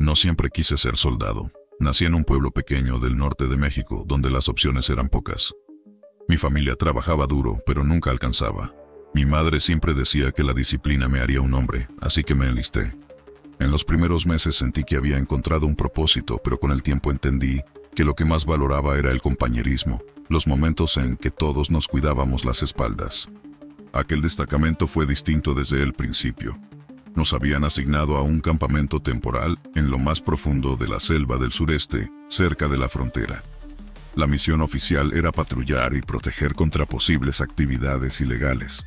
No siempre quise ser soldado. Nací en un pueblo pequeño del norte de México, donde las opciones eran pocas. Mi familia trabajaba duro, pero nunca alcanzaba. Mi madre siempre decía que la disciplina me haría un hombre, así que me enlisté. En los primeros meses sentí que había encontrado un propósito, pero con el tiempo entendí que lo que más valoraba era el compañerismo, los momentos en que todos nos cuidábamos las espaldas. Aquel destacamento fue distinto desde el principio. Nos habían asignado a un campamento temporal en lo más profundo de la selva del sureste, cerca de la frontera. La misión oficial era patrullar y proteger contra posibles actividades ilegales.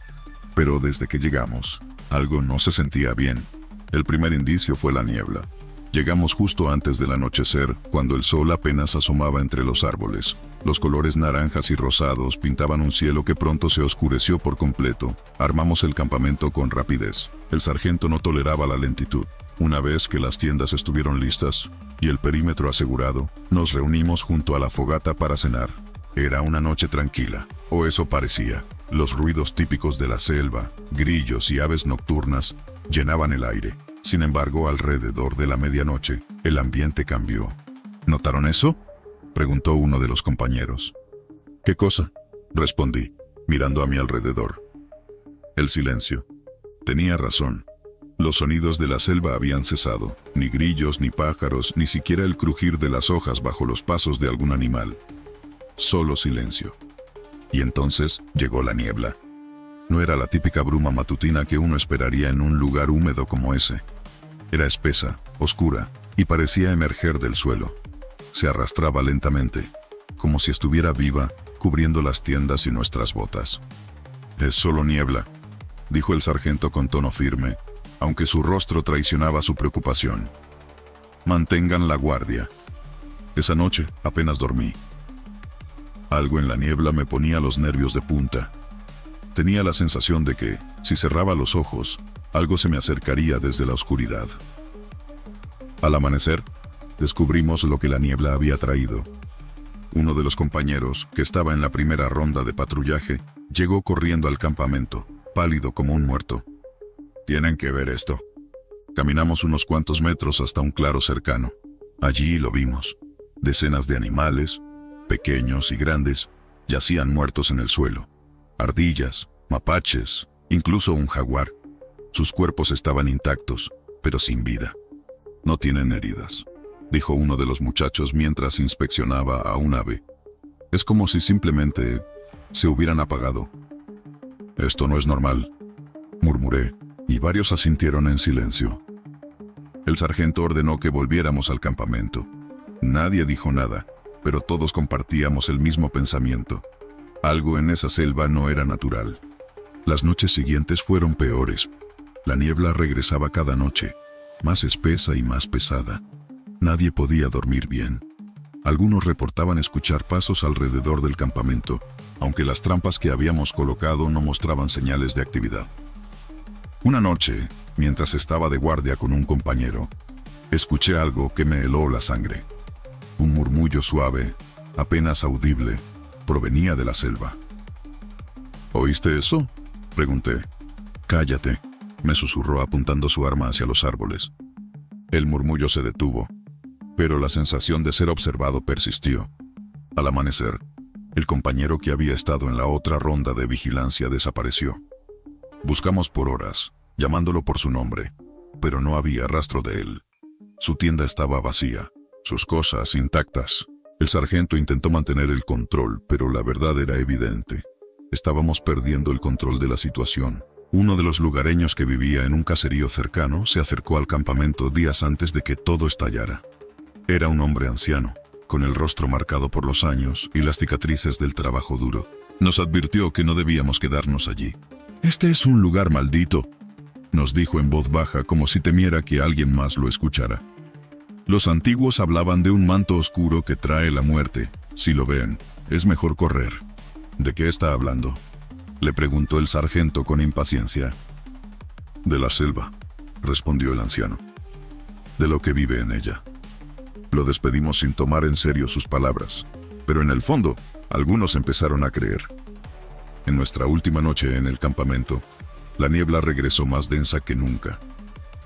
Pero desde que llegamos, algo no se sentía bien. El primer indicio fue la niebla. Llegamos justo antes del anochecer, cuando el sol apenas asomaba entre los árboles. Los colores naranjas y rosados pintaban un cielo que pronto se oscureció por completo. Armamos el campamento con rapidez. El sargento no toleraba la lentitud. Una vez que las tiendas estuvieron listas y el perímetro asegurado, nos reunimos junto a la fogata para cenar. Era una noche tranquila, o eso parecía. Los ruidos típicos de la selva, grillos y aves nocturnas, llenaban el aire. Sin embargo, alrededor de la medianoche, el ambiente cambió. ¿Notaron eso?, preguntó uno de los compañeros. ¿Qué cosa?, respondí, mirando a mi alrededor. El silencio. Tenía razón. Los sonidos de la selva habían cesado. Ni grillos, ni pájaros, ni siquiera el crujir de las hojas bajo los pasos de algún animal. Solo silencio. Y entonces llegó la niebla. No era la típica bruma matutina que uno esperaría en un lugar húmedo como ese. Era espesa, oscura, y parecía emerger del suelo. Se arrastraba lentamente, como si estuviera viva, cubriendo las tiendas y nuestras botas. «Es solo niebla», dijo el sargento con tono firme, aunque su rostro traicionaba su preocupación. «Mantengan la guardia». Esa noche apenas dormí. Algo en la niebla me ponía los nervios de punta. Tenía la sensación de que, si cerraba los ojos, algo se me acercaría desde la oscuridad. Al amanecer, descubrimos lo que la niebla había traído. Uno de los compañeros, que estaba en la primera ronda de patrullaje, llegó corriendo al campamento, pálido como un muerto. «Tienen que ver esto». Caminamos unos cuantos metros hasta un claro cercano. Allí lo vimos. Decenas de animales, pequeños y grandes, yacían muertos en el suelo. Ardillas, mapaches, incluso un jaguar. Sus cuerpos estaban intactos, pero sin vida. «No tienen heridas», dijo uno de los muchachos mientras inspeccionaba a un ave. «Es como si simplemente se hubieran apagado». «Esto no es normal», murmuré, y varios asintieron en silencio. El sargento ordenó que volviéramos al campamento. Nadie dijo nada, pero todos compartíamos el mismo pensamiento. Algo en esa selva no era natural. Las noches siguientes fueron peores. La niebla regresaba cada noche, más espesa y más pesada. Nadie podía dormir bien. Algunos reportaban escuchar pasos alrededor del campamento, aunque las trampas que habíamos colocado no mostraban señales de actividad. Una noche, mientras estaba de guardia con un compañero, escuché algo que me heló la sangre. Un murmullo suave, apenas audible, provenía de la selva. «¿Oíste eso?», pregunté. «Cállate», me susurró apuntando su arma hacia los árboles. El murmullo se detuvo, pero la sensación de ser observado persistió. Al amanecer, el compañero que había estado en la otra ronda de vigilancia desapareció. Buscamos por horas, llamándolo por su nombre, pero no había rastro de él. Su tienda estaba vacía, sus cosas intactas. El sargento intentó mantener el control, pero la verdad era evidente. Estábamos perdiendo el control de la situación. Uno de los lugareños que vivía en un caserío cercano se acercó al campamento días antes de que todo estallara. Era un hombre anciano, con el rostro marcado por los años y las cicatrices del trabajo duro. Nos advirtió que no debíamos quedarnos allí. «Este es un lugar maldito», nos dijo en voz baja como si temiera que alguien más lo escuchara. «Los antiguos hablaban de un manto oscuro que trae la muerte. Si lo ven, es mejor correr». «¿De qué está hablando?», le preguntó el sargento con impaciencia. «De la selva», respondió el anciano. «De lo que vive en ella». Lo despedimos sin tomar en serio sus palabras, pero en el fondo, algunos empezaron a creer. En nuestra última noche en el campamento, la niebla regresó más densa que nunca.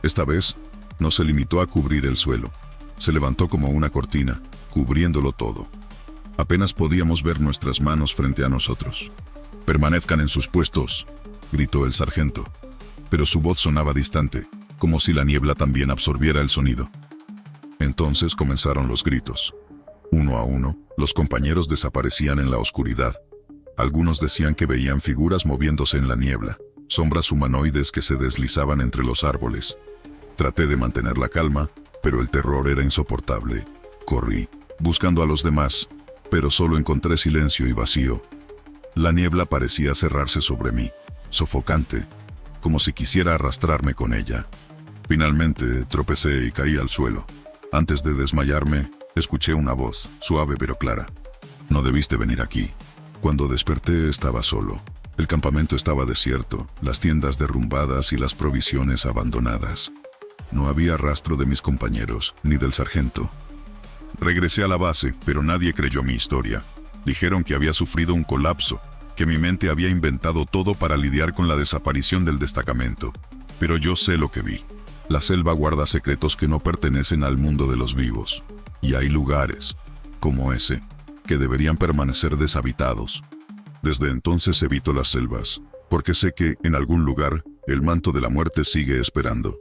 Esta vez, no se limitó a cubrir el suelo, se levantó como una cortina, cubriéndolo todo. Apenas podíamos ver nuestras manos frente a nosotros. «Permanezcan en sus puestos», gritó el sargento, pero su voz sonaba distante, como si la niebla también absorbiera el sonido. Entonces comenzaron los gritos. Uno a uno, los compañeros desaparecían en la oscuridad. Algunos decían que veían figuras moviéndose en la niebla, sombras humanoides que se deslizaban entre los árboles. Traté de mantener la calma, pero el terror era insoportable. Corrí, buscando a los demás, pero solo encontré silencio y vacío. La niebla parecía cerrarse sobre mí, sofocante, como si quisiera arrastrarme con ella. Finalmente tropecé y caí al suelo. Antes de desmayarme, escuché una voz, suave pero clara. «No debiste venir aquí». Cuando desperté estaba solo. El campamento estaba desierto, las tiendas derrumbadas y las provisiones abandonadas. No había rastro de mis compañeros, ni del sargento. Regresé a la base, pero nadie creyó mi historia. Dijeron que había sufrido un colapso, que mi mente había inventado todo para lidiar con la desaparición del destacamento. Pero yo sé lo que vi. La selva guarda secretos que no pertenecen al mundo de los vivos. Y hay lugares, como ese, que deberían permanecer deshabitados. Desde entonces evito las selvas, porque sé que, en algún lugar, el manto de la muerte sigue esperando.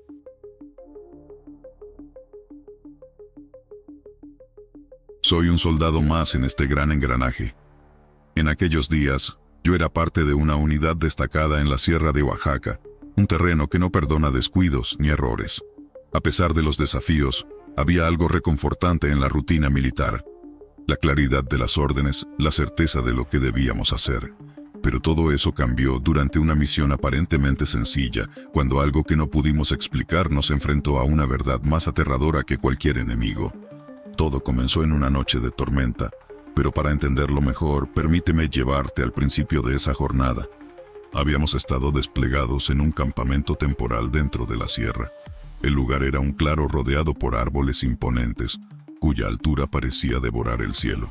Soy un soldado más en este gran engranaje. En aquellos días, yo era parte de una unidad destacada en la Sierra de Oaxaca, un terreno que no perdona descuidos ni errores. A pesar de los desafíos, había algo reconfortante en la rutina militar. La claridad de las órdenes, la certeza de lo que debíamos hacer. Pero todo eso cambió durante una misión aparentemente sencilla, cuando algo que no pudimos explicar nos enfrentó a una verdad más aterradora que cualquier enemigo. Todo comenzó en una noche de tormenta, pero para entenderlo mejor, permíteme llevarte al principio de esa jornada. Habíamos estado desplegados en un campamento temporal dentro de la sierra. El lugar era un claro rodeado por árboles imponentes, cuya altura parecía devorar el cielo.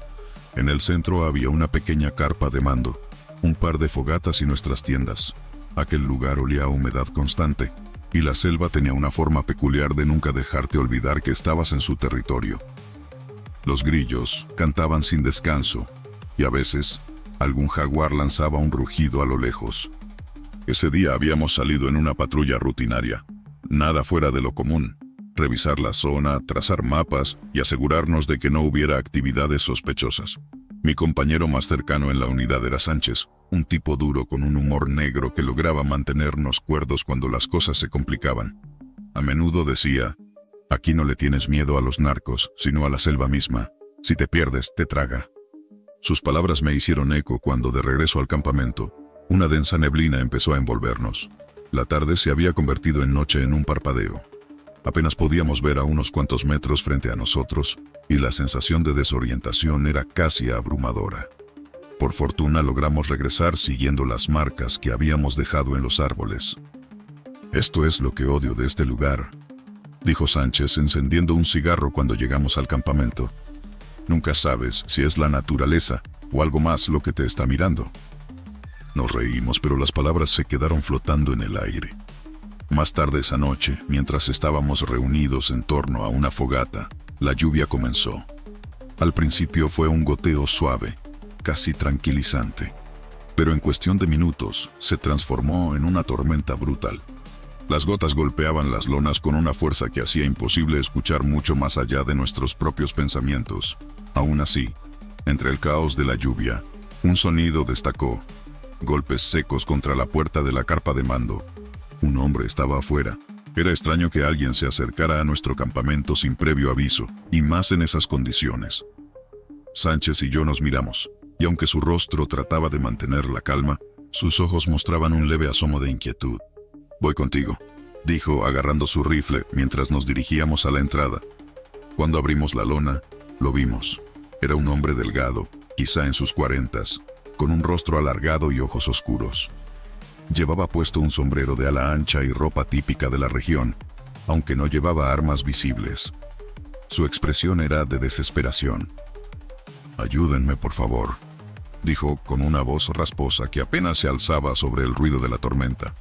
En el centro había una pequeña carpa de mando, un par de fogatas y nuestras tiendas. Aquel lugar olía a humedad constante, y la selva tenía una forma peculiar de nunca dejarte olvidar que estabas en su territorio. Los grillos cantaban sin descanso, y a veces, algún jaguar lanzaba un rugido a lo lejos. Ese día habíamos salido en una patrulla rutinaria, nada fuera de lo común. Revisar la zona, trazar mapas y asegurarnos de que no hubiera actividades sospechosas. Mi compañero más cercano en la unidad era Sánchez, un tipo duro con un humor negro que lograba mantenernos cuerdos cuando las cosas se complicaban. A menudo decía: «Aquí no le tienes miedo a los narcos, sino a la selva misma. Si te pierdes, te traga». Sus palabras me hicieron eco cuando, de regreso al campamento, una densa neblina empezó a envolvernos. La tarde se había convertido en noche en un parpadeo. Apenas podíamos ver a unos cuantos metros frente a nosotros, y la sensación de desorientación era casi abrumadora. Por fortuna logramos regresar siguiendo las marcas que habíamos dejado en los árboles. «Esto es lo que odio de este lugar», dijo Sánchez encendiendo un cigarro cuando llegamos al campamento. «Nunca sabes si es la naturaleza o algo más lo que te está mirando». Nos reímos, pero las palabras se quedaron flotando en el aire. Más tarde esa noche, mientras estábamos reunidos en torno a una fogata, la lluvia comenzó. Al principio fue un goteo suave, casi tranquilizante, pero en cuestión de minutos se transformó en una tormenta brutal. Las gotas golpeaban las lonas con una fuerza que hacía imposible escuchar mucho más allá de nuestros propios pensamientos. Aún así, entre el caos de la lluvia, un sonido destacó: golpes secos contra la puerta de la carpa de mando. Un hombre estaba afuera. Era extraño que alguien se acercara a nuestro campamento sin previo aviso, y más en esas condiciones. Sánchez y yo nos miramos, y aunque su rostro trataba de mantener la calma, sus ojos mostraban un leve asomo de inquietud. «Voy contigo», dijo agarrando su rifle mientras nos dirigíamos a la entrada. Cuando abrimos la lona, lo vimos. Era un hombre delgado, quizá en sus 40s, con un rostro alargado y ojos oscuros. Llevaba puesto un sombrero de ala ancha y ropa típica de la región, aunque no llevaba armas visibles. Su expresión era de desesperación. «Ayúdenme, por favor», dijo con una voz rasposa que apenas se alzaba sobre el ruido de la tormenta.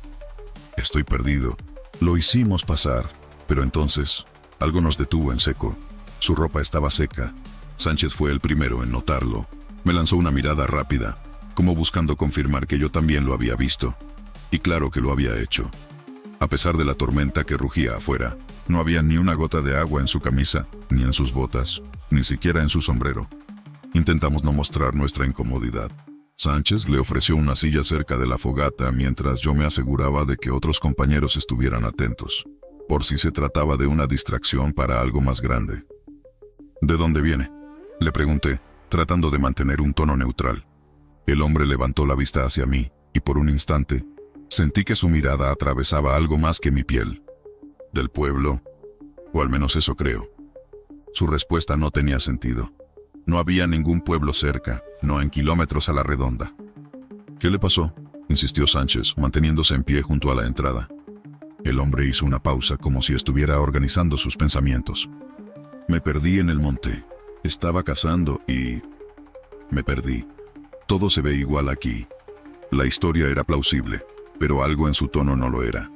«Estoy perdido». Lo hicimos pasar, pero entonces algo nos detuvo en seco. Su ropa estaba seca. Sánchez fue el primero en notarlo. Me lanzó una mirada rápida, como buscando confirmar que yo también lo había visto. Y claro que lo había hecho. A pesar de la tormenta que rugía afuera, no había ni una gota de agua en su camisa, ni en sus botas, ni siquiera en su sombrero. Intentamos no mostrar nuestra incomodidad. Sánchez le ofreció una silla cerca de la fogata mientras yo me aseguraba de que otros compañeros estuvieran atentos, por si se trataba de una distracción para algo más grande. ¿De dónde viene?, le pregunté, tratando de mantener un tono neutral. El hombre levantó la vista hacia mí, y por un instante, sentí que su mirada atravesaba algo más que mi piel. ¿Del pueblo? O al menos eso creo. Su respuesta no tenía sentido. No había ningún pueblo cerca, no en kilómetros a la redonda. ¿Qué le pasó?, insistió Sánchez, manteniéndose en pie junto a la entrada. El hombre hizo una pausa como si estuviera organizando sus pensamientos. Me perdí en el monte. Estaba cazando y... me perdí. Todo se ve igual aquí. La historia era plausible, pero algo en su tono no lo era.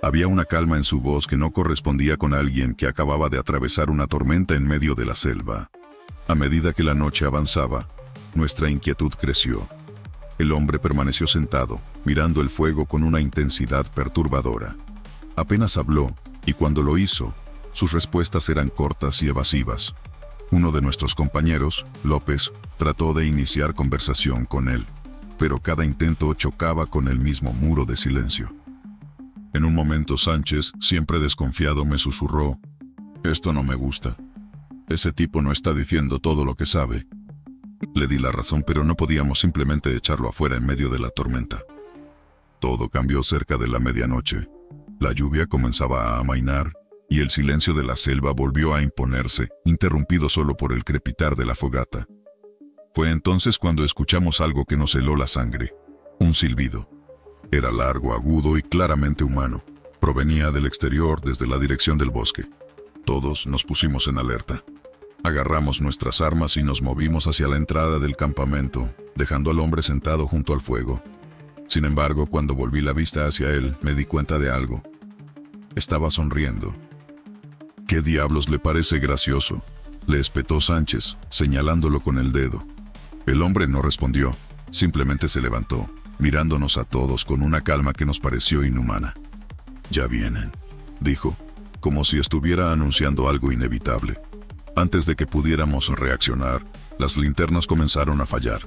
Había una calma en su voz que no correspondía con alguien que acababa de atravesar una tormenta en medio de la selva. A medida que la noche avanzaba, nuestra inquietud creció. El hombre permaneció sentado, mirando el fuego con una intensidad perturbadora. Apenas habló, y cuando lo hizo, sus respuestas eran cortas y evasivas. Uno de nuestros compañeros, López, trató de iniciar conversación con él, pero cada intento chocaba con el mismo muro de silencio. En un momento Sánchez, siempre desconfiado, me susurró: «Esto no me gusta. Ese tipo no está diciendo todo lo que sabe». Le di la razón, pero no podíamos simplemente echarlo afuera en medio de la tormenta. Todo cambió cerca de la medianoche. La lluvia comenzaba a amainar, y el silencio de la selva volvió a imponerse, interrumpido solo por el crepitar de la fogata. Fue entonces cuando escuchamos algo que nos heló la sangre. Un silbido. Era largo, agudo y claramente humano. Provenía del exterior, desde la dirección del bosque. Todos nos pusimos en alerta. Agarramos nuestras armas y nos movimos hacia la entrada del campamento, dejando al hombre sentado junto al fuego. Sin embargo, cuando volví la vista hacia él, me di cuenta de algo. Estaba sonriendo. «¿Qué diablos le parece gracioso?», le espetó Sánchez, señalándolo con el dedo. El hombre no respondió, simplemente se levantó, mirándonos a todos con una calma que nos pareció inhumana. «Ya vienen», dijo, como si estuviera anunciando algo inevitable. Antes de que pudiéramos reaccionar, las linternas comenzaron a fallar.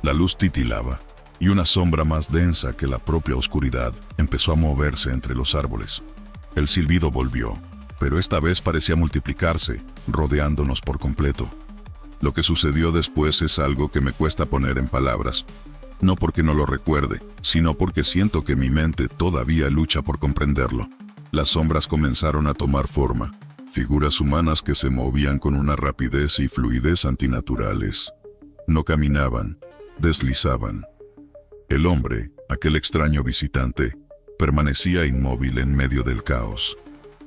La luz titilaba, y una sombra más densa que la propia oscuridad empezó a moverse entre los árboles. El silbido volvió, pero esta vez parecía multiplicarse, rodeándonos por completo. Lo que sucedió después es algo que me cuesta poner en palabras. No porque no lo recuerde, sino porque siento que mi mente todavía lucha por comprenderlo. Las sombras comenzaron a tomar forma, figuras humanas que se movían con una rapidez y fluidez antinaturales. No caminaban, deslizaban. El hombre, aquel extraño visitante, permanecía inmóvil en medio del caos.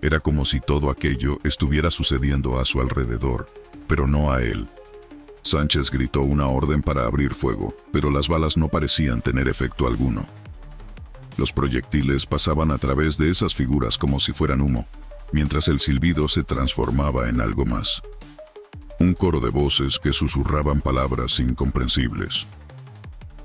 Era como si todo aquello estuviera sucediendo a su alrededor, pero no a él. Sánchez gritó una orden para abrir fuego, pero las balas no parecían tener efecto alguno. Los proyectiles pasaban a través de esas figuras como si fueran humo, mientras el silbido se transformaba en algo más. Un coro de voces que susurraban palabras incomprensibles.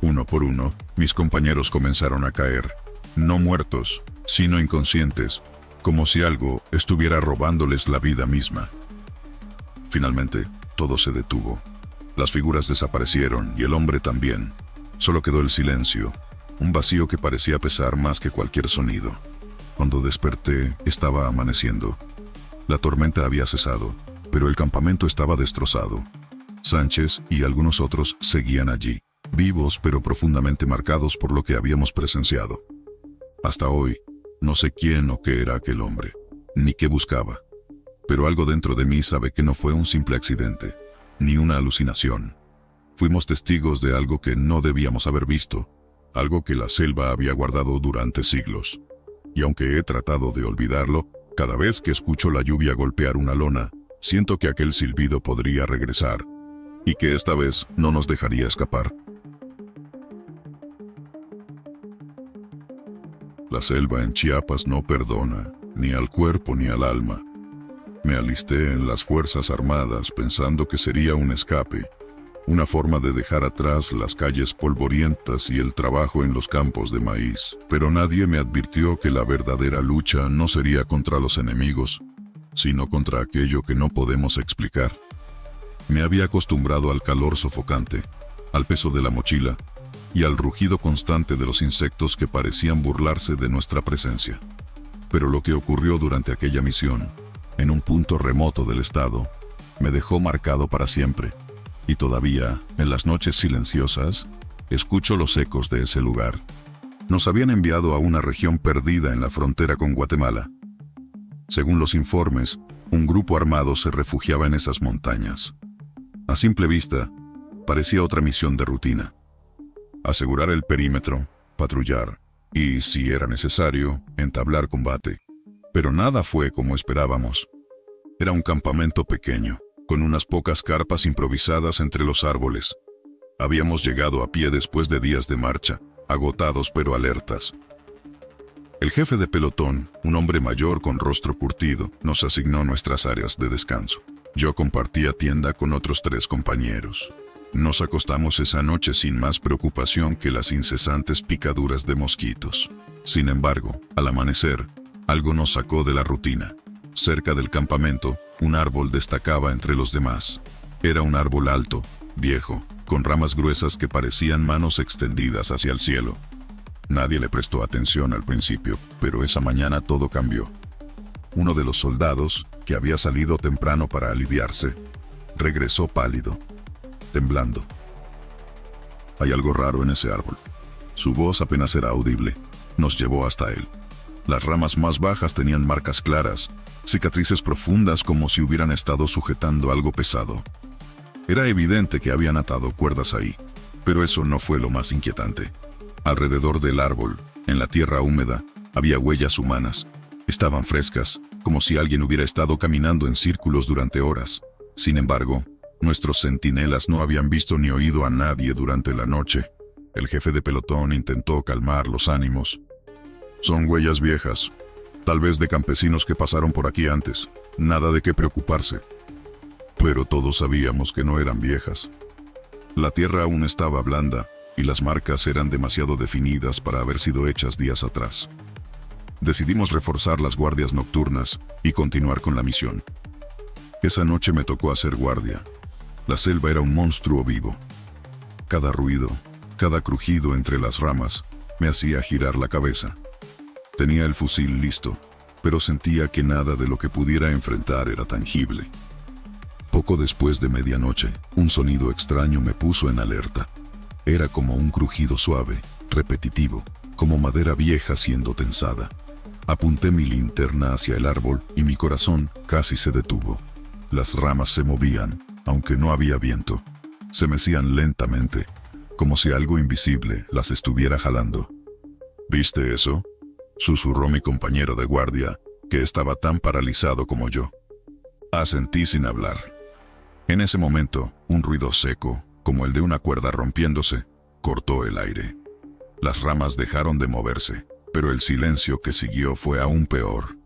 Uno por uno, mis compañeros comenzaron a caer, no muertos, sino inconscientes, como si algo estuviera robándoles la vida misma. Finalmente, todo se detuvo. Las figuras desaparecieron y el hombre también. Solo quedó el silencio, un vacío que parecía pesar más que cualquier sonido. Cuando desperté, estaba amaneciendo. La tormenta había cesado, pero el campamento estaba destrozado. Sánchez y algunos otros seguían allí, vivos pero profundamente marcados por lo que habíamos presenciado. Hasta hoy, no sé quién o qué era aquel hombre, ni qué buscaba. Pero algo dentro de mí sabe que no fue un simple accidente, ni una alucinación. Fuimos testigos de algo que no debíamos haber visto, algo que la selva había guardado durante siglos. Y aunque he tratado de olvidarlo, cada vez que escucho la lluvia golpear una lona, siento que aquel silbido podría regresar, y que esta vez no nos dejaría escapar. La selva en Chiapas no perdona, ni al cuerpo ni al alma. Me alisté en las Fuerzas Armadas pensando que sería un escape, una forma de dejar atrás las calles polvorientas y el trabajo en los campos de maíz. Pero nadie me advirtió que la verdadera lucha no sería contra los enemigos, sino contra aquello que no podemos explicar. Me había acostumbrado al calor sofocante, al peso de la mochila y al rugido constante de los insectos que parecían burlarse de nuestra presencia. Pero lo que ocurrió durante aquella misión, en un punto remoto del estado, me dejó marcado para siempre. Y todavía, en las noches silenciosas, escucho los ecos de ese lugar. Nos habían enviado a una región perdida en la frontera con Guatemala. Según los informes, un grupo armado se refugiaba en esas montañas. A simple vista, parecía otra misión de rutina. Asegurar el perímetro, patrullar y, si era necesario, entablar combate. Pero nada fue como esperábamos. Era un campamento pequeño, con unas pocas carpas improvisadas entre los árboles. Habíamos llegado a pie después de días de marcha, agotados pero alertas. El jefe de pelotón, un hombre mayor con rostro curtido, nos asignó nuestras áreas de descanso. Yo compartía tienda con otros 3 compañeros. Nos acostamos esa noche sin más preocupación que las incesantes picaduras de mosquitos. Sin embargo, al amanecer, algo nos sacó de la rutina. Cerca del campamento, un árbol destacaba entre los demás. Era un árbol alto, viejo, con ramas gruesas que parecían manos extendidas hacia el cielo. Nadie le prestó atención al principio, pero esa mañana todo cambió. Uno de los soldados, que había salido temprano para aliviarse, regresó pálido, temblando. Hay algo raro en ese árbol. Su voz apenas era audible. Nos llevó hasta él. Las ramas más bajas tenían marcas claras, cicatrices profundas como si hubieran estado sujetando algo pesado. Era evidente que habían atado cuerdas ahí, pero eso no fue lo más inquietante. Alrededor del árbol, en la tierra húmeda, había huellas humanas. Estaban frescas, como si alguien hubiera estado caminando en círculos durante horas. Sin embargo, nuestros centinelas no habían visto ni oído a nadie durante la noche. El jefe de pelotón intentó calmar los ánimos. Son huellas viejas, tal vez de campesinos que pasaron por aquí antes. Nada de qué preocuparse. Pero todos sabíamos que no eran viejas. La tierra aún estaba blanda, y las marcas eran demasiado definidas para haber sido hechas días atrás. Decidimos reforzar las guardias nocturnas y continuar con la misión. Esa noche me tocó hacer guardia. La selva era un monstruo vivo. Cada ruido, cada crujido entre las ramas, me hacía girar la cabeza. Tenía el fusil listo, pero sentía que nada de lo que pudiera enfrentar era tangible. Poco después de medianoche, un sonido extraño me puso en alerta. Era como un crujido suave, repetitivo, como madera vieja siendo tensada. Apunté mi linterna hacia el árbol y mi corazón casi se detuvo. Las ramas se movían, aunque no había viento. Se mecían lentamente, como si algo invisible las estuviera jalando. ¿Viste eso?, susurró mi compañero de guardia, que estaba tan paralizado como yo. Asentí sin hablar. En ese momento, un ruido seco, como el de una cuerda rompiéndose, cortó el aire. Las ramas dejaron de moverse, pero el silencio que siguió fue aún peor.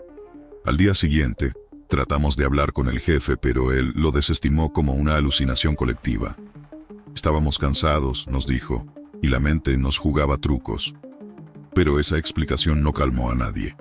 Al día siguiente, tratamos de hablar con el jefe, pero él lo desestimó como una alucinación colectiva. Estábamos cansados, nos dijo, y la mente nos jugaba trucos. Pero esa explicación no calmó a nadie.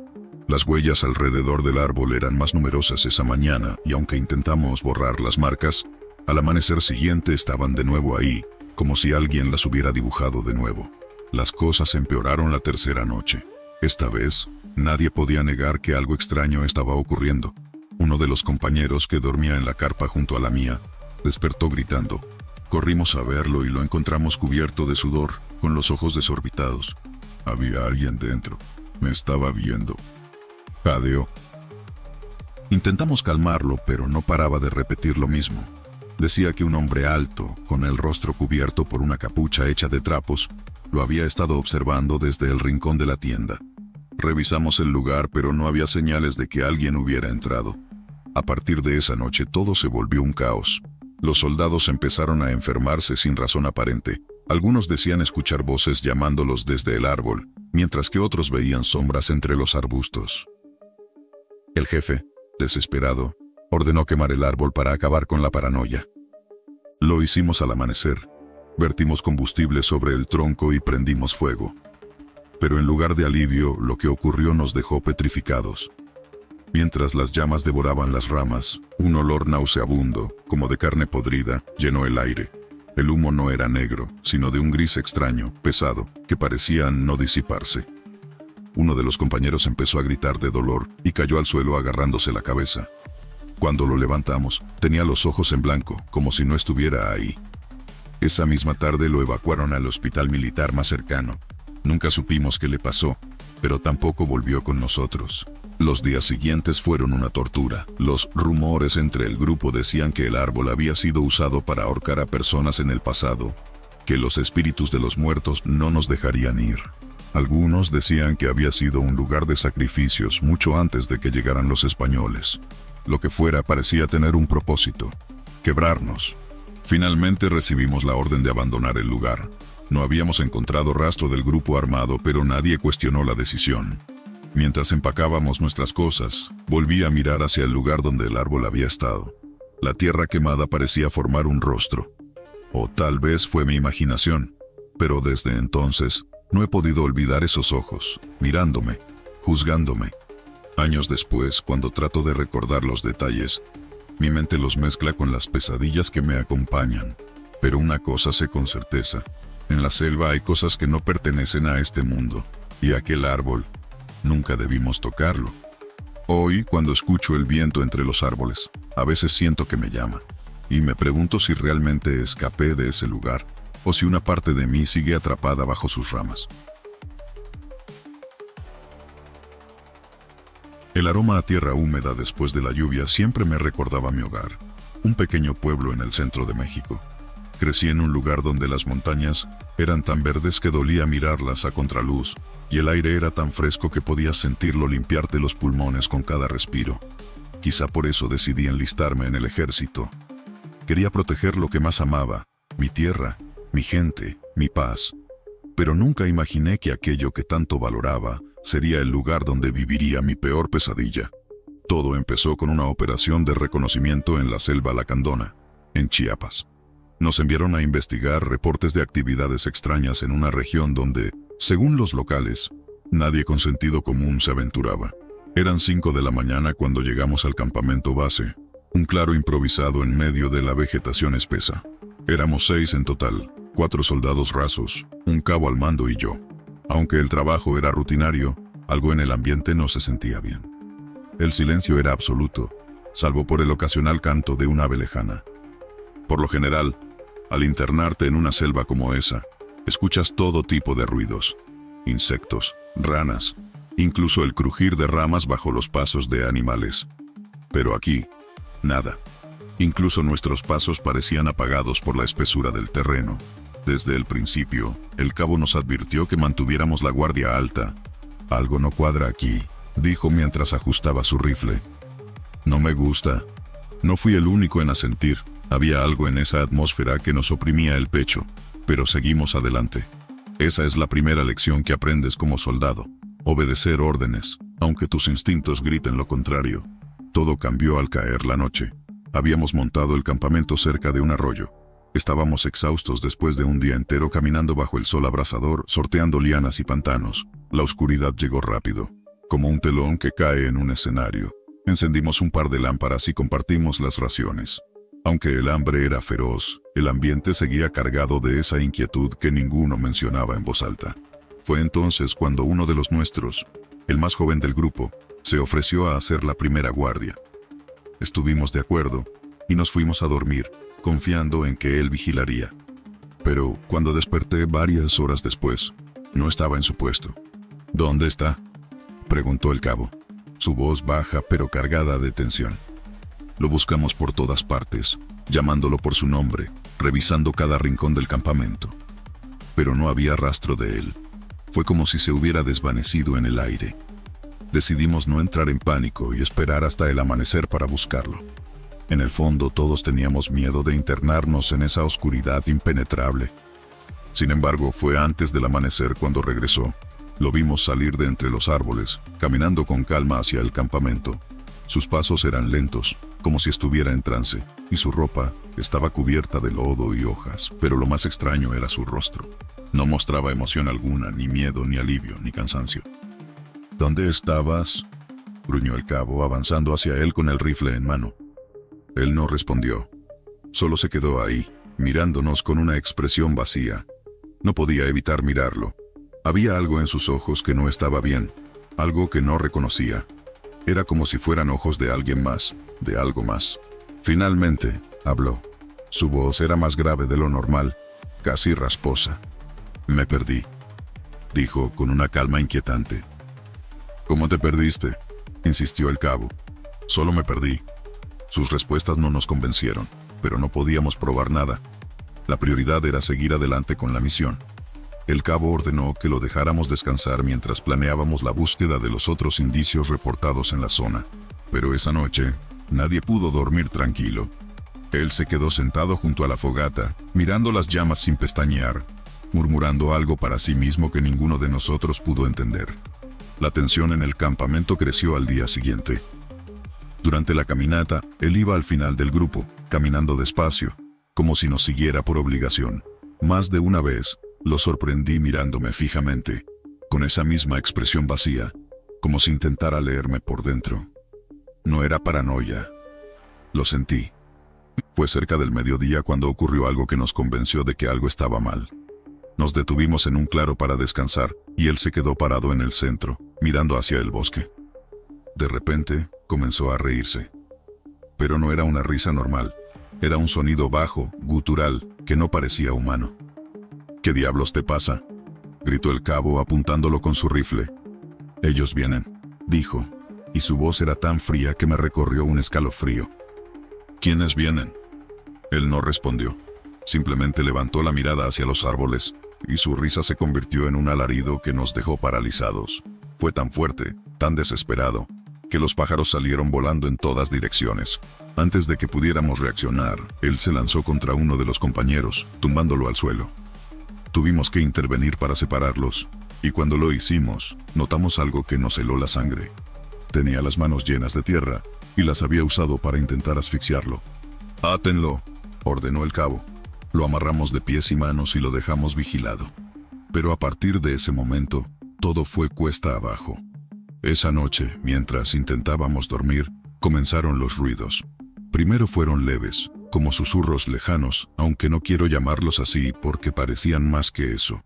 Las huellas alrededor del árbol eran más numerosas esa mañana, y aunque intentamos borrar las marcas, al amanecer siguiente estaban de nuevo ahí, como si alguien las hubiera dibujado de nuevo. Las cosas empeoraron la tercera noche. Esta vez, nadie podía negar que algo extraño estaba ocurriendo. Uno de los compañeros que dormía en la carpa junto a la mía, despertó gritando. Corrimos a verlo y lo encontramos cubierto de sudor, con los ojos desorbitados. Había alguien dentro. Me estaba viendo. Jadeó. Intentamos calmarlo, pero no paraba de repetir lo mismo. Decía que un hombre alto, con el rostro cubierto por una capucha hecha de trapos, lo había estado observando desde el rincón de la tienda. Revisamos el lugar, pero no había señales de que alguien hubiera entrado. A partir de esa noche todo se volvió un caos. Los soldados empezaron a enfermarse sin razón aparente. Algunos decían escuchar voces llamándolos desde el árbol, mientras que otros veían sombras entre los arbustos. El jefe, desesperado, Ordenó quemar el árbol para acabar con la paranoia. Lo hicimos al amanecer. Vertimos combustible sobre el tronco y prendimos fuego. Pero en lugar de alivio, lo que ocurrió nos dejó petrificados. Mientras las llamas devoraban las ramas, un olor nauseabundo, como de carne podrida, llenó el aire. El humo no era negro, sino de un gris extraño, pesado, que parecía no disiparse. Uno de los compañeros empezó a gritar de dolor y cayó al suelo agarrándose la cabeza. Cuando lo levantamos, tenía los ojos en blanco, como si no estuviera ahí. Esa misma tarde lo evacuaron al hospital militar más cercano. Nunca supimos qué le pasó, pero tampoco volvió con nosotros. Los días siguientes fueron una tortura. Los rumores entre el grupo decían que el árbol había sido usado para ahorcar a personas en el pasado, que los espíritus de los muertos no nos dejarían ir. Algunos decían que había sido un lugar de sacrificios mucho antes de que llegaran los españoles. Lo que fuera parecía tener un propósito: quebrarnos. Finalmente recibimos la orden de abandonar el lugar. No habíamos encontrado rastro del grupo armado, pero nadie cuestionó la decisión. Mientras empacábamos nuestras cosas, volví a mirar hacia el lugar donde el árbol había estado. La tierra quemada parecía formar un rostro. O tal vez fue mi imaginación, pero desde entonces no he podido olvidar esos ojos, mirándome, juzgándome. Años después, cuando trato de recordar los detalles, mi mente los mezcla con las pesadillas que me acompañan. Pero una cosa sé con certeza: en la selva hay cosas que no pertenecen a este mundo, y aquel árbol, nunca debimos tocarlo. Hoy, cuando escucho el viento entre los árboles, a veces siento que me llama, y me pregunto si realmente escapé de ese lugar, o si una parte de mí sigue atrapada bajo sus ramas. El aroma a tierra húmeda después de la lluvia siempre me recordaba mi hogar, un pequeño pueblo en el centro de México. Crecí en un lugar donde las montañas eran tan verdes que dolía mirarlas a contraluz, y el aire era tan fresco que podías sentirlo limpiarte los pulmones con cada respiro. Quizá por eso decidí enlistarme en el ejército. Quería proteger lo que más amaba: mi tierra, mi gente, mi paz. Pero nunca imaginé que aquello que tanto valoraba sería el lugar donde viviría mi peor pesadilla. Todo empezó con una operación de reconocimiento en la selva lacandona, en Chiapas. Nos enviaron a investigar reportes de actividades extrañas en una región donde, según los locales, nadie con sentido común se aventuraba. Eran 5 de la mañana cuando llegamos al campamento base, un claro improvisado en medio de la vegetación espesa. Éramos 6 en total, 4 soldados rasos, un cabo al mando y yo. Aunque el trabajo era rutinario, algo en el ambiente no se sentía bien. El silencio era absoluto, salvo por el ocasional canto de un ave lejana. Por lo general, al internarte en una selva como esa, escuchas todo tipo de ruidos: insectos, ranas, incluso el crujir de ramas bajo los pasos de animales. Pero aquí, nada. Incluso nuestros pasos parecían apagados por la espesura del terreno. Desde el principio, el cabo nos advirtió que mantuviéramos la guardia alta. «Algo no cuadra aquí», dijo mientras ajustaba su rifle. «No me gusta». No fui el único en asentir. Había algo en esa atmósfera que nos oprimía el pecho, pero seguimos adelante. Esa es la primera lección que aprendes como soldado: obedecer órdenes, aunque tus instintos griten lo contrario. Todo cambió al caer la noche. Habíamos montado el campamento cerca de un arroyo. Estábamos exhaustos después de un día entero caminando bajo el sol abrasador, sorteando lianas y pantanos. La oscuridad llegó rápido, como un telón que cae en un escenario. Encendimos un par de lámparas y compartimos las raciones. Aunque el hambre era feroz, el ambiente seguía cargado de esa inquietud que ninguno mencionaba en voz alta. Fue entonces cuando uno de los nuestros, el más joven del grupo, se ofreció a hacer la primera guardia. Estuvimos de acuerdo y nos fuimos a dormir, confiando en que él vigilaría. Pero cuando desperté varias horas después, no estaba en su puesto. «¿Dónde está?», preguntó el cabo, su voz baja pero cargada de tensión. Lo buscamos por todas partes, llamándolo por su nombre, revisando cada rincón del campamento. Pero no había rastro de él. Fue como si se hubiera desvanecido en el aire. Decidimos no entrar en pánico y esperar hasta el amanecer para buscarlo. En el fondo todos teníamos miedo de internarnos en esa oscuridad impenetrable. Sin embargo, fue antes del amanecer cuando regresó. Lo vimos salir de entre los árboles, caminando con calma hacia el campamento. Sus pasos eran lentos, como si estuviera en trance, y su ropa estaba cubierta de lodo y hojas, pero lo más extraño era su rostro. No mostraba emoción alguna, ni miedo, ni alivio, ni cansancio. ¿Dónde estabas?, gruñó el cabo, avanzando hacia él con el rifle en mano. Él no respondió. Solo se quedó ahí, mirándonos con una expresión vacía. No podía evitar mirarlo. Había algo en sus ojos que no estaba bien, algo que no reconocía. Era como si fueran ojos de alguien más, de algo más. Finalmente, habló. Su voz era más grave de lo normal, casi rasposa. Me perdí, dijo con una calma inquietante. ¿Cómo te perdiste?, insistió el cabo. Solo me perdí. Sus respuestas no nos convencieron, pero no podíamos probar nada. La prioridad era seguir adelante con la misión. El cabo ordenó que lo dejáramos descansar mientras planeábamos la búsqueda de los otros indicios reportados en la zona. Pero esa noche, nadie pudo dormir tranquilo. Él se quedó sentado junto a la fogata, mirando las llamas sin pestañear, murmurando algo para sí mismo que ninguno de nosotros pudo entender. La tensión en el campamento creció al día siguiente. Durante la caminata, él iba al final del grupo, caminando despacio, como si nos siguiera por obligación. Más de una vez, lo sorprendí mirándome fijamente, con esa misma expresión vacía, como si intentara leerme por dentro. No era paranoia. Lo sentí. Fue cerca del mediodía cuando ocurrió algo que nos convenció de que algo estaba mal. Nos detuvimos en un claro para descansar, y él se quedó parado en el centro, mirando hacia el bosque. De repente, comenzó a reírse. Pero no era una risa normal. Era un sonido bajo, gutural, que no parecía humano. ¿Qué diablos te pasa?, gritó el cabo apuntándolo con su rifle. Ellos vienen, dijo, y su voz era tan fría que me recorrió un escalofrío. ¿Quiénes vienen? Él no respondió. Simplemente levantó la mirada hacia los árboles, y su risa se convirtió en un alarido que nos dejó paralizados. Fue tan fuerte, tan desesperado, que los pájaros salieron volando en todas direcciones. Antes de que pudiéramos reaccionar, él se lanzó contra uno de los compañeros, tumbándolo al suelo. Tuvimos que intervenir para separarlos, y cuando lo hicimos, notamos algo que nos heló la sangre. Tenía las manos llenas de tierra, y las había usado para intentar asfixiarlo. «Átenlo», ordenó el cabo. Lo amarramos de pies y manos y lo dejamos vigilado. Pero a partir de ese momento, todo fue cuesta abajo. Esa noche, mientras intentábamos dormir, comenzaron los ruidos. Primero fueron leves, como susurros lejanos, aunque no quiero llamarlos así porque parecían más que eso.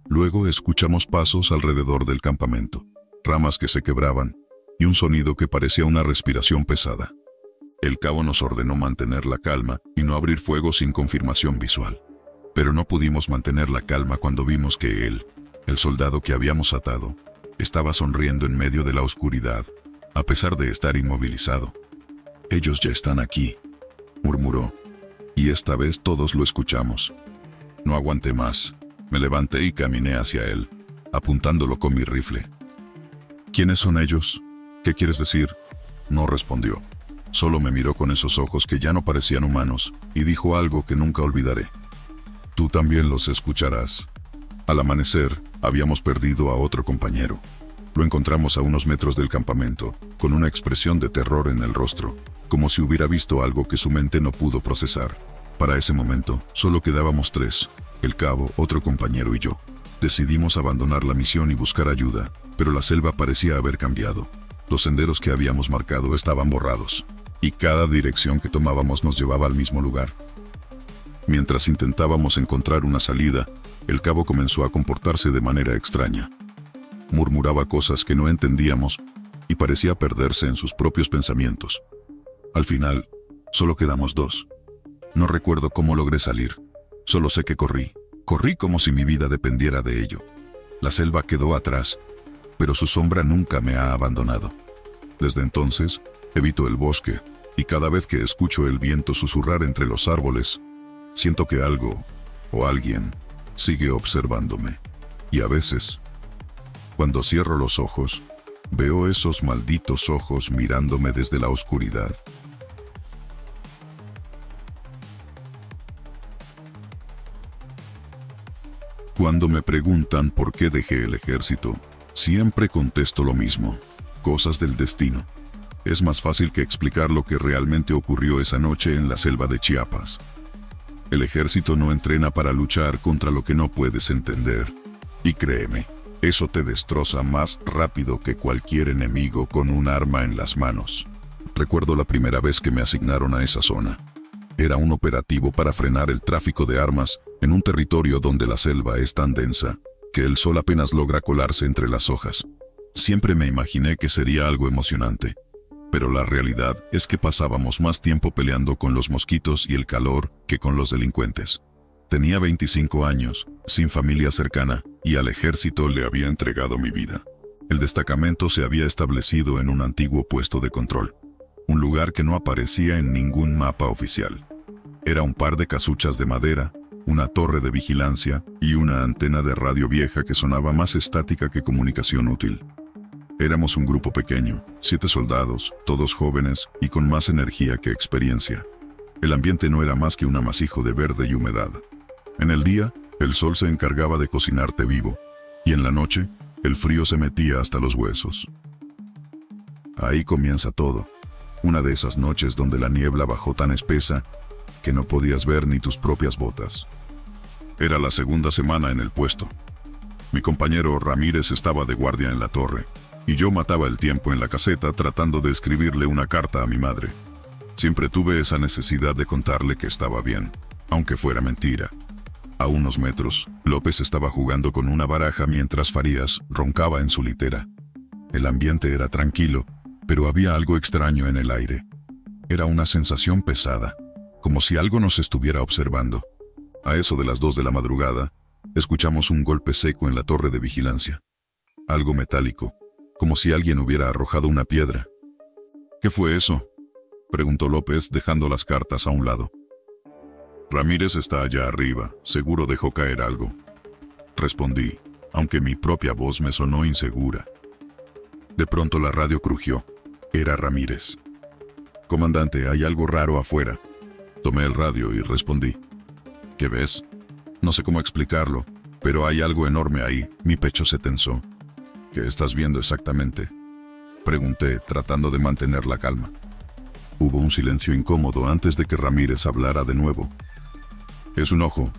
Luego escuchamos pasos alrededor del campamento, ramas que se quebraban, y un sonido que parecía una respiración pesada. El cabo nos ordenó mantener la calma y no abrir fuego sin confirmación visual. Pero no pudimos mantener la calma cuando vimos que él, el soldado que habíamos atado, estaba sonriendo en medio de la oscuridad, a pesar de estar inmovilizado. «Ellos ya están aquí», murmuró, y esta vez todos lo escuchamos. No aguanté más. Me levanté y caminé hacia él, apuntándolo con mi rifle. «¿Quiénes son ellos? ¿Qué quieres decir?», no respondió. Solo me miró con esos ojos que ya no parecían humanos, y dijo algo que nunca olvidaré. «Tú también los escucharás». Al amanecer, habíamos perdido a otro compañero. Lo encontramos a unos metros del campamento, con una expresión de terror en el rostro, como si hubiera visto algo que su mente no pudo procesar. Para ese momento, solo quedábamos tres, el cabo, otro compañero y yo. Decidimos abandonar la misión y buscar ayuda, pero la selva parecía haber cambiado. Los senderos que habíamos marcado estaban borrados, y cada dirección que tomábamos nos llevaba al mismo lugar. Mientras intentábamos encontrar una salida, el cabo comenzó a comportarse de manera extraña. Murmuraba cosas que no entendíamos y parecía perderse en sus propios pensamientos. Al final, solo quedamos dos. No recuerdo cómo logré salir. Solo sé que corrí. Corrí como si mi vida dependiera de ello. La selva quedó atrás, pero su sombra nunca me ha abandonado. Desde entonces, evito el bosque, y cada vez que escucho el viento susurrar entre los árboles, siento que algo, o alguien, sigue observándome. Y a veces, cuando cierro los ojos, veo esos malditos ojos mirándome desde la oscuridad. Cuando me preguntan por qué dejé el ejército, siempre contesto lo mismo: cosas del destino. Es más fácil que explicar lo que realmente ocurrió esa noche en la selva de Chiapas. El ejército no entrena para luchar contra lo que no puedes entender. Y créeme, eso te destroza más rápido que cualquier enemigo con un arma en las manos. Recuerdo la primera vez que me asignaron a esa zona. Era un operativo para frenar el tráfico de armas en un territorio donde la selva es tan densa que el sol apenas logra colarse entre las hojas. Siempre me imaginé que sería algo emocionante, pero la realidad es que pasábamos más tiempo peleando con los mosquitos y el calor que con los delincuentes. Tenía 25 años, sin familia cercana, y al ejército le había entregado mi vida. El destacamento se había establecido en un antiguo puesto de control, un lugar que no aparecía en ningún mapa oficial. Era un par de casuchas de madera, una torre de vigilancia y una antena de radio vieja que sonaba más estática que comunicación útil. Éramos un grupo pequeño, 7 soldados, todos jóvenes y con más energía que experiencia. El ambiente no era más que un amasijo de verde y humedad. En el día, el sol se encargaba de cocinarte vivo, y en la noche, el frío se metía hasta los huesos. Ahí comienza todo. Una de esas noches donde la niebla bajó tan espesa que no podías ver ni tus propias botas. Era la segunda semana en el puesto. Mi compañero Ramírez estaba de guardia en la torre, y yo mataba el tiempo en la caseta tratando de escribirle una carta a mi madre. Siempre tuve esa necesidad de contarle que estaba bien, aunque fuera mentira. A unos metros, López estaba jugando con una baraja mientras Farías roncaba en su litera. El ambiente era tranquilo, pero había algo extraño en el aire. Era una sensación pesada, como si algo nos estuviera observando. A eso de las 2 de la madrugada, escuchamos un golpe seco en la torre de vigilancia. Algo metálico, como si alguien hubiera arrojado una piedra. ¿Qué fue eso?, preguntó López, dejando las cartas a un lado. Ramírez está allá arriba, seguro dejó caer algo. Respondí, aunque mi propia voz me sonó insegura. De pronto la radio crujió. Era Ramírez. Comandante, hay algo raro afuera. Tomé el radio y respondí. ¿Qué ves? No sé cómo explicarlo, pero hay algo enorme ahí. Mi pecho se tensó. ¿Qué estás viendo exactamente?, pregunté, tratando de mantener la calma. Hubo un silencio incómodo antes de que Ramírez hablara de nuevo. Es un ojo.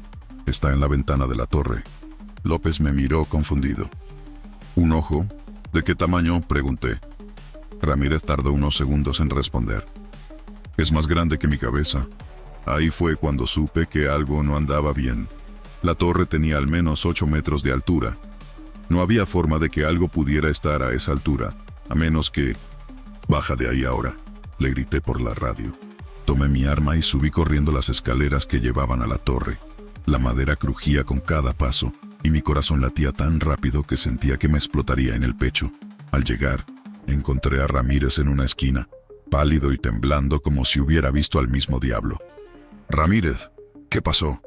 Está en la ventana de la torre. López me miró confundido. ¿Un ojo? ¿De qué tamaño?, pregunté. Ramírez tardó unos segundos en responder. Es más grande que mi cabeza. Ahí fue cuando supe que algo no andaba bien. La torre tenía al menos 8 metros de altura. No había forma de que algo pudiera estar a esa altura, a menos que... Baja de ahí ahora, le grité por la radio. Tomé mi arma y subí corriendo las escaleras que llevaban a la torre. La madera crujía con cada paso, y mi corazón latía tan rápido que sentía que me explotaría en el pecho. Al llegar, encontré a Ramírez en una esquina, pálido y temblando como si hubiera visto al mismo diablo. «Ramírez, ¿qué pasó?»,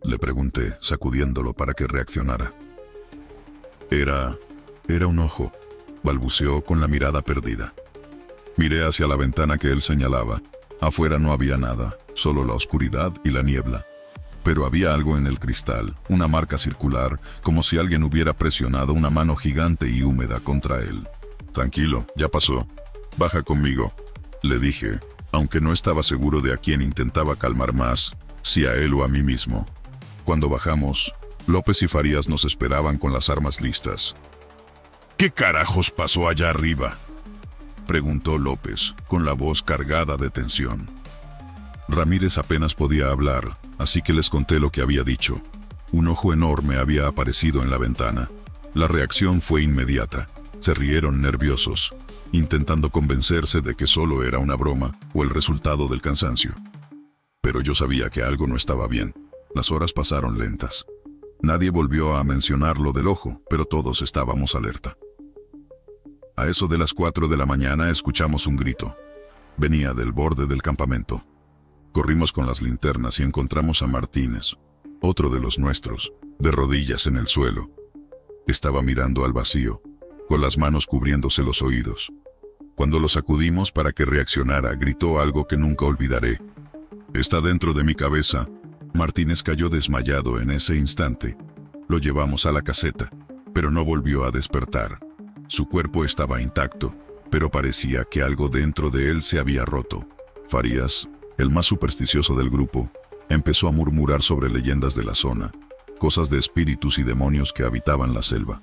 le pregunté, sacudiéndolo para que reaccionara. Era un ojo», balbuceó con la mirada perdida. Miré hacia la ventana que él señalaba. Afuera no había nada, solo la oscuridad y la niebla. Pero había algo en el cristal, una marca circular, como si alguien hubiera presionado una mano gigante y húmeda contra él. «Tranquilo, ya pasó. Baja conmigo», le dije, aunque no estaba seguro de a quién intentaba calmar más, si a él o a mí mismo. Cuando bajamos, López y Farías nos esperaban con las armas listas. «¿Qué carajos pasó allá arriba?», preguntó López, con la voz cargada de tensión. Ramírez apenas podía hablar, así que les conté lo que había dicho. Un ojo enorme había aparecido en la ventana. La reacción fue inmediata. Se rieron nerviosos, intentando convencerse de que solo era una broma o el resultado del cansancio. Pero yo sabía que algo no estaba bien. Las horas pasaron lentas. Nadie volvió a mencionar lo del ojo, pero todos estábamos alerta. A eso de las 4 de la mañana escuchamos un grito. Venía del borde del campamento. Corrimos con las linternas y encontramos a Martínez, otro de los nuestros, de rodillas en el suelo. Estaba mirando al vacío, con las manos cubriéndose los oídos. Cuando lo sacudimos para que reaccionara, gritó algo que nunca olvidaré. «Está dentro de mi cabeza». Martínez cayó desmayado en ese instante. Lo llevamos a la caseta, pero no volvió a despertar. Su cuerpo estaba intacto, pero parecía que algo dentro de él se había roto. Farías, el más supersticioso del grupo, empezó a murmurar sobre leyendas de la zona, cosas de espíritus y demonios que habitaban la selva.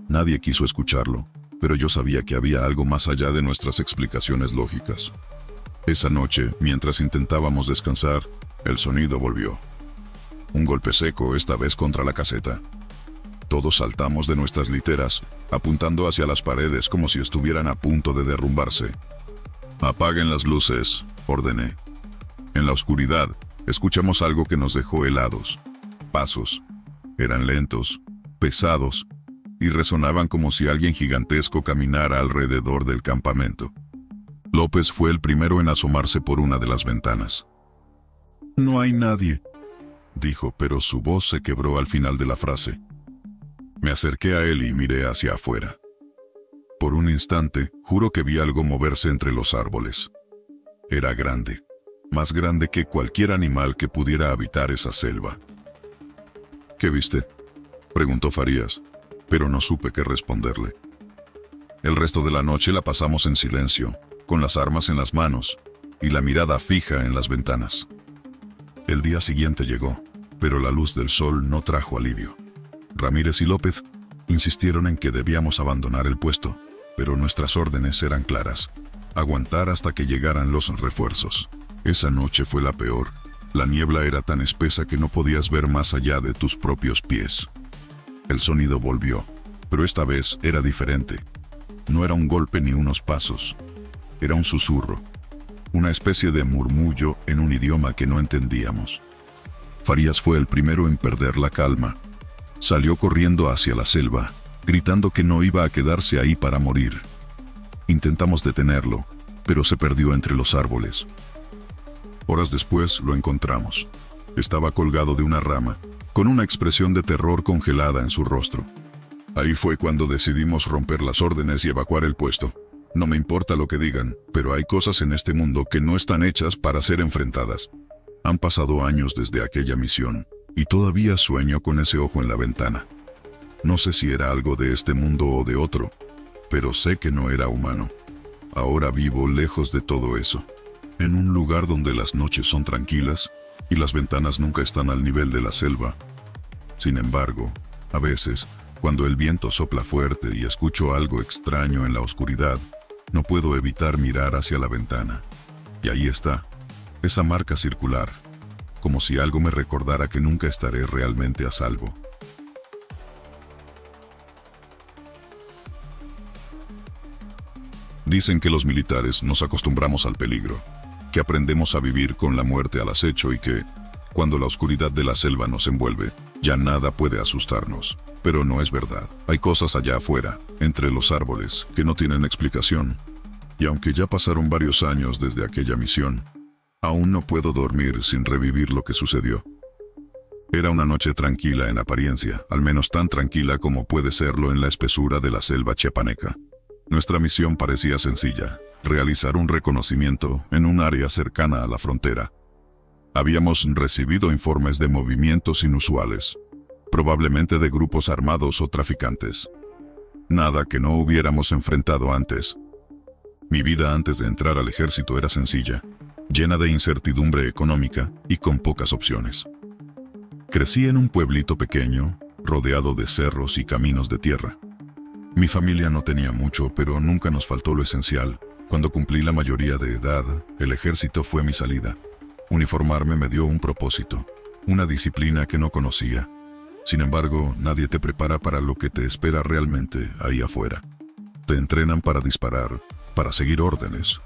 Nadie quiso escucharlo, pero yo sabía que había algo más allá de nuestras explicaciones lógicas. Esa noche, mientras intentábamos descansar, el sonido volvió. Un golpe seco, esta vez contra la caseta. Todos saltamos de nuestras literas, apuntando hacia las paredes como si estuvieran a punto de derrumbarse. «Apaguen las luces», ordené. En la oscuridad, escuchamos algo que nos dejó helados. Pasos. Eran lentos, pesados, y resonaban como si alguien gigantesco caminara alrededor del campamento. López fue el primero en asomarse por una de las ventanas. «No hay nadie», dijo, pero su voz se quebró al final de la frase. Me acerqué a él y miré hacia afuera. Por un instante, juro que vi algo moverse entre los árboles. Era grande, más grande que cualquier animal que pudiera habitar esa selva. «¿Qué viste?», preguntó Farías, pero no supe qué responderle. El resto de la noche la pasamos en silencio, con las armas en las manos y la mirada fija en las ventanas. El día siguiente llegó, pero la luz del sol no trajo alivio. Ramírez y López insistieron en que debíamos abandonar el puesto, pero nuestras órdenes eran claras: aguantar hasta que llegaran los refuerzos. Esa noche fue la peor. La niebla era tan espesa que no podías ver más allá de tus propios pies. El sonido volvió, pero esta vez era diferente. No era un golpe ni unos pasos. Era un susurro, una especie de murmullo en un idioma que no entendíamos. Farías fue el primero en perder la calma. Salió corriendo hacia la selva, gritando que no iba a quedarse ahí para morir. Intentamos detenerlo, pero se perdió entre los árboles. Horas después lo encontramos. Estaba colgado de una rama, con una expresión de terror congelada en su rostro. Ahí fue cuando decidimos romper las órdenes y evacuar el puesto. No me importa lo que digan, pero hay cosas en este mundo que no están hechas para ser enfrentadas. Han pasado años desde aquella misión, y todavía sueño con ese ojo en la ventana. No sé si era algo de este mundo o de otro, pero sé que no era humano. Ahora vivo lejos de todo eso, en un lugar donde las noches son tranquilas y las ventanas nunca están al nivel de la selva. Sin embargo, a veces, cuando el viento sopla fuerte y escucho algo extraño en la oscuridad, no puedo evitar mirar hacia la ventana. Y ahí está, esa marca circular, como si algo me recordara que nunca estaré realmente a salvo. Dicen que los militares nos acostumbramos al peligro, que aprendemos a vivir con la muerte al acecho y que, cuando la oscuridad de la selva nos envuelve, ya nada puede asustarnos. Pero no es verdad. Hay cosas allá afuera, entre los árboles, que no tienen explicación. Y aunque ya pasaron varios años desde aquella misión, aún no puedo dormir sin revivir lo que sucedió. Era una noche tranquila en apariencia, al menos tan tranquila como puede serlo en la espesura de la selva chiapaneca. Nuestra misión parecía sencilla: realizar un reconocimiento en un área cercana a la frontera. Habíamos recibido informes de movimientos inusuales, probablemente de grupos armados o traficantes. Nada que no hubiéramos enfrentado antes. Mi vida antes de entrar al ejército era sencilla, llena de incertidumbre económica y con pocas opciones. Crecí en un pueblito pequeño, rodeado de cerros y caminos de tierra. Mi familia no tenía mucho, pero nunca nos faltó lo esencial. Cuando cumplí la mayoría de edad, el ejército fue mi salida. Uniformarme me dio un propósito, una disciplina que no conocía. Sin embargo, nadie te prepara para lo que te espera realmente ahí afuera. Te entrenan para disparar, para seguir órdenes,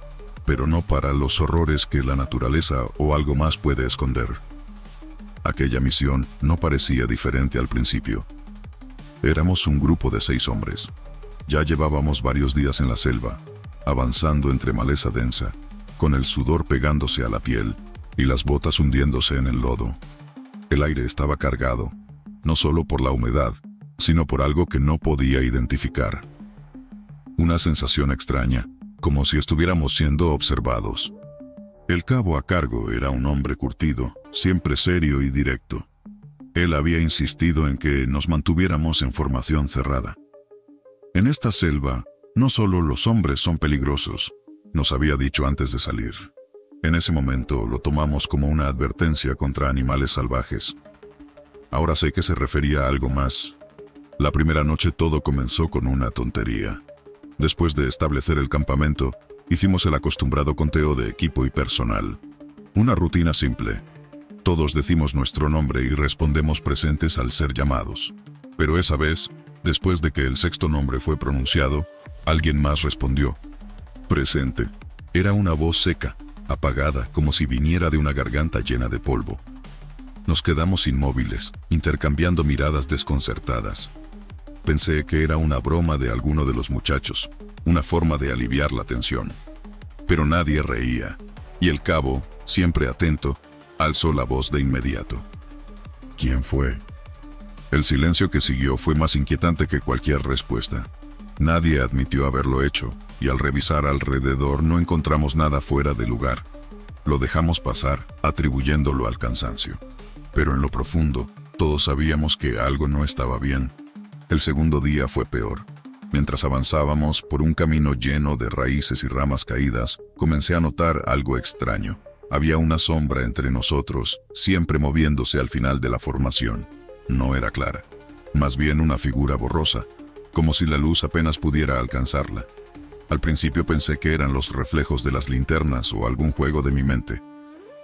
pero no para los horrores que la naturaleza o algo más puede esconder. Aquella misión no parecía diferente al principio. Éramos un grupo de 6 hombres. Ya llevábamos varios días en la selva, avanzando entre maleza densa, con el sudor pegándose a la piel y las botas hundiéndose en el lodo. El aire estaba cargado, no solo por la humedad, sino por algo que no podía identificar. Una sensación extraña, como si estuviéramos siendo observados. El cabo a cargo era un hombre curtido, siempre serio y directo. Él había insistido en que nos mantuviéramos en formación cerrada. En esta selva, No solo los hombres son peligrosos, nos había dicho antes de salir. En ese momento lo tomamos como una advertencia contra animales salvajes. Ahora sé que se refería a algo más. La primera noche todo comenzó con una tontería. Después de establecer el campamento, hicimos el acostumbrado conteo de equipo y personal. Una rutina simple. Todos decimos nuestro nombre y respondemos presentes al ser llamados. Pero esa vez, después de que el sexto nombre fue pronunciado, alguien más respondió. Presente. Era una voz seca, apagada, como si viniera de una garganta llena de polvo. Nos quedamos inmóviles, intercambiando miradas desconcertadas. Pensé que era una broma de alguno de los muchachos, una forma de aliviar la tensión. Pero nadie reía, y el cabo, siempre atento, alzó la voz de inmediato. ¿Quién fue? El silencio que siguió fue más inquietante que cualquier respuesta. Nadie admitió haberlo hecho, y al revisar alrededor no encontramos nada fuera de lugar. Lo dejamos pasar, atribuyéndolo al cansancio. Pero en lo profundo, todos sabíamos que algo no estaba bien. El segundo día fue peor. Mientras avanzábamos por un camino lleno de raíces y ramas caídas, comencé a notar algo extraño. Había una sombra entre nosotros, siempre moviéndose al final de la formación. No era clara, más bien una figura borrosa, como si la luz apenas pudiera alcanzarla. Al principio pensé que eran los reflejos de las linternas o algún juego de mi mente.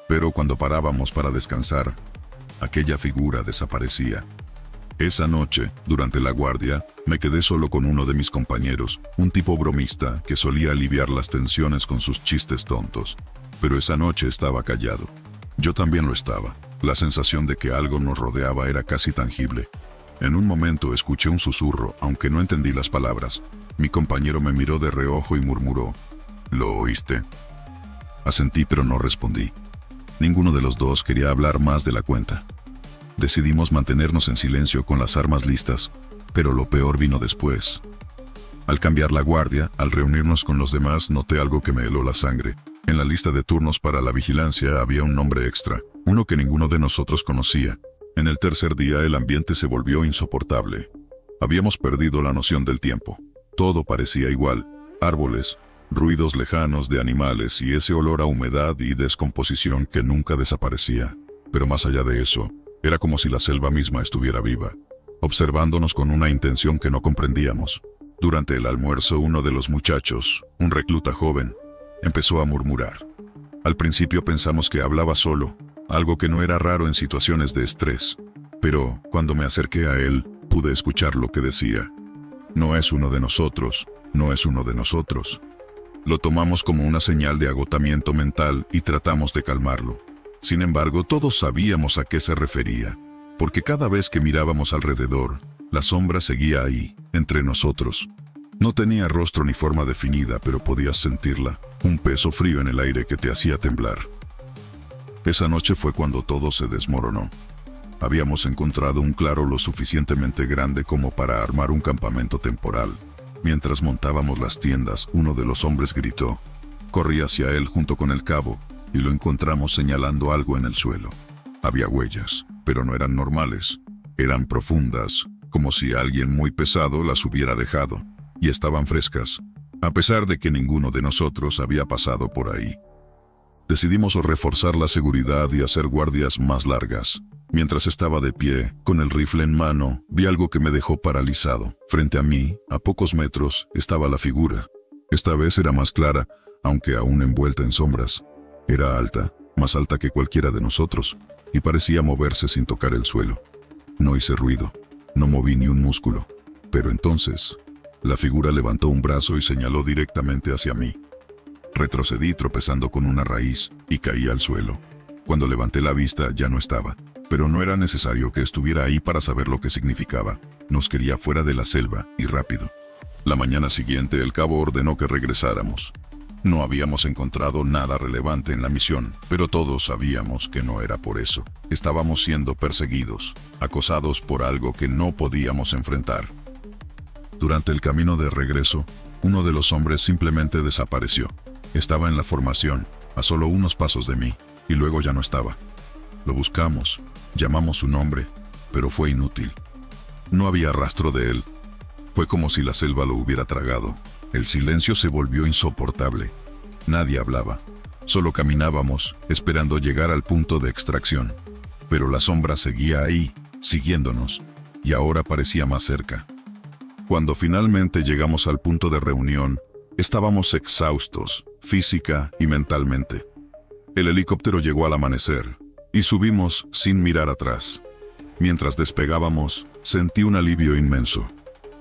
Pero cuando parábamos para descansar, aquella figura desaparecía. Esa noche, durante la guardia, me quedé solo con uno de mis compañeros, un tipo bromista que solía aliviar las tensiones con sus chistes tontos. Pero esa noche estaba callado. Yo también lo estaba. La sensación de que algo nos rodeaba era casi tangible. En un momento escuché un susurro, aunque no entendí las palabras. Mi compañero me miró de reojo y murmuró, ¿lo oíste? Asentí, pero no respondí. Ninguno de los dos quería hablar más de la cuenta. Decidimos mantenernos en silencio con las armas listas, pero lo peor vino después. Al cambiar la guardia, al reunirnos con los demás, noté algo que me heló la sangre. En la lista de turnos para la vigilancia había un nombre extra, uno que ninguno de nosotros conocía. En el tercer día el ambiente se volvió insoportable. Habíamos perdido la noción del tiempo. Todo parecía igual, árboles, ruidos lejanos de animales y ese olor a humedad y descomposición que nunca desaparecía. Pero más allá de eso, era como si la selva misma estuviera viva, observándonos con una intención que no comprendíamos. Durante el almuerzo, uno de los muchachos, un recluta joven, empezó a murmurar. Al principio pensamos que hablaba solo, algo que no era raro en situaciones de estrés. Pero, cuando me acerqué a él, pude escuchar lo que decía. No es uno de nosotros, no es uno de nosotros. Lo tomamos como una señal de agotamiento mental y tratamos de calmarlo. Sin embargo, todos sabíamos a qué se refería, porque cada vez que mirábamos alrededor, la sombra seguía ahí, entre nosotros. No tenía rostro ni forma definida, pero podías sentirla, un peso frío en el aire que te hacía temblar. Esa noche fue cuando todo se desmoronó. Habíamos encontrado un claro lo suficientemente grande como para armar un campamento temporal. Mientras montábamos las tiendas, uno de los hombres gritó. Corrí hacia él junto con el cabo, y lo encontramos señalando algo en el suelo. Había huellas, pero no eran normales. Eran profundas, como si alguien muy pesado las hubiera dejado, y estaban frescas, a pesar de que ninguno de nosotros había pasado por ahí. Decidimos reforzar la seguridad y hacer guardias más largas. Mientras estaba de pie, con el rifle en mano, vi algo que me dejó paralizado. Frente a mí, a pocos metros, estaba la figura. Esta vez era más clara, aunque aún envuelta en sombras. Era alta, más alta que cualquiera de nosotros, y parecía moverse sin tocar el suelo. No hice ruido, no moví ni un músculo. Pero entonces, la figura levantó un brazo y señaló directamente hacia mí. Retrocedí tropezando con una raíz y caí al suelo. Cuando levanté la vista ya no estaba, pero no era necesario que estuviera ahí para saber lo que significaba. Nos quería fuera de la selva y rápido. La mañana siguiente el cabo ordenó que regresáramos. No habíamos encontrado nada relevante en la misión, pero todos sabíamos que no era por eso. Estábamos siendo perseguidos, acosados por algo que no podíamos enfrentar. Durante el camino de regreso, uno de los hombres simplemente desapareció. Estaba en la formación, a solo unos pasos de mí, y luego ya no estaba. Lo buscamos, llamamos su nombre, pero fue inútil. No había rastro de él. Fue como si la selva lo hubiera tragado. El silencio se volvió insoportable. Nadie hablaba. Solo caminábamos, esperando llegar al punto de extracción. Pero la sombra seguía ahí, siguiéndonos, y ahora parecía más cerca. Cuando finalmente llegamos al punto de reunión, estábamos exhaustos, física y mentalmente. El helicóptero llegó al amanecer, y subimos sin mirar atrás. Mientras despegábamos, sentí un alivio inmenso.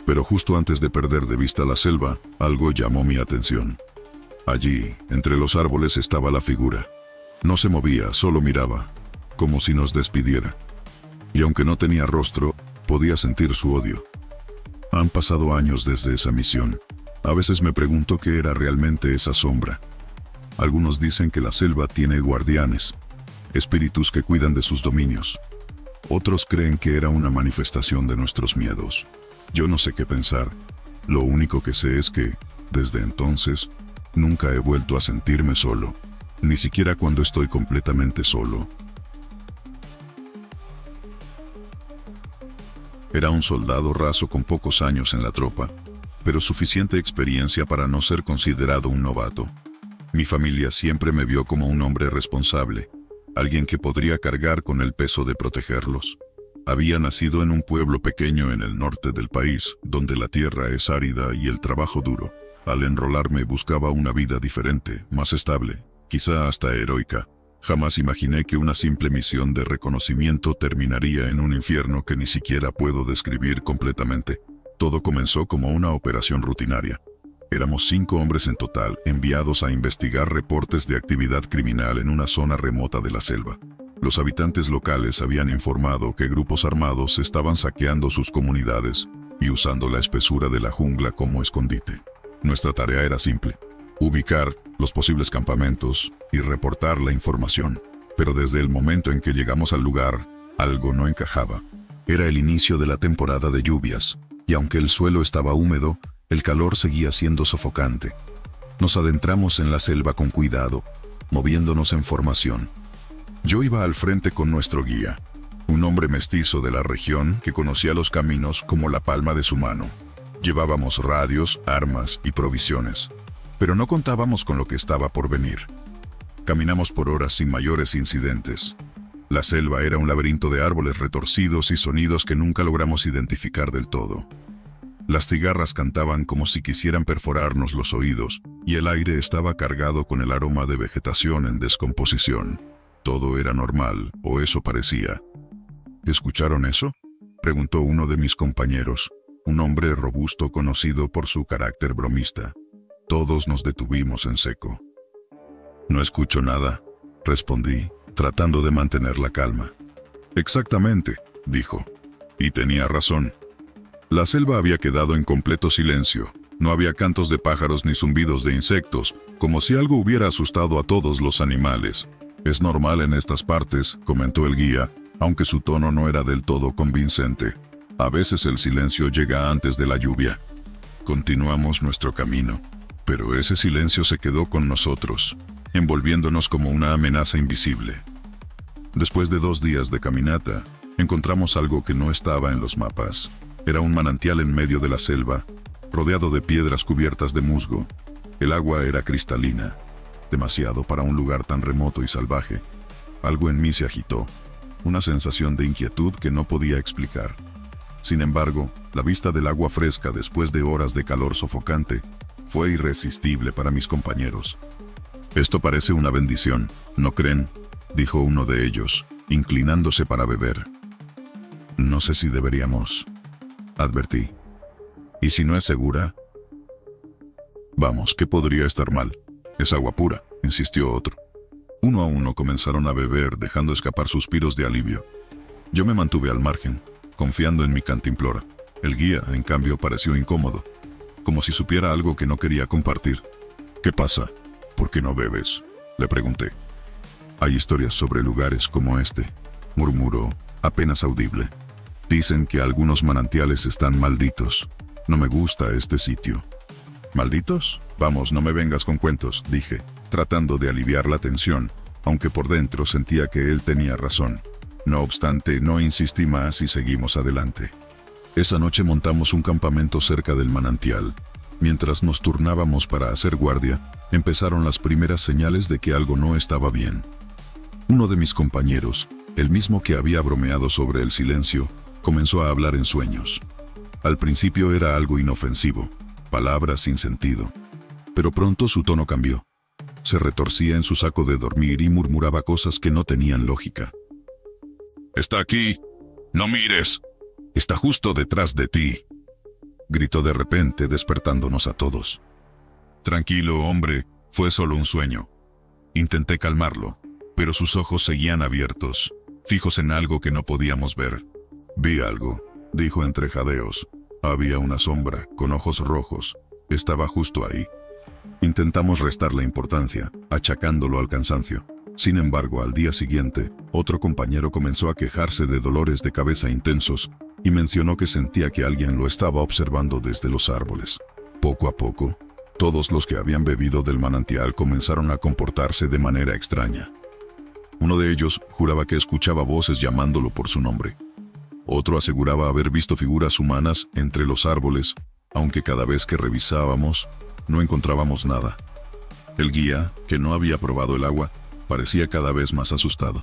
Pero justo antes de perder de vista la selva, algo llamó mi atención. Allí, entre los árboles, estaba la figura. No se movía, solo miraba, como si nos despidiera. Y aunque no tenía rostro, podía sentir su odio. Han pasado años desde esa misión. A veces me pregunto qué era realmente esa sombra. Algunos dicen que la selva tiene guardianes, espíritus que cuidan de sus dominios. Otros creen que era una manifestación de nuestros miedos. Yo no sé qué pensar. Lo único que sé es que, desde entonces, nunca he vuelto a sentirme solo, ni siquiera cuando estoy completamente solo. Era un soldado raso con pocos años en la tropa, pero suficiente experiencia para no ser considerado un novato. Mi familia siempre me vio como un hombre responsable, alguien que podría cargar con el peso de protegerlos. Había nacido en un pueblo pequeño en el norte del país, donde la tierra es árida y el trabajo duro. Al enrolarme buscaba una vida diferente, más estable, quizá hasta heroica. Jamás imaginé que una simple misión de reconocimiento terminaría en un infierno que ni siquiera puedo describir completamente. Todo comenzó como una operación rutinaria. Éramos 5 hombres en total, enviados a investigar reportes de actividad criminal en una zona remota de la selva. Los habitantes locales habían informado que grupos armados estaban saqueando sus comunidades y usando la espesura de la jungla como escondite. Nuestra tarea era simple: ubicar los posibles campamentos y reportar la información. Pero desde el momento en que llegamos al lugar, algo no encajaba. Era el inicio de la temporada de lluvias, y aunque el suelo estaba húmedo, el calor seguía siendo sofocante. Nos adentramos en la selva con cuidado, moviéndonos en formación. Yo iba al frente con nuestro guía, un hombre mestizo de la región que conocía los caminos como la palma de su mano. Llevábamos radios, armas y provisiones, pero no contábamos con lo que estaba por venir. Caminamos por horas sin mayores incidentes. La selva era un laberinto de árboles retorcidos y sonidos que nunca logramos identificar del todo. Las cigarras cantaban como si quisieran perforarnos los oídos, y el aire estaba cargado con el aroma de vegetación en descomposición. Todo era normal, o eso parecía. ¿Escucharon eso?, preguntó uno de mis compañeros, un hombre robusto conocido por su carácter bromista. Todos nos detuvimos en seco. No escucho nada, respondí, tratando de mantener la calma. Exactamente, dijo. Y tenía razón. La selva había quedado en completo silencio. No había cantos de pájaros ni zumbidos de insectos, como si algo hubiera asustado a todos los animales. Es normal en estas partes, comentó el guía, aunque su tono no era del todo convincente. A veces el silencio llega antes de la lluvia. Continuamos nuestro camino, pero ese silencio se quedó con nosotros, envolviéndonos como una amenaza invisible. Después de 2 días de caminata, encontramos algo que no estaba en los mapas. Era un manantial en medio de la selva, rodeado de piedras cubiertas de musgo. El agua era cristalina, demasiado para un lugar tan remoto y salvaje. Algo en mí se agitó, una sensación de inquietud que no podía explicar. Sin embargo, la vista del agua fresca después de horas de calor sofocante fue irresistible para mis compañeros. Esto parece una bendición, ¿no creen?, dijo uno de ellos, inclinándose para beber. No sé si deberíamos, advertí. ¿Y si no es segura? Vamos, ¿qué podría estar mal? Es agua pura, insistió otro. Uno a uno comenzaron a beber, dejando escapar suspiros de alivio. Yo me mantuve al margen, confiando en mi cantimplora. El guía, en cambio, pareció incómodo, como si supiera algo que no quería compartir. ¿Qué pasa? ¿Por qué no bebes?, le pregunté. Hay historias sobre lugares como este, murmuró, apenas audible. Dicen que algunos manantiales están malditos. No me gusta este sitio. ¿Malditos? Vamos, no me vengas con cuentos, dije, tratando de aliviar la tensión, aunque por dentro sentía que él tenía razón. No obstante, no insistí más y seguimos adelante. Esa noche montamos un campamento cerca del manantial. Mientras nos turnábamos para hacer guardia, empezaron las primeras señales de que algo no estaba bien. Uno de mis compañeros, el mismo que había bromeado sobre el silencio, comenzó a hablar en sueños. Al principio era algo inofensivo, palabras sin sentido. Pero pronto su tono cambió. Se retorcía en su saco de dormir y murmuraba cosas que no tenían lógica. «Está aquí. No mires. Está justo detrás de ti», gritó de repente, despertándonos a todos. «Tranquilo, hombre, fue solo un sueño». Intenté calmarlo, pero sus ojos seguían abiertos, fijos en algo que no podíamos ver. «Vi algo», dijo entre jadeos. Había una sombra, con ojos rojos. Estaba justo ahí. Intentamos restarle importancia, achacándolo al cansancio. Sin embargo, al día siguiente, otro compañero comenzó a quejarse de dolores de cabeza intensos y mencionó que sentía que alguien lo estaba observando desde los árboles. Poco a poco, todos los que habían bebido del manantial comenzaron a comportarse de manera extraña. Uno de ellos juraba que escuchaba voces llamándolo por su nombre. Otro aseguraba haber visto figuras humanas entre los árboles, aunque cada vez que revisábamos, no encontrábamos nada. El guía, que no había probado el agua, parecía cada vez más asustado.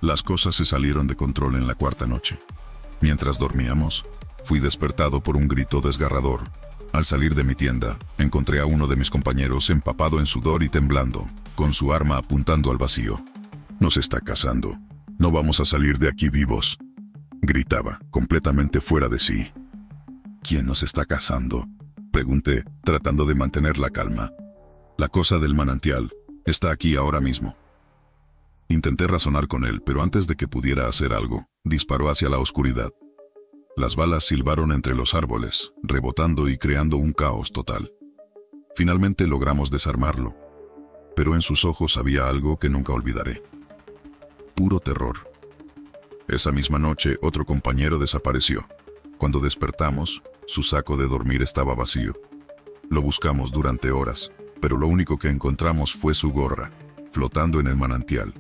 Las cosas se salieron de control en la cuarta noche. Mientras dormíamos, fui despertado por un grito desgarrador. Al salir de mi tienda, encontré a uno de mis compañeros empapado en sudor y temblando, con su arma apuntando al vacío. «Nos está cazando. No vamos a salir de aquí vivos», gritaba, completamente fuera de sí. «¿Quién nos está cazando?», pregunté, tratando de mantener la calma. «La cosa del manantial. Está aquí ahora mismo». Intenté razonar con él, pero antes de que pudiera hacer algo, disparó hacia la oscuridad. Las balas silbaron entre los árboles, rebotando y creando un caos total. Finalmente logramos desarmarlo, pero en sus ojos había algo que nunca olvidaré. Puro terror. Esa misma noche, otro compañero desapareció. Cuando despertamos, su saco de dormir estaba vacío. Lo buscamos durante horas, pero lo único que encontramos fue su gorra, flotando en el manantial.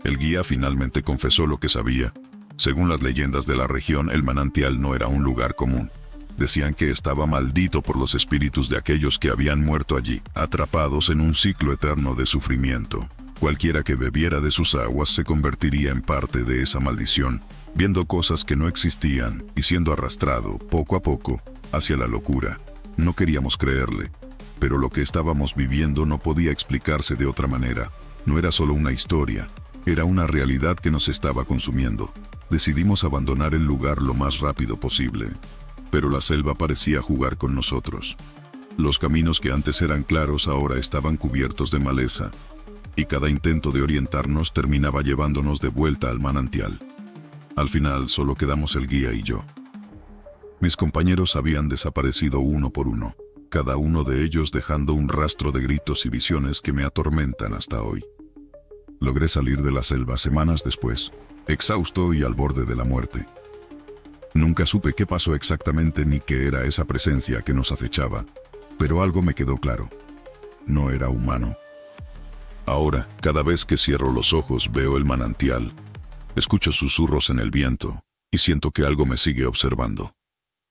El guía finalmente confesó lo que sabía. Según las leyendas de la región, el manantial no era un lugar común. Decían que estaba maldito por los espíritus de aquellos que habían muerto allí, atrapados en un ciclo eterno de sufrimiento. Cualquiera que bebiera de sus aguas se convertiría en parte de esa maldición, viendo cosas que no existían y siendo arrastrado, poco a poco, hacia la locura. No queríamos creerle, pero lo que estábamos viviendo no podía explicarse de otra manera. No era solo una historia, era una realidad que nos estaba consumiendo. Decidimos abandonar el lugar lo más rápido posible, pero la selva parecía jugar con nosotros. Los caminos que antes eran claros ahora estaban cubiertos de maleza, y cada intento de orientarnos terminaba llevándonos de vuelta al manantial. Al final solo quedamos el guía y yo. Mis compañeros habían desaparecido uno por uno, cada uno de ellos dejando un rastro de gritos y visiones que me atormentan hasta hoy. Logré salir de la selva semanas después, exhausto y al borde de la muerte. Nunca supe qué pasó exactamente ni qué era esa presencia que nos acechaba, pero algo me quedó claro: no era humano. Ahora, cada vez que cierro los ojos veo el manantial, escucho susurros en el viento y siento que algo me sigue observando.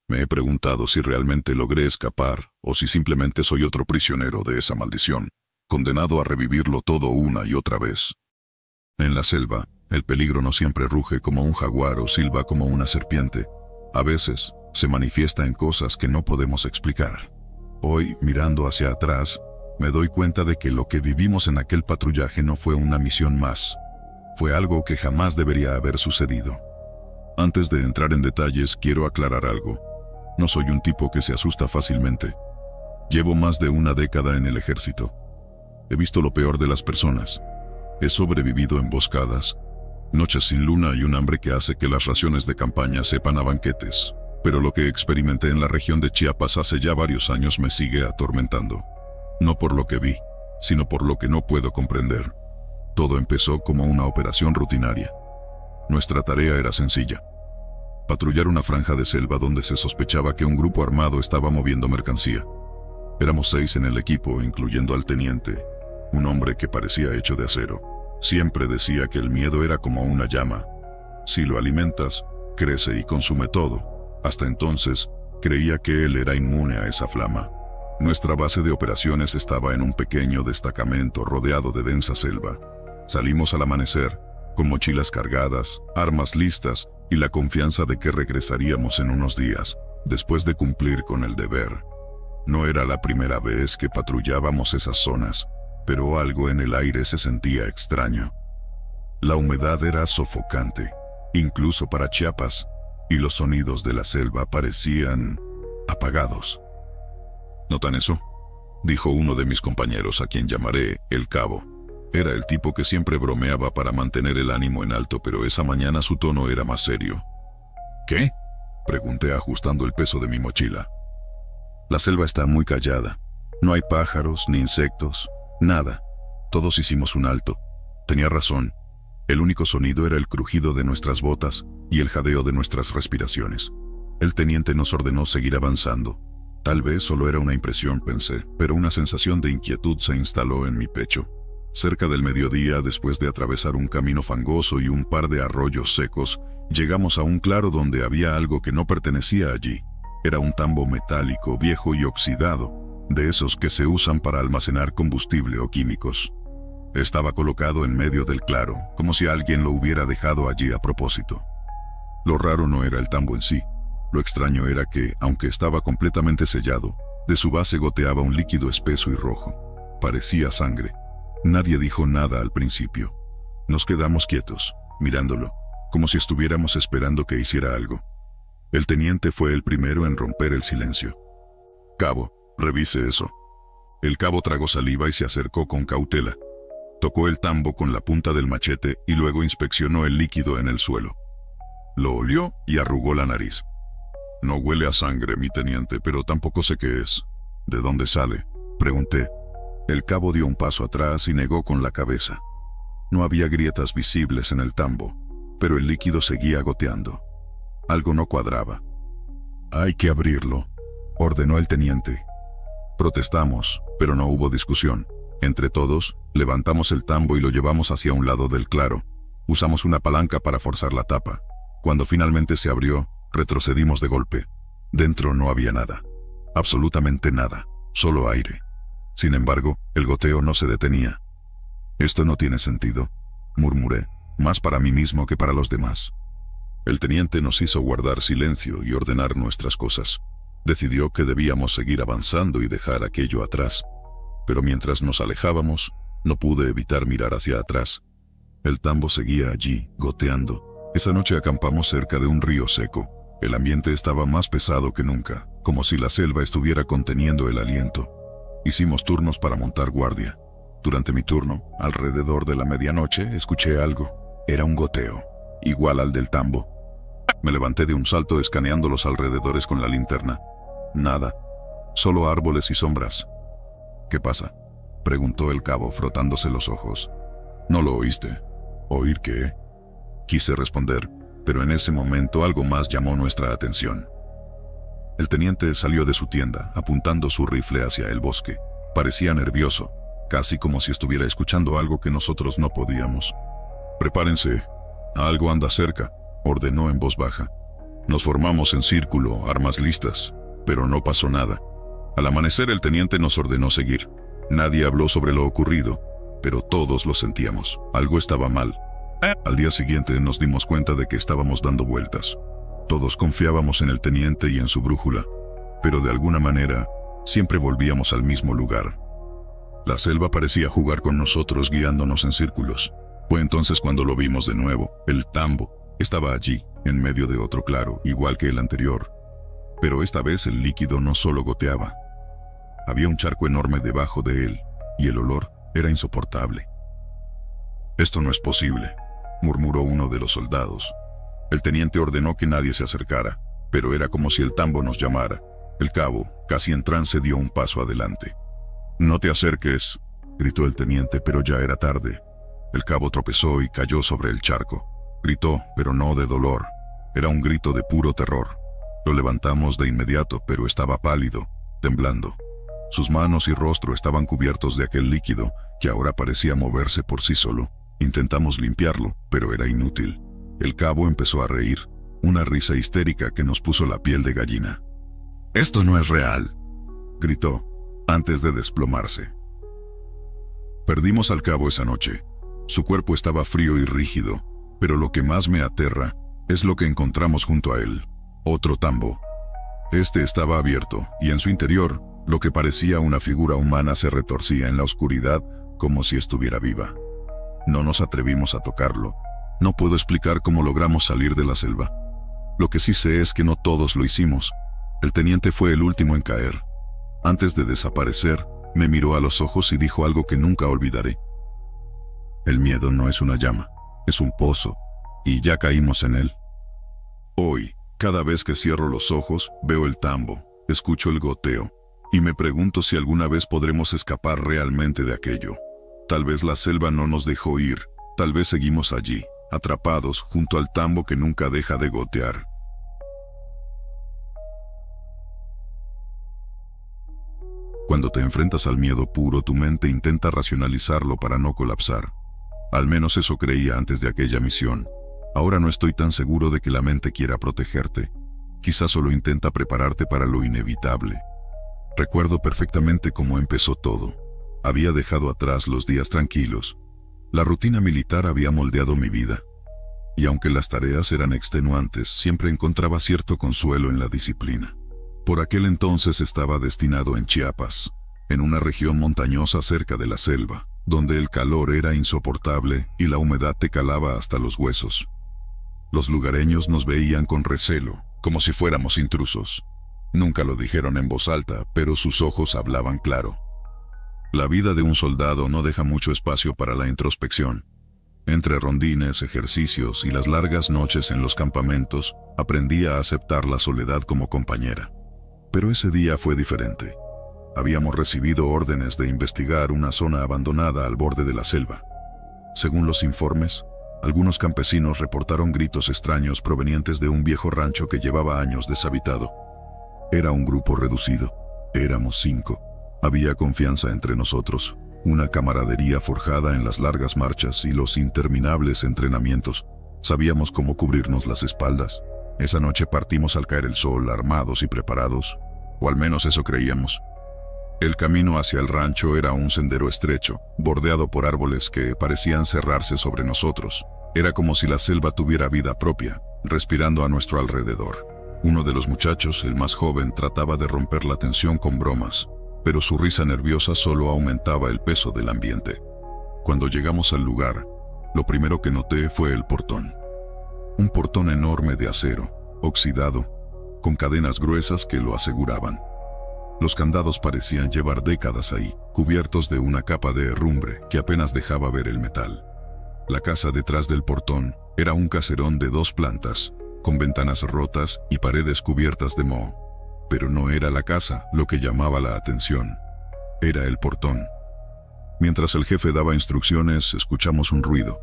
Me he preguntado si realmente logré escapar o si simplemente soy otro prisionero de esa maldición, condenado a revivirlo todo una y otra vez. En la selva, el peligro no siempre ruge como un jaguar o silba como una serpiente. A veces, se manifiesta en cosas que no podemos explicar. Hoy, mirando hacia atrás, me doy cuenta de que lo que vivimos en aquel patrullaje no fue una misión más. Fue algo que jamás debería haber sucedido. Antes de entrar en detalles, quiero aclarar algo. No soy un tipo que se asusta fácilmente. Llevo más de una década en el ejército. He visto lo peor de las personas. He sobrevivido emboscadas, noches sin luna y un hambre que hace que las raciones de campaña sepan a banquetes. Pero lo que experimenté en la región de Chiapas hace ya varios años me sigue atormentando. No por lo que vi, sino por lo que no puedo comprender. Todo empezó como una operación rutinaria. Nuestra tarea era sencilla: patrullar una franja de selva donde se sospechaba que un grupo armado estaba moviendo mercancía. Éramos 6 en el equipo, incluyendo al teniente, un hombre que parecía hecho de acero. Siempre decía que el miedo era como una llama. Si lo alimentas, crece y consume todo. Hasta entonces, Creía que él era inmune a esa flama. Nuestra base de operaciones estaba en un pequeño destacamento rodeado de densa selva. Salimos al amanecer, con mochilas cargadas, armas listas y la confianza de que regresaríamos en unos días, después de cumplir con el deber. No era la primera vez que patrullábamos esas zonas, pero algo en el aire se sentía extraño. La humedad era sofocante, incluso para Chiapas, y los sonidos de la selva parecían apagados. ¿Notan eso?, dijo uno de mis compañeros, a quien llamaré el Cabo. Era el tipo que siempre bromeaba para mantener el ánimo en alto, pero esa mañana su tono era más serio. ¿Qué?, pregunté ajustando el peso de mi mochila. La selva está muy callada. No hay pájaros ni insectos, nada. Todos hicimos un alto. Tenía razón. El único sonido era el crujido de nuestras botas y el jadeo de nuestras respiraciones. El teniente nos ordenó seguir avanzando. Tal vez solo era una impresión, pensé, pero una sensación de inquietud se instaló en mi pecho. Cerca del mediodía, después de atravesar un camino fangoso y un par de arroyos secos, llegamos a un claro donde había algo que no pertenecía allí. Era un tambo metálico, viejo y oxidado, de esos que se usan para almacenar combustible o químicos. Estaba colocado en medio del claro, como si alguien lo hubiera dejado allí a propósito. Lo raro no era el tambo en sí. Lo extraño era que, aunque estaba completamente sellado, de su base goteaba un líquido espeso y rojo. Parecía sangre. Nadie dijo nada al principio. Nos quedamos quietos, mirándolo, como si estuviéramos esperando que hiciera algo. El teniente fue el primero en romper el silencio. «Cabo, revise eso». El cabo tragó saliva y se acercó con cautela. Tocó el tambo con la punta del machete y luego inspeccionó el líquido en el suelo. Lo olió y arrugó la nariz. «No huele a sangre, mi teniente, pero tampoco sé qué es». «¿De dónde sale?», pregunté. El cabo dio un paso atrás y negó con la cabeza. No había grietas visibles en el tambo, pero el líquido seguía goteando. Algo no cuadraba. «Hay que abrirlo», ordenó el teniente. Protestamos, pero no hubo discusión. Entre todos, levantamos el tambo y lo llevamos hacia un lado del claro. Usamos una palanca para forzar la tapa. Cuando finalmente se abrió, retrocedimos de golpe. Dentro no había nada. Absolutamente nada. Solo aire. Sin embargo, el goteo no se detenía. «Esto no tiene sentido», murmuré, más para mí mismo que para los demás. El teniente nos hizo guardar silencio y ordenar nuestras cosas. Decidió que debíamos seguir avanzando y dejar aquello atrás. Pero mientras nos alejábamos, no pude evitar mirar hacia atrás. El tambo seguía allí, goteando. Esa noche acampamos cerca de un río seco. El ambiente estaba más pesado que nunca, como si la selva estuviera conteniendo el aliento. Hicimos turnos para montar guardia. Durante mi turno, alrededor de la medianoche, escuché algo. Era un goteo, igual al del tambo. Me levanté de un salto escaneando los alrededores con la linterna. Nada, solo árboles y sombras. «¿Qué pasa?», preguntó el cabo frotándose los ojos. «¿No lo oíste?». «¿Oír qué?», quise responder, pero en ese momento algo más llamó nuestra atención. El teniente salió de su tienda, apuntando su rifle hacia el bosque. Parecía nervioso, casi como si estuviera escuchando algo que nosotros no podíamos. «Prepárense, algo anda cerca», ordenó en voz baja. Nos formamos en círculo, armas listas, pero no pasó nada. Al amanecer el teniente nos ordenó seguir. Nadie habló sobre lo ocurrido, pero todos lo sentíamos. Algo estaba mal. Al día siguiente nos dimos cuenta de que estábamos dando vueltas. Todos confiábamos en el teniente y en su brújula, pero de alguna manera siempre volvíamos al mismo lugar. La selva parecía jugar con nosotros, guiándonos en círculos. Fue entonces cuando lo vimos de nuevo. El tambo estaba allí, en medio de otro claro, igual que el anterior. Pero esta vez el líquido no solo goteaba. Había un charco enorme debajo de él, y el olor era insoportable. «Esto no es posible», murmuró uno de los soldados. El teniente ordenó que nadie se acercara, pero era como si el tambo nos llamara. El cabo, casi en trance, dio un paso adelante. «No te acerques», gritó el teniente, pero ya era tarde. El cabo tropezó y cayó sobre el charco. Gritó, pero no de dolor. Era un grito de puro terror. Lo levantamos de inmediato, pero estaba pálido, temblando. Sus manos y rostro estaban cubiertos de aquel líquido que ahora parecía moverse por sí solo. Intentamos limpiarlo, pero era inútil. El cabo empezó a reír, una risa histérica que nos puso la piel de gallina. «Esto no es real», gritó, antes de desplomarse. Perdimos al cabo esa noche. Su cuerpo estaba frío y rígido, pero lo que más me aterra es lo que encontramos junto a él, otro tambo. Este estaba abierto, y en su interior, lo que parecía una figura humana se retorcía en la oscuridad como si estuviera viva. No nos atrevimos a tocarlo. No puedo explicar cómo logramos salir de la selva. Lo que sí sé es que no todos lo hicimos. El teniente fue el último en caer. Antes de desaparecer, me miró a los ojos y dijo algo que nunca olvidaré. El miedo no es una llama, es un pozo, y ya caímos en él. Hoy, cada vez que cierro los ojos, veo el tambo, escucho el goteo, y me pregunto si alguna vez podremos escapar realmente de aquello. Tal vez la selva no nos dejó ir, tal vez seguimos allí, atrapados junto al tambo que nunca deja de gotear. Cuando te enfrentas al miedo puro, tu mente intenta racionalizarlo para no colapsar. Al menos eso creía antes de aquella misión. Ahora no estoy tan seguro de que la mente quiera protegerte. Quizás solo intenta prepararte para lo inevitable. Recuerdo perfectamente cómo empezó todo. Había dejado atrás los días tranquilos. La rutina militar había moldeado mi vida. Y aunque las tareas eran extenuantes, siempre encontraba cierto consuelo en la disciplina. Por aquel entonces estaba destinado en Chiapas, en una región montañosa cerca de la selva, donde el calor era insoportable y la humedad te calaba hasta los huesos. Los lugareños nos veían con recelo, como si fuéramos intrusos. Nunca lo dijeron en voz alta, pero sus ojos hablaban claro. La vida de un soldado no deja mucho espacio para la introspección. Entre rondines, ejercicios y las largas noches en los campamentos, aprendí a aceptar la soledad como compañera. Pero ese día fue diferente. Habíamos recibido órdenes de investigar una zona abandonada al borde de la selva. Según los informes, algunos campesinos reportaron gritos extraños provenientes de un viejo rancho que llevaba años deshabitado. Era un grupo reducido. Éramos 5. Había confianza entre nosotros, una camaradería forjada en las largas marchas y los interminables entrenamientos. Sabíamos cómo cubrirnos las espaldas. Esa noche partimos al caer el sol, armados y preparados, o al menos eso creíamos. El camino hacia el rancho era un sendero estrecho, bordeado por árboles que parecían cerrarse sobre nosotros. Era como si la selva tuviera vida propia, respirando a nuestro alrededor. Uno de los muchachos, el más joven, trataba de romper la tensión con bromas, pero su risa nerviosa solo aumentaba el peso del ambiente. Cuando llegamos al lugar, lo primero que noté fue el portón. Un portón enorme de acero, oxidado, con cadenas gruesas que lo aseguraban. Los candados parecían llevar décadas ahí, cubiertos de una capa de herrumbre que apenas dejaba ver el metal. La casa detrás del portón era un caserón de 2 plantas, con ventanas rotas y paredes cubiertas de moho. Pero no era la casa lo que llamaba la atención. Era el portón. Mientras el jefe daba instrucciones, escuchamos un ruido.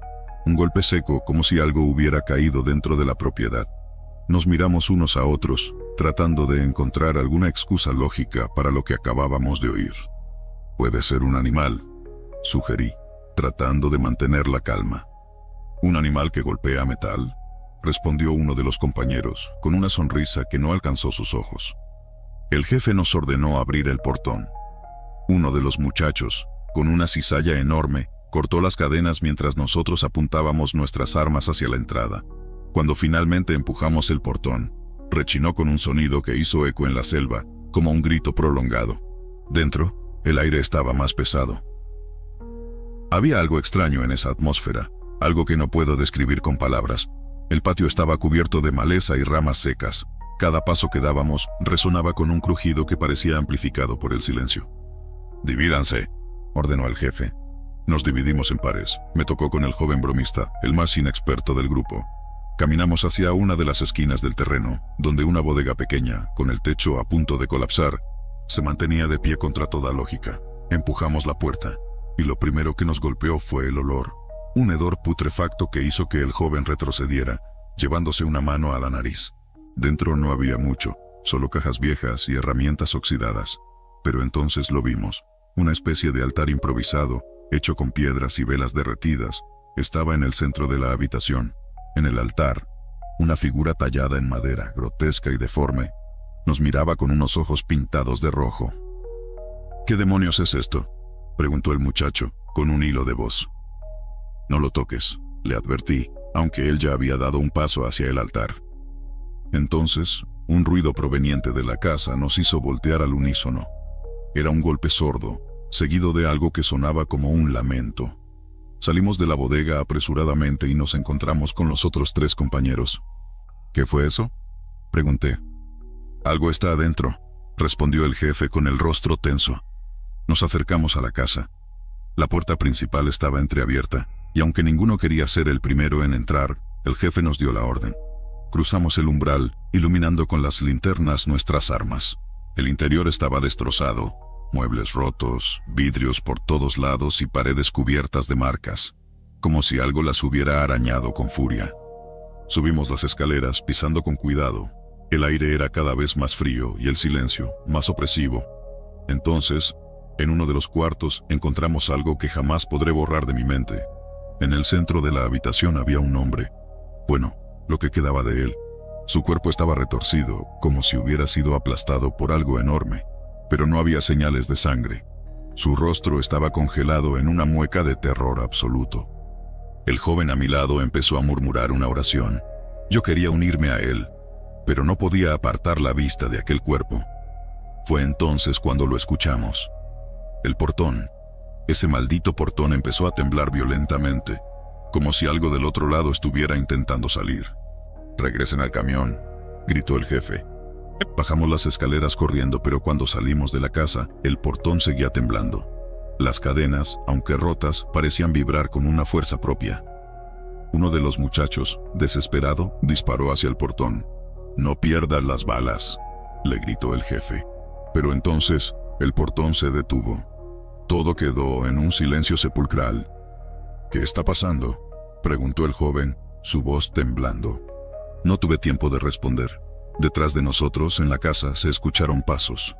Un golpe seco, como si algo hubiera caído dentro de la propiedad. Nos miramos unos a otros, tratando de encontrar alguna excusa lógica para lo que acabábamos de oír. «Puede ser un animal», sugerí, tratando de mantener la calma. «¿Un animal que golpea metal?», respondió uno de los compañeros, con una sonrisa que no alcanzó sus ojos. El jefe nos ordenó abrir el portón. Uno de los muchachos, con una cizalla enorme, cortó las cadenas mientras nosotros apuntábamos nuestras armas hacia la entrada. Cuando finalmente empujamos el portón, rechinó con un sonido que hizo eco en la selva, como un grito prolongado. Dentro, el aire estaba más pesado. Había algo extraño en esa atmósfera, algo que no puedo describir con palabras. El patio estaba cubierto de maleza y ramas secas. Cada paso que dábamos resonaba con un crujido que parecía amplificado por el silencio. «Divídanse», ordenó el jefe. Nos dividimos en pares. Me tocó con el joven bromista, el más inexperto del grupo. Caminamos hacia una de las esquinas del terreno, donde una bodega pequeña, con el techo a punto de colapsar, se mantenía de pie contra toda lógica. Empujamos la puerta, y lo primero que nos golpeó fue el olor. Un hedor putrefacto que hizo que el joven retrocediera, llevándose una mano a la nariz. Dentro no había mucho, solo cajas viejas y herramientas oxidadas. Pero entonces lo vimos. Una especie de altar improvisado, hecho con piedras y velas derretidas, estaba en el centro de la habitación. En el altar, una figura tallada en madera, grotesca y deforme, Nos miraba con unos ojos pintados de rojo. ¿Qué demonios es esto?, preguntó el muchacho, con un hilo de voz. No lo toques, le advertí, aunque él ya había dado un paso hacia el altar. Entonces, un ruido proveniente de la casa nos hizo voltear al unísono. Era un golpe sordo, seguido de algo que sonaba como un lamento. Salimos de la bodega apresuradamente y nos encontramos con los otros 3 compañeros. ¿Qué fue eso?, pregunté. Algo está adentro, respondió el jefe con el rostro tenso. Nos acercamos a la casa. La puerta principal estaba entreabierta, y aunque ninguno quería ser el primero en entrar, el jefe nos dio la orden. Cruzamos el umbral, iluminando con las linternas nuestras armas. El interior estaba destrozado, muebles rotos, vidrios por todos lados y paredes cubiertas de marcas, como si algo las hubiera arañado con furia. Subimos las escaleras, pisando con cuidado. El aire era cada vez más frío y el silencio más opresivo. Entonces, en uno de los cuartos encontramos algo que jamás podré borrar de mi mente. En el centro de la habitación había un hombre. Bueno, lo que quedaba de él. Su cuerpo estaba retorcido, como si hubiera sido aplastado por algo enorme, pero no había señales de sangre. Su rostro estaba congelado en una mueca de terror absoluto. El joven a mi lado empezó a murmurar una oración. Yo quería unirme a él, pero no podía apartar la vista de aquel cuerpo. Fue entonces cuando lo escuchamos. El portón, ese maldito portón, empezó a temblar violentamente, como si algo del otro lado estuviera intentando salir. «Regresen al camión», gritó el jefe. Bajamos las escaleras corriendo, pero cuando salimos de la casa, el portón seguía temblando. Las cadenas, aunque rotas, parecían vibrar con una fuerza propia. Uno de los muchachos, desesperado, disparó hacia el portón. «No pierdas las balas», le gritó el jefe. Pero entonces, el portón se detuvo. Todo quedó en un silencio sepulcral. «¿Qué está pasando?», preguntó el joven, su voz temblando. No tuve tiempo de responder. Detrás de nosotros, en la casa, se escucharon pasos.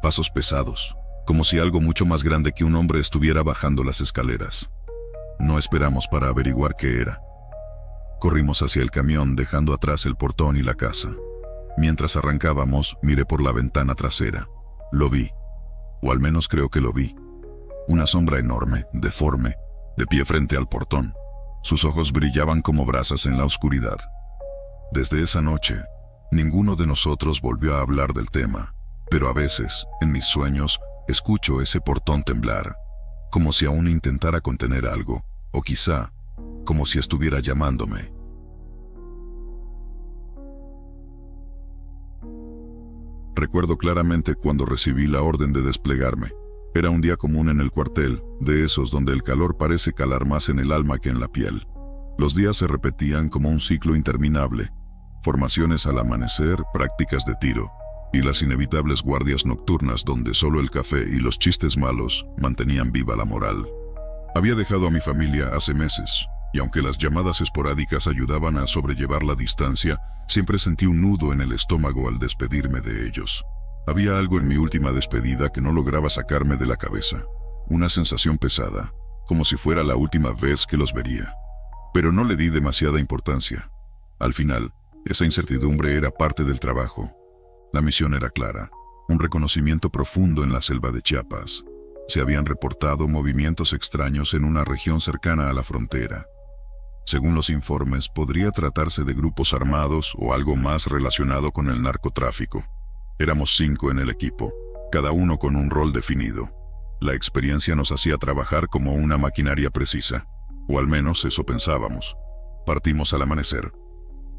Pasos pesados, como si algo mucho más grande que un hombre estuviera bajando las escaleras. No esperamos para averiguar qué era. Corrimos hacia el camión, dejando atrás el portón y la casa. Mientras arrancábamos, miré por la ventana trasera. Lo vi, o al menos creo que lo vi. Una sombra enorme, deforme, de pie frente al portón. Sus ojos brillaban como brasas en la oscuridad. Desde esa noche, ninguno de nosotros volvió a hablar del tema, pero a veces, en mis sueños, escucho ese portón temblar, como si aún intentara contener algo, o quizá, como si estuviera llamándome. Recuerdo claramente cuando recibí la orden de desplegarme. Era un día común en el cuartel, de esos donde el calor parece calar más en el alma que en la piel. Los días se repetían como un ciclo interminable. Formaciones al amanecer, prácticas de tiro, y las inevitables guardias nocturnas donde solo el café y los chistes malos mantenían viva la moral. Había dejado a mi familia hace meses, y aunque las llamadas esporádicas ayudaban a sobrellevar la distancia, siempre sentí un nudo en el estómago al despedirme de ellos. Había algo en mi última despedida que no lograba sacarme de la cabeza. Una sensación pesada, como si fuera la última vez que los vería. Pero no le di demasiada importancia. Al final, esa incertidumbre era parte del trabajo. La misión era clara, un reconocimiento profundo en la selva de Chiapas. Se habían reportado movimientos extraños en una región cercana a la frontera. Según los informes, podría tratarse de grupos armados o algo más relacionado con el narcotráfico. Éramos 5 en el equipo, cada uno con un rol definido. La experiencia nos hacía trabajar como una maquinaria precisa, o al menos eso pensábamos. Partimos al amanecer.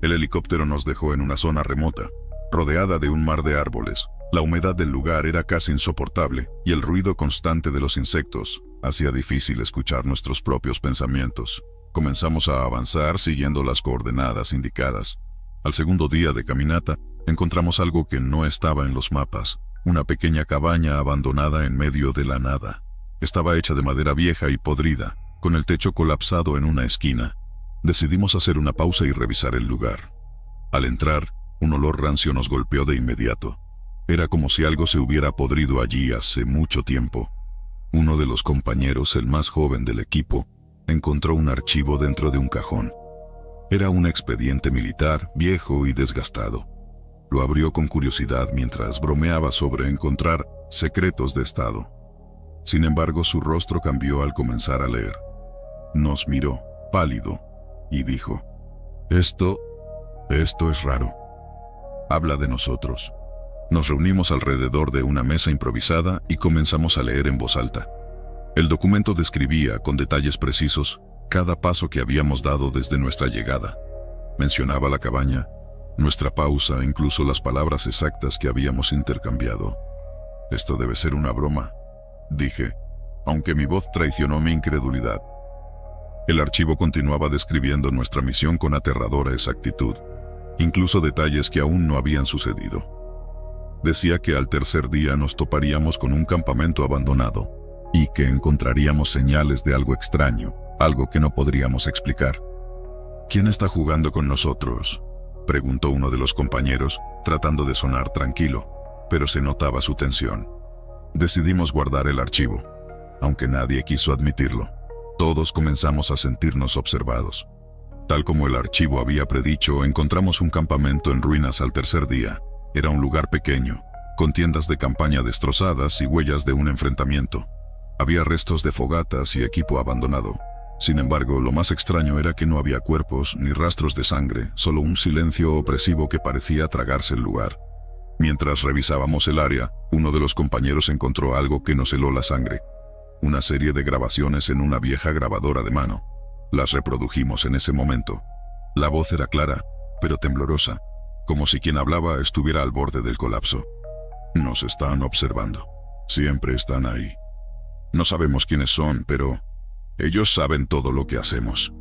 El helicóptero nos dejó en una zona remota, rodeada de un mar de árboles. La humedad del lugar era casi insoportable y el ruido constante de los insectos hacía difícil escuchar nuestros propios pensamientos. Comenzamos a avanzar siguiendo las coordenadas indicadas. Al segundo día de caminata, encontramos algo que no estaba en los mapas, una pequeña cabaña abandonada en medio de la nada. Estaba hecha de madera vieja y podrida, con el techo colapsado en una esquina. Decidimos hacer una pausa y revisar el lugar. Al entrar, un olor rancio nos golpeó de inmediato. Era como si algo se hubiera podrido allí hace mucho tiempo. Uno de los compañeros, el más joven del equipo, encontró un archivo dentro de un cajón. Era un expediente militar, viejo y desgastado. Lo abrió con curiosidad mientras bromeaba sobre encontrar secretos de Estado. Sin embargo, su rostro cambió al comenzar a leer. Nos miró, pálido, y dijo: Esto es raro. Habla de nosotros. Nos reunimos alrededor de una mesa improvisada y comenzamos a leer en voz alta. El documento describía, con detalles precisos, cada paso que habíamos dado desde nuestra llegada. Mencionaba la cabaña, nuestra pausa, incluso las palabras exactas que habíamos intercambiado. Esto debe ser una broma, dije, aunque mi voz traicionó mi incredulidad. El archivo continuaba describiendo nuestra misión con aterradora exactitud, incluso detalles que aún no habían sucedido. Decía que al tercer día nos toparíamos con un campamento abandonado y que encontraríamos señales de algo extraño, algo que no podríamos explicar. ¿Quién está jugando con nosotros?, preguntó uno de los compañeros, tratando de sonar tranquilo, pero se notaba su tensión. Decidimos guardar el archivo, aunque nadie quiso admitirlo. Todos comenzamos a sentirnos observados. Tal como el archivo había predicho, encontramos un campamento en ruinas al tercer día. Era un lugar pequeño, con tiendas de campaña destrozadas y huellas de un enfrentamiento. Había restos de fogatas y equipo abandonado. Sin embargo, lo más extraño era que no había cuerpos ni rastros de sangre, solo un silencio opresivo que parecía tragarse el lugar. Mientras revisábamos el área, uno de los compañeros encontró algo que nos heló la sangre. Una serie de grabaciones en una vieja grabadora de mano. Las reprodujimos en ese momento. La voz era clara, pero temblorosa, como si quien hablaba estuviera al borde del colapso. Nos están observando. Siempre están ahí. No sabemos quiénes son, pero ellos saben todo lo que hacemos.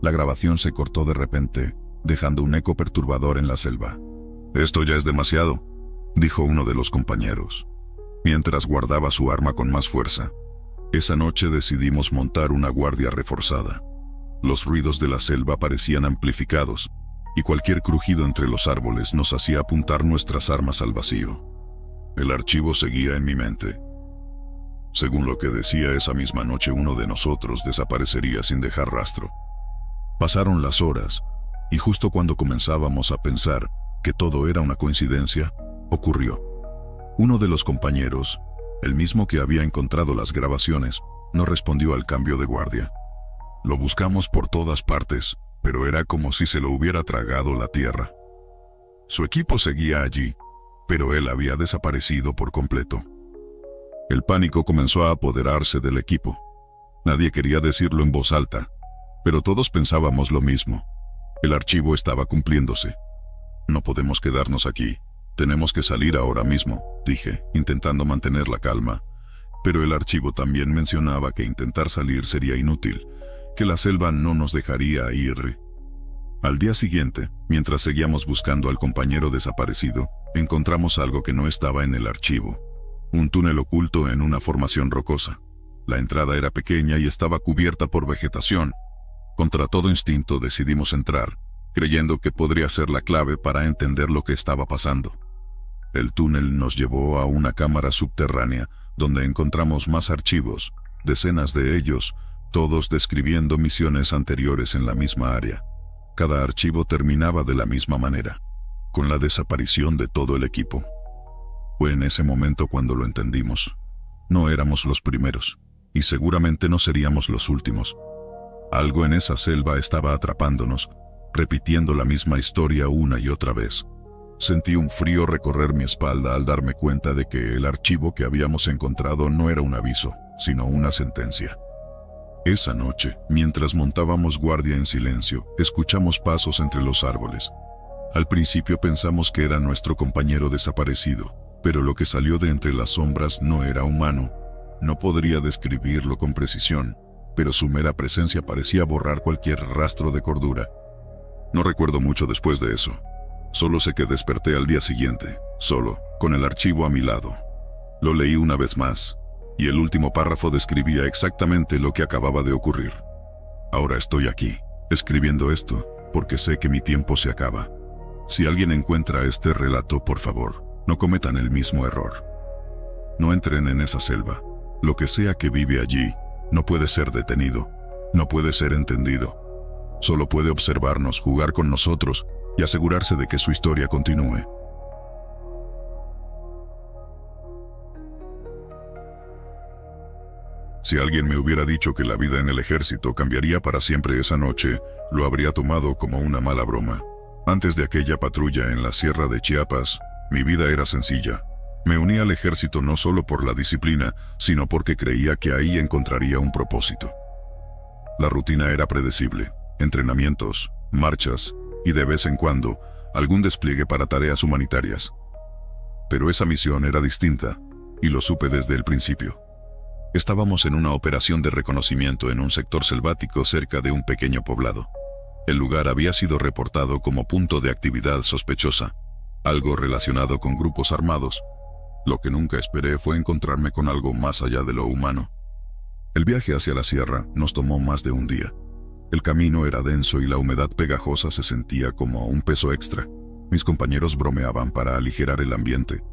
La grabación se cortó de repente, dejando un eco perturbador en la selva. Esto ya es demasiado, dijo uno de los compañeros, mientras guardaba su arma con más fuerza. Esa noche decidimos montar una guardia reforzada. Los ruidos de la selva parecían amplificados, y cualquier crujido entre los árboles nos hacía apuntar nuestras armas al vacío. El archivo seguía en mi mente. Según lo que decía, esa misma noche uno de nosotros desaparecería sin dejar rastro. Pasaron las horas, y justo cuando comenzábamos a pensar que todo era una coincidencia, ocurrió. Uno de los compañeros, el mismo que había encontrado las grabaciones, no respondió al cambio de guardia. Lo buscamos por todas partes, pero era como si se lo hubiera tragado la tierra. Su equipo seguía allí, pero él había desaparecido por completo. El pánico comenzó a apoderarse del equipo. Nadie quería decirlo en voz alta, pero todos pensábamos lo mismo. El archivo estaba cumpliéndose. No podemos quedarnos aquí. Tenemos que salir ahora mismo, dije, intentando mantener la calma. Pero el archivo también mencionaba que intentar salir sería inútil, que la selva no nos dejaría ir. Al día siguiente, mientras seguíamos buscando al compañero desaparecido, encontramos algo que no estaba en el archivo. Un túnel oculto en una formación rocosa. La entrada era pequeña y estaba cubierta por vegetación. Contra todo instinto decidimos entrar, creyendo que podría ser la clave para entender lo que estaba pasando. El túnel nos llevó a una cámara subterránea, donde encontramos más archivos, decenas de ellos, todos describiendo misiones anteriores en la misma área. Cada archivo terminaba de la misma manera, con la desaparición de todo el equipo. Fue en ese momento cuando lo entendimos. No éramos los primeros, y seguramente no seríamos los últimos. Algo en esa selva estaba atrapándonos, repitiendo la misma historia una y otra vez. Sentí un frío recorrer mi espalda al darme cuenta de que el archivo que habíamos encontrado no era un aviso, sino una sentencia. Esa noche, mientras montábamos guardia en silencio, escuchamos pasos entre los árboles. Al principio pensamos que era nuestro compañero desaparecido, pero lo que salió de entre las sombras no era humano. No podría describirlo con precisión, pero su mera presencia parecía borrar cualquier rastro de cordura. No recuerdo mucho después de eso. Solo sé que desperté al día siguiente, solo, con el archivo a mi lado. Lo leí una vez más, y el último párrafo describía exactamente lo que acababa de ocurrir. Ahora estoy aquí, escribiendo esto, porque sé que mi tiempo se acaba. Si alguien encuentra este relato, por favor, no cometan el mismo error. No entren en esa selva. Lo que sea que vive allí, no puede ser detenido, no puede ser entendido. Solo puede observarnos, jugar con nosotros, y asegurarse de que su historia continúe. Si alguien me hubiera dicho que la vida en el ejército cambiaría para siempre esa noche, lo habría tomado como una mala broma. Antes de aquella patrulla en la sierra de Chiapas, mi vida era sencilla. Me uní al ejército no solo por la disciplina, sino porque creía que ahí encontraría un propósito. La rutina era predecible: entrenamientos, marchas y de vez en cuando algún despliegue para tareas humanitarias. Pero esa misión era distinta, y lo supe desde el principio. Estábamos en una operación de reconocimiento en un sector selvático cerca de un pequeño poblado. El lugar había sido reportado como punto de actividad sospechosa, algo relacionado con grupos armados. Lo que nunca esperé fue encontrarme con algo más allá de lo humano. El viaje hacia la sierra nos tomó más de un día. El camino era denso y la humedad pegajosa se sentía como un peso extra. Mis compañeros bromeaban para aligerar el ambiente,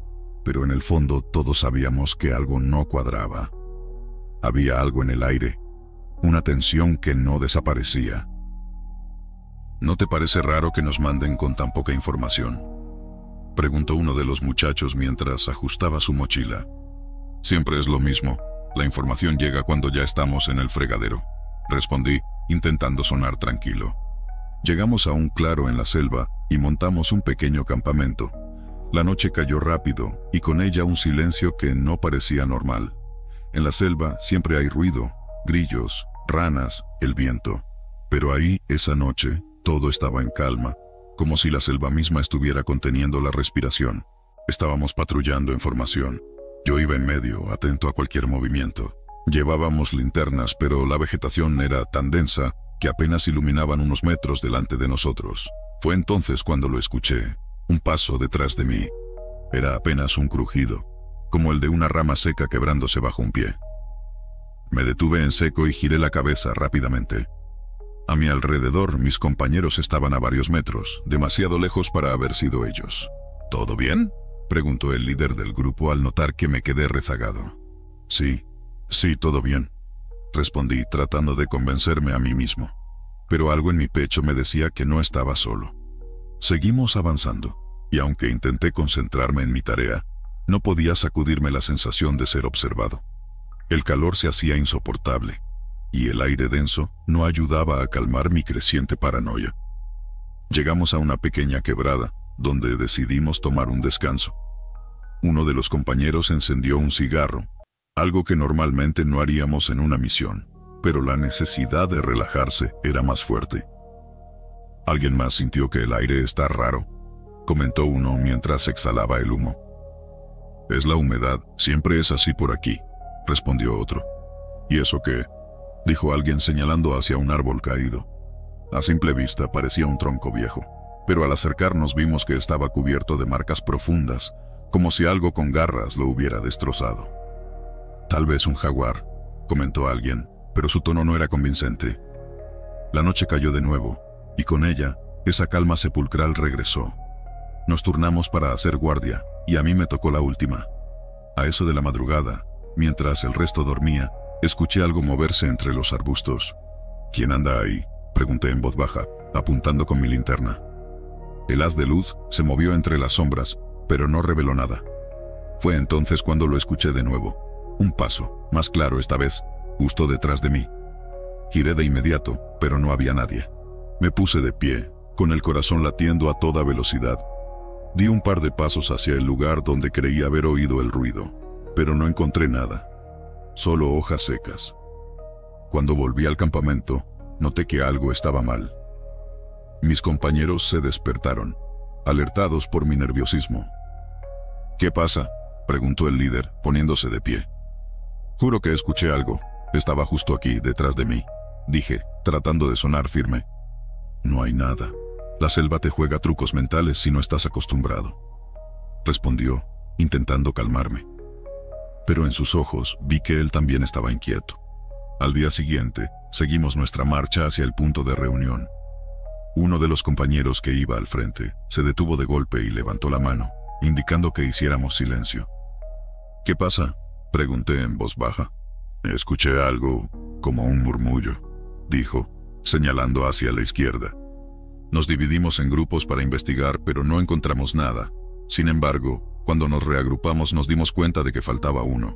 pero en el fondo todos sabíamos que algo no cuadraba. Había algo en el aire, una tensión que no desaparecía. ¿No te parece raro que nos manden con tan poca información?, preguntó uno de los muchachos mientras ajustaba su mochila. Siempre es lo mismo, la información llega cuando ya estamos en el fregadero, respondí, intentando sonar tranquilo. Llegamos a un claro en la selva y montamos un pequeño campamento. La noche cayó rápido y con ella un silencio que no parecía normal. En la selva siempre hay ruido, grillos, ranas, el viento. Pero ahí, esa noche, todo estaba en calma, como si la selva misma estuviera conteniendo la respiración. Estábamos patrullando en formación. Yo iba en medio, atento a cualquier movimiento. Llevábamos linternas, pero la vegetación era tan densa que apenas iluminaban unos metros delante de nosotros. Fue entonces cuando lo escuché, un paso detrás de mí. Era apenas un crujido, como el de una rama seca quebrándose bajo un pie. Me detuve en seco y giré la cabeza rápidamente. A mi alrededor, mis compañeros estaban a varios metros, demasiado lejos para haber sido ellos. ¿Todo bien?, preguntó el líder del grupo al notar que me quedé rezagado. Sí, todo bien, respondí tratando de convencerme a mí mismo. Pero algo en mi pecho me decía que no estaba solo. Seguimos avanzando, y aunque intenté concentrarme en mi tarea, no podía sacudirme la sensación de ser observado. El calor se hacía insoportable, y el aire denso no ayudaba a calmar mi creciente paranoia. Llegamos a una pequeña quebrada, donde decidimos tomar un descanso. Uno de los compañeros encendió un cigarro, algo que normalmente no haríamos en una misión, pero la necesidad de relajarse era más fuerte. ¿Alguien más sintió que el aire está raro?, comentó uno mientras exhalaba el humo. Es la humedad, siempre es así por aquí, respondió otro. ¿Y eso qué?, dijo alguien señalando hacia un árbol caído. A simple vista parecía un tronco viejo, pero al acercarnos vimos que estaba cubierto de marcas profundas, como si algo con garras lo hubiera destrozado. Tal vez un jaguar, comentó alguien, pero su tono no era convincente. La noche cayó de nuevo, y con ella, esa calma sepulcral regresó. Nos turnamos para hacer guardia, y a mí me tocó la última. A eso de la madrugada, mientras el resto dormía, escuché algo moverse entre los arbustos. ¿Quién anda ahí?, pregunté en voz baja, apuntando con mi linterna. El haz de luz se movió entre las sombras, pero no reveló nada. Fue entonces cuando lo escuché de nuevo. Un paso, más claro esta vez, justo detrás de mí. Giré de inmediato, pero no había nadie. Me puse de pie, con el corazón latiendo a toda velocidad. Di un par de pasos hacia el lugar donde creí haber oído el ruido, pero no encontré nada. Solo hojas secas. Cuando volví al campamento, noté que algo estaba mal. Mis compañeros se despertaron, alertados por mi nerviosismo. ¿Qué pasa?, preguntó el líder, poniéndose de pie. Juro que escuché algo. Estaba justo aquí, detrás de mí, dije, tratando de sonar firme. No hay nada. La selva te juega trucos mentales si no estás acostumbrado, respondió, intentando calmarme. Pero en sus ojos vi que él también estaba inquieto. Al día siguiente, seguimos nuestra marcha hacia el punto de reunión. Uno de los compañeros que iba al frente se detuvo de golpe y levantó la mano, indicando que hiciéramos silencio. ¿Qué pasa?, pregunté en voz baja. Escuché algo, como un murmullo, dijo, señalando hacia la izquierda. Nos dividimos en grupos para investigar, pero no encontramos nada. Sin embargo, cuando nos reagrupamos nos dimos cuenta de que faltaba uno.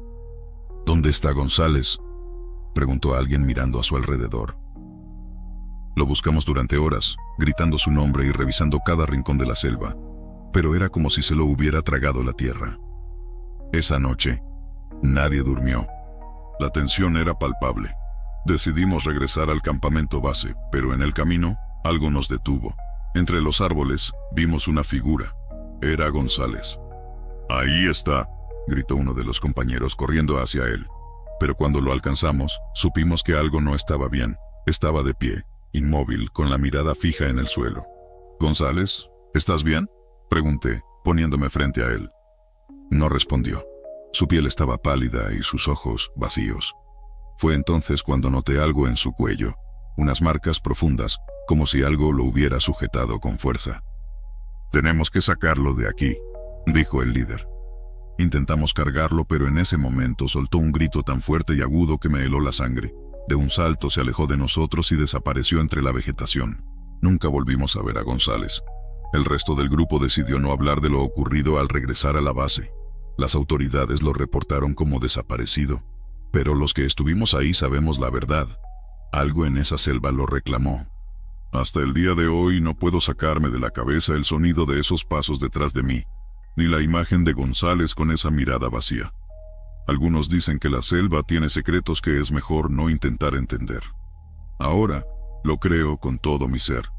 ¿Dónde está González?, preguntó alguien mirando a su alrededor. Lo buscamos durante horas, gritando su nombre y revisando cada rincón de la selva, pero era como si se lo hubiera tragado la tierra. Esa noche, nadie durmió. La tensión era palpable. Decidimos regresar al campamento base, pero en el camino, algo nos detuvo. Entre los árboles, vimos una figura. Era González. «Ahí está», gritó uno de los compañeros corriendo hacia él. Pero cuando lo alcanzamos, supimos que algo no estaba bien. Estaba de pie, inmóvil, con la mirada fija en el suelo. «González, ¿estás bien?», pregunté, poniéndome frente a él. No respondió. Su piel estaba pálida y sus ojos vacíos. Fue entonces cuando noté algo en su cuello, unas marcas profundas, como si algo lo hubiera sujetado con fuerza. «Tenemos que sacarlo de aquí», dijo el líder. Intentamos cargarlo, pero en ese momento soltó un grito tan fuerte y agudo que me heló la sangre. De un salto se alejó de nosotros y desapareció entre la vegetación. Nunca volvimos a ver a González. El resto del grupo decidió no hablar de lo ocurrido al regresar a la base. Las autoridades lo reportaron como desaparecido, pero los que estuvimos ahí sabemos la verdad. Algo en esa selva lo reclamó. Hasta el día de hoy no puedo sacarme de la cabeza el sonido de esos pasos detrás de mí, ni la imagen de González con esa mirada vacía. Algunos dicen que la selva tiene secretos que es mejor no intentar entender. Ahora, lo creo con todo mi ser.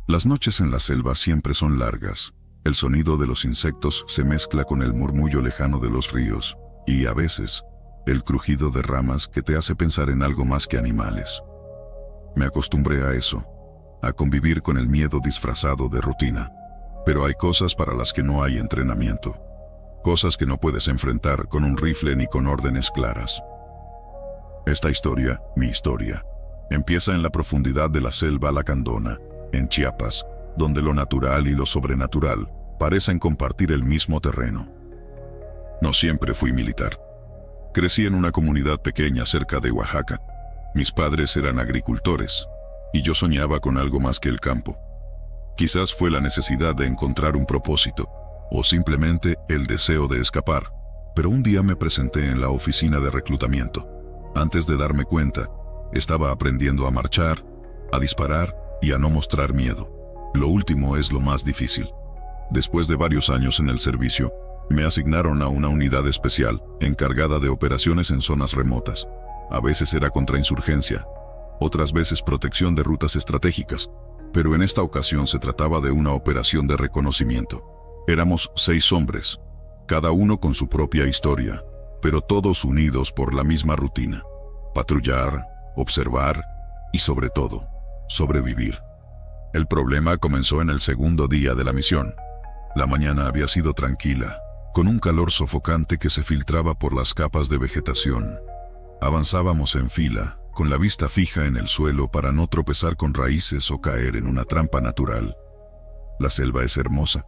Las noches en la selva siempre son largas. El sonido de los insectos se mezcla con el murmullo lejano de los ríos, y a veces, el crujido de ramas que te hace pensar en algo más que animales. Me acostumbré a eso, a convivir con el miedo disfrazado de rutina. Pero hay cosas para las que no hay entrenamiento. Cosas que no puedes enfrentar con un rifle ni con órdenes claras. Esta historia, mi historia, empieza en la profundidad de la selva lacandona, en Chiapas, donde lo natural y lo sobrenatural parecen compartir el mismo terreno. No siempre fui militar. Crecí en una comunidad pequeña cerca de Oaxaca. Mis padres eran agricultores, y yo soñaba con algo más que el campo. Quizás fue la necesidad de encontrar un propósito, o simplemente el deseo de escapar, pero un día me presenté en la oficina de reclutamiento. Antes de darme cuenta, estaba aprendiendo a marchar, a disparar y a no mostrar miedo. Lo último es lo más difícil. Después de varios años en el servicio, me asignaron a una unidad especial encargada de operaciones en zonas remotas. A veces era contrainsurgencia, otras veces protección de rutas estratégicas, pero en esta ocasión se trataba de una operación de reconocimiento. Éramos 6 hombres, cada uno con su propia historia, pero todos unidos por la misma rutina: patrullar, observar y, sobre todo, sobrevivir. El problema comenzó en el segundo día de la misión. La mañana había sido tranquila, con un calor sofocante que se filtraba por las capas de vegetación. Avanzábamos en fila, con la vista fija en el suelo para no tropezar con raíces o caer en una trampa natural. La selva es hermosa,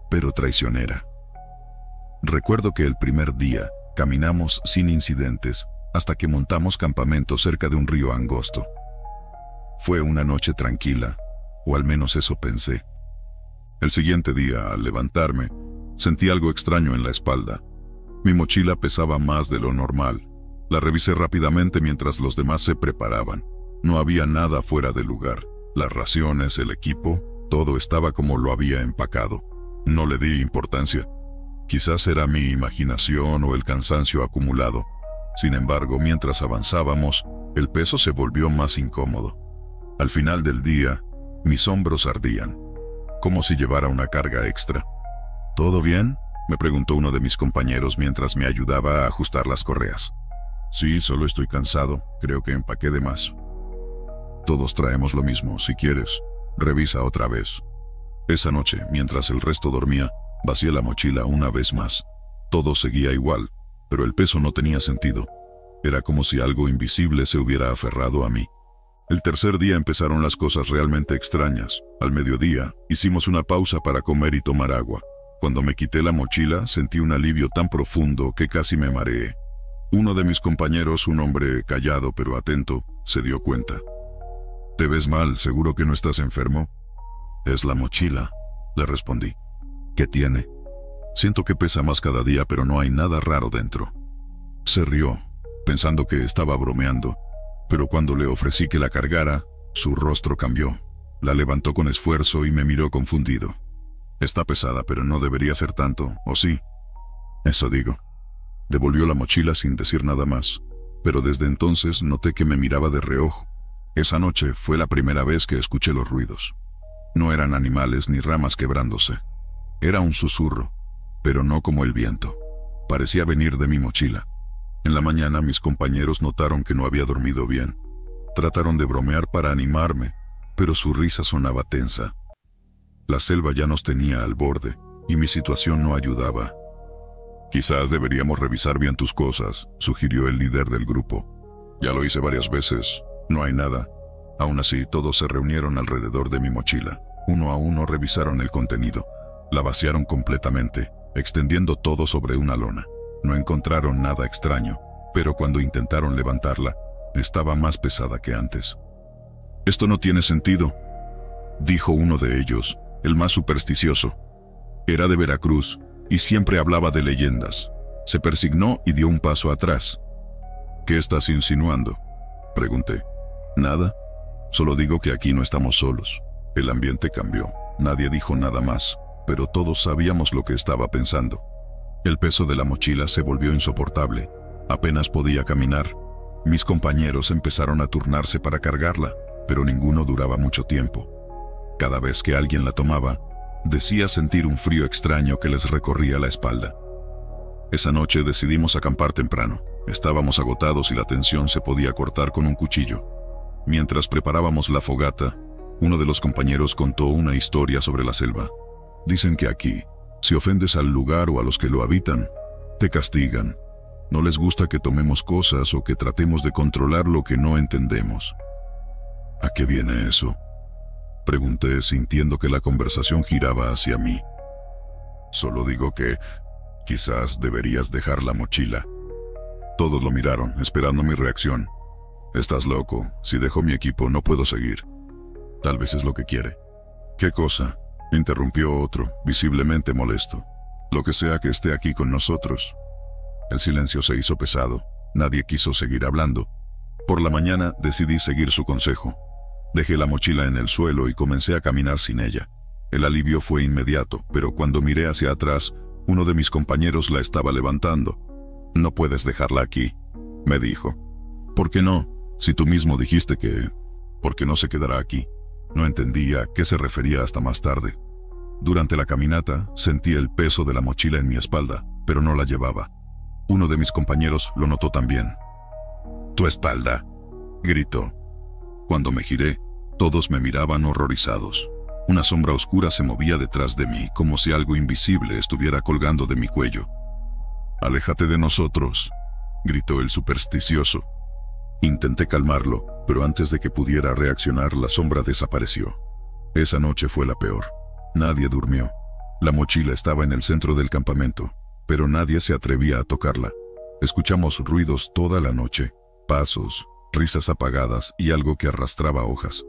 pero traicionera. Recuerdo que el primer día caminamos sin incidentes hasta que montamos campamento cerca de un río angosto. Fue una noche tranquila, o al menos eso pensé. El siguiente día, al levantarme, sentí algo extraño en la espalda. Mi mochila pesaba más de lo normal. La revisé rápidamente mientras los demás se preparaban. No había nada fuera de lugar. Las raciones, el equipo, todo estaba como lo había empacado. No le di importancia. Quizás era mi imaginación o el cansancio acumulado. Sin embargo, mientras avanzábamos, el peso se volvió más incómodo. Al final del día, mis hombros ardían, como si llevara una carga extra. ¿Todo bien?, me preguntó uno de mis compañeros mientras me ayudaba a ajustar las correas. Sí, solo estoy cansado, creo que empaqué de más. Todos traemos lo mismo, si quieres, revisa otra vez. Esa noche, mientras el resto dormía, vacié la mochila una vez más. Todo seguía igual, pero el peso no tenía sentido. Era como si algo invisible se hubiera aferrado a mí. El tercer día empezaron las cosas realmente extrañas. Al mediodía, hicimos una pausa para comer y tomar agua. Cuando me quité la mochila, sentí un alivio tan profundo que casi me mareé. Uno de mis compañeros, un hombre callado pero atento, se dio cuenta. «Te ves mal, ¿seguro que no estás enfermo?» «Es la mochila», le respondí. «¿Qué tiene?» «Siento que pesa más cada día, pero no hay nada raro dentro». Se rió, pensando que estaba bromeando, pero cuando le ofrecí que la cargara, su rostro cambió. La levantó con esfuerzo y me miró confundido. «Está pesada, pero no debería ser tanto, ¿o sí?» «Eso digo». Devolvió la mochila sin decir nada más, pero desde entonces noté que me miraba de reojo. Esa noche fue la primera vez que escuché los ruidos. No eran animales ni ramas quebrándose. Era un susurro, pero no como el viento. Parecía venir de mi mochila. En la mañana mis compañeros notaron que no había dormido bien. Trataron de bromear para animarme, pero su risa sonaba tensa. La selva ya nos tenía al borde, y mi situación no ayudaba. «Quizás deberíamos revisar bien tus cosas», sugirió el líder del grupo. «Ya lo hice varias veces. No hay nada». Aún así, todos se reunieron alrededor de mi mochila. Uno a uno revisaron el contenido. La vaciaron completamente, extendiendo todo sobre una lona. No encontraron nada extraño, pero cuando intentaron levantarla, estaba más pesada que antes. «Esto no tiene sentido», dijo uno de ellos, el más supersticioso. Era de Veracruz, y siempre hablaba de leyendas. Se persignó y dio un paso atrás. «¿Qué estás insinuando?», pregunté. «Nada. Solo digo que aquí no estamos solos». El ambiente cambió. Nadie dijo nada más, pero todos sabíamos lo que estaba pensando. El peso de la mochila se volvió insoportable. Apenas podía caminar. Mis compañeros empezaron a turnarse para cargarla, pero ninguno duraba mucho tiempo. Cada vez que alguien la tomaba, decía sentir un frío extraño que les recorría la espalda. Esa noche decidimos acampar temprano. Estábamos agotados y la tensión se podía cortar con un cuchillo. Mientras preparábamos la fogata, uno de los compañeros contó una historia sobre la selva. «Dicen que aquí, si ofendes al lugar o a los que lo habitan, te castigan. No les gusta que tomemos cosas o que tratemos de controlar lo que no entendemos». «¿A qué viene eso?», pregunté, sintiendo que la conversación giraba hacia mí. «Solo digo que quizás deberías dejar la mochila». Todos lo miraron, esperando mi reacción. «Estás loco. Si dejo mi equipo no puedo seguir». «Tal vez es lo que quiere». «¿Qué cosa?», interrumpió otro, visiblemente molesto. «Lo que sea que esté aquí con nosotros». El silencio se hizo pesado. Nadie quiso seguir hablando. Por la mañana decidí seguir su consejo. Dejé la mochila en el suelo y comencé a caminar sin ella. El alivio fue inmediato, pero cuando miré hacia atrás, uno de mis compañeros la estaba levantando. «No puedes dejarla aquí», me dijo. «¿Por qué no? Si tú mismo dijiste que... ¿por qué no se quedará aquí?». No entendía a qué se refería hasta más tarde. Durante la caminata, sentí el peso de la mochila en mi espalda, pero no la llevaba. Uno de mis compañeros lo notó también. «¿Tu espalda?», gritó. Cuando me giré, todos me miraban horrorizados. Una sombra oscura se movía detrás de mí, como si algo invisible estuviera colgando de mi cuello. «Aléjate de nosotros», gritó el supersticioso. Intenté calmarlo, pero antes de que pudiera reaccionar, la sombra desapareció. Esa noche fue la peor. Nadie durmió. La mochila estaba en el centro del campamento, pero nadie se atrevía a tocarla. Escuchamos ruidos toda la noche, pasos, risas apagadas y algo que arrastraba hojas.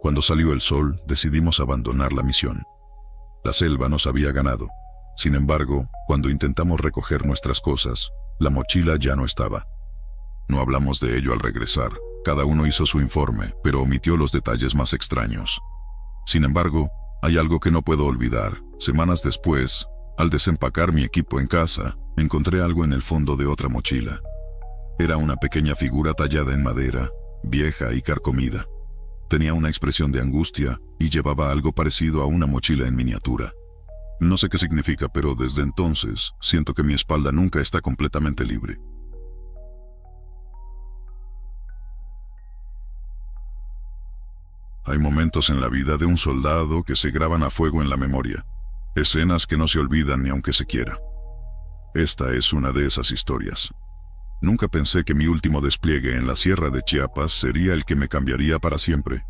Cuando salió el sol, decidimos abandonar la misión. La selva nos había ganado. Sin embargo, cuando intentamos recoger nuestras cosas, la mochila ya no estaba. No hablamos de ello al regresar. Cada uno hizo su informe, pero omitió los detalles más extraños. Sin embargo, hay algo que no puedo olvidar. Semanas después, al desempacar mi equipo en casa, encontré algo en el fondo de otra mochila. Era una pequeña figura tallada en madera, vieja y carcomida. Tenía una expresión de angustia y llevaba algo parecido a una mochila en miniatura. No sé qué significa, pero desde entonces siento que mi espalda nunca está completamente libre. Hay momentos en la vida de un soldado que se graban a fuego en la memoria. Escenas que no se olvidan ni aunque se quiera. Esta es una de esas historias. Nunca pensé que mi último despliegue en la Sierra de Chiapas sería el que me cambiaría para siempre.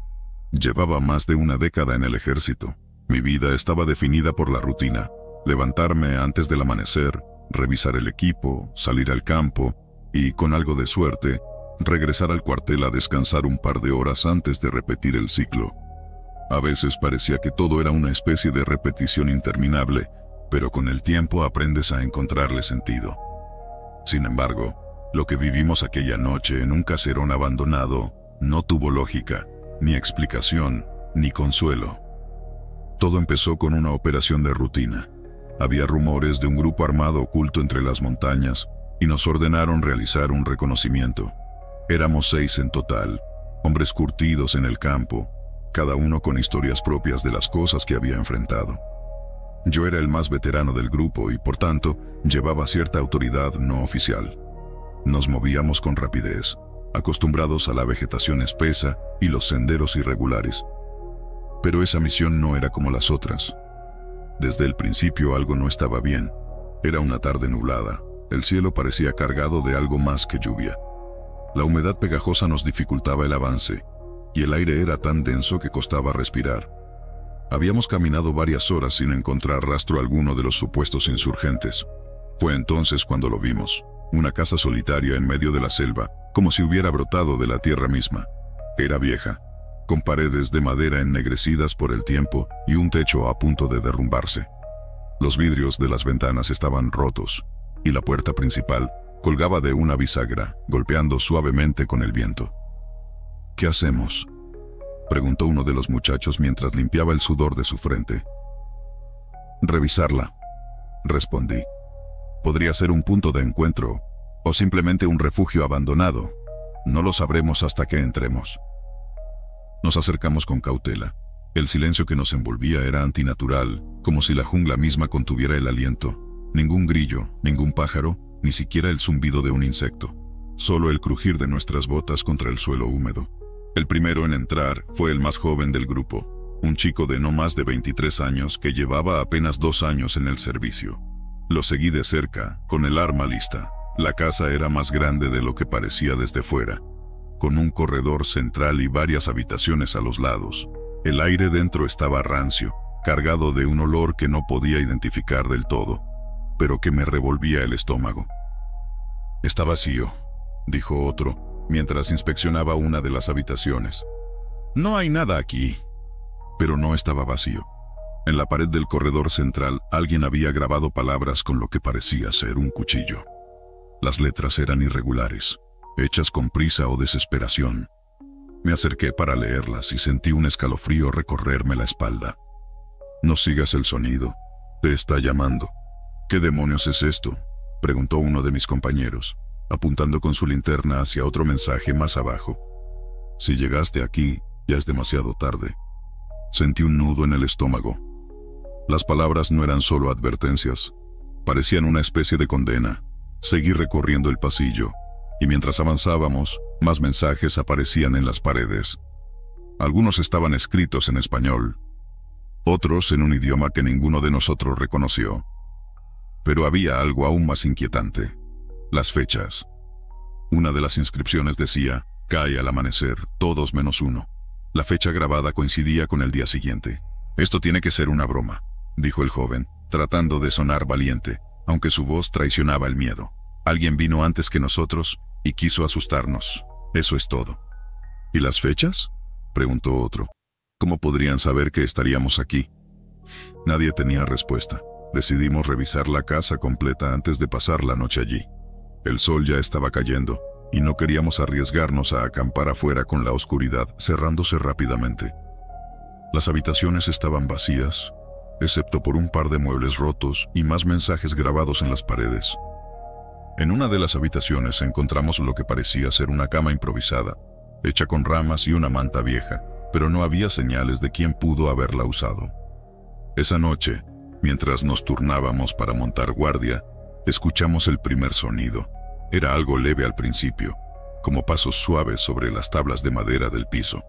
Llevaba más de una década en el ejército. Mi vida estaba definida por la rutina. Levantarme antes del amanecer, revisar el equipo, salir al campo y, con algo de suerte, regresar al cuartel a descansar un par de horas antes de repetir el ciclo. A veces parecía que todo era una especie de repetición interminable, pero con el tiempo aprendes a encontrarle sentido. Sin embargo, lo que vivimos aquella noche en un caserón abandonado no tuvo lógica, ni explicación, ni consuelo. Todo empezó con una operación de rutina. Había rumores de un grupo armado oculto entre las montañas y nos ordenaron realizar un reconocimiento. Éramos 6 en total, hombres curtidos en el campo, cada uno con historias propias de las cosas que había enfrentado. Yo era el más veterano del grupo y, por tanto, llevaba cierta autoridad no oficial. Nos movíamos con rapidez, acostumbrados a la vegetación espesa y los senderos irregulares. Pero esa misión no era como las otras. Desde el principio algo no estaba bien. Era una tarde nublada. El cielo parecía cargado de algo más que lluvia. La humedad pegajosa nos dificultaba el avance, y el aire era tan denso que costaba respirar. Habíamos caminado varias horas sin encontrar rastro alguno de los supuestos insurgentes. Fue entonces cuando lo vimos, una casa solitaria en medio de la selva, como si hubiera brotado de la tierra misma. Era vieja, con paredes de madera ennegrecidas por el tiempo y un techo a punto de derrumbarse. Los vidrios de las ventanas estaban rotos, y la puerta principal colgaba de una bisagra, golpeando suavemente con el viento. «¿Qué hacemos?», preguntó uno de los muchachos mientras limpiaba el sudor de su frente. «Revisarla», respondí. «Podría ser un punto de encuentro, o simplemente un refugio abandonado. No lo sabremos hasta que entremos». Nos acercamos con cautela. El silencio que nos envolvía era antinatural, como si la jungla misma contuviera el aliento. Ningún grillo, ningún pájaro, ni siquiera el zumbido de un insecto. Solo el crujir de nuestras botas contra el suelo húmedo. El primero en entrar fue el más joven del grupo, un chico de no más de 23 años que llevaba apenas 2 años en el servicio. Lo seguí de cerca, con el arma lista. La casa era más grande de lo que parecía desde fuera, con un corredor central y varias habitaciones a los lados. El aire dentro estaba rancio, cargado de un olor que no podía identificar del todo, pero que me revolvía el estómago. «Está vacío», dijo otro, mientras inspeccionaba una de las habitaciones. «No hay nada aquí». Pero no estaba vacío. En la pared del corredor central alguien había grabado palabras con lo que parecía ser un cuchillo. Las letras eran irregulares, hechas con prisa o desesperación. Me acerqué para leerlas y sentí un escalofrío recorrerme la espalda. «No sigas el sonido. Te está llamando». «¿Qué demonios es esto?», preguntó uno de mis compañeros, apuntando con su linterna hacia otro mensaje más abajo. «Si llegaste aquí, ya es demasiado tarde». Sentí un nudo en el estómago. Las palabras no eran solo advertencias, parecían una especie de condena. Seguí recorriendo el pasillo, y mientras avanzábamos, más mensajes aparecían en las paredes. Algunos estaban escritos en español, otros en un idioma que ninguno de nosotros reconoció. Pero había algo aún más inquietante: las fechas. Una de las inscripciones decía: «Cae al amanecer, todos menos uno». La fecha grabada coincidía con el día siguiente. «Esto tiene que ser una broma», dijo el joven, tratando de sonar valiente, aunque su voz traicionaba el miedo. «Alguien vino antes que nosotros y quiso asustarnos. Eso es todo». «¿Y las fechas?», preguntó otro. «¿Cómo podrían saber que estaríamos aquí?». Nadie tenía respuesta. Decidimos revisar la casa completa antes de pasar la noche allí. El sol ya estaba cayendo, y no queríamos arriesgarnos a acampar afuera con la oscuridad cerrándose rápidamente. Las habitaciones estaban vacías, excepto por un par de muebles rotos y más mensajes grabados en las paredes. En una de las habitaciones encontramos lo que parecía ser una cama improvisada, hecha con ramas y una manta vieja, pero no había señales de quién pudo haberla usado. Esa noche, mientras nos turnábamos para montar guardia, escuchamos el primer sonido. Era algo leve al principio, como pasos suaves sobre las tablas de madera del piso.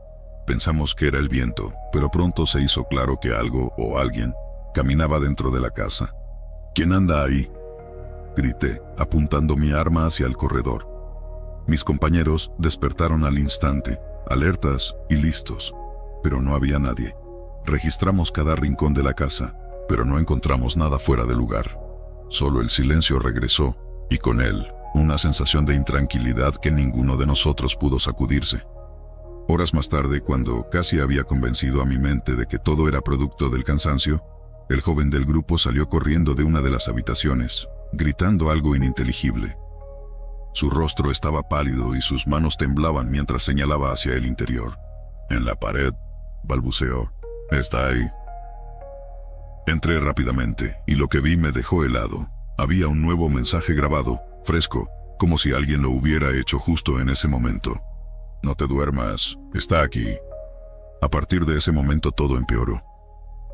Pensamos que era el viento, pero pronto se hizo claro que algo o alguien caminaba dentro de la casa. «¿Quién anda ahí?», grité, apuntando mi arma hacia el corredor. Mis compañeros despertaron al instante, alertas y listos, pero no había nadie. Registramos cada rincón de la casa, pero no encontramos nada fuera de lugar. Solo el silencio regresó, y con él, una sensación de intranquilidad que ninguno de nosotros pudo sacudirse. Horas más tarde, cuando casi había convencido a mi mente de que todo era producto del cansancio, el joven del grupo salió corriendo de una de las habitaciones, gritando algo ininteligible. Su rostro estaba pálido y sus manos temblaban mientras señalaba hacia el interior. «En la pared», balbuceó. «Está ahí». Entré rápidamente y lo que vi me dejó helado. Había un nuevo mensaje grabado, fresco, como si alguien lo hubiera hecho justo en ese momento. «No te duermas, está aquí». A partir de ese momento todo empeoró.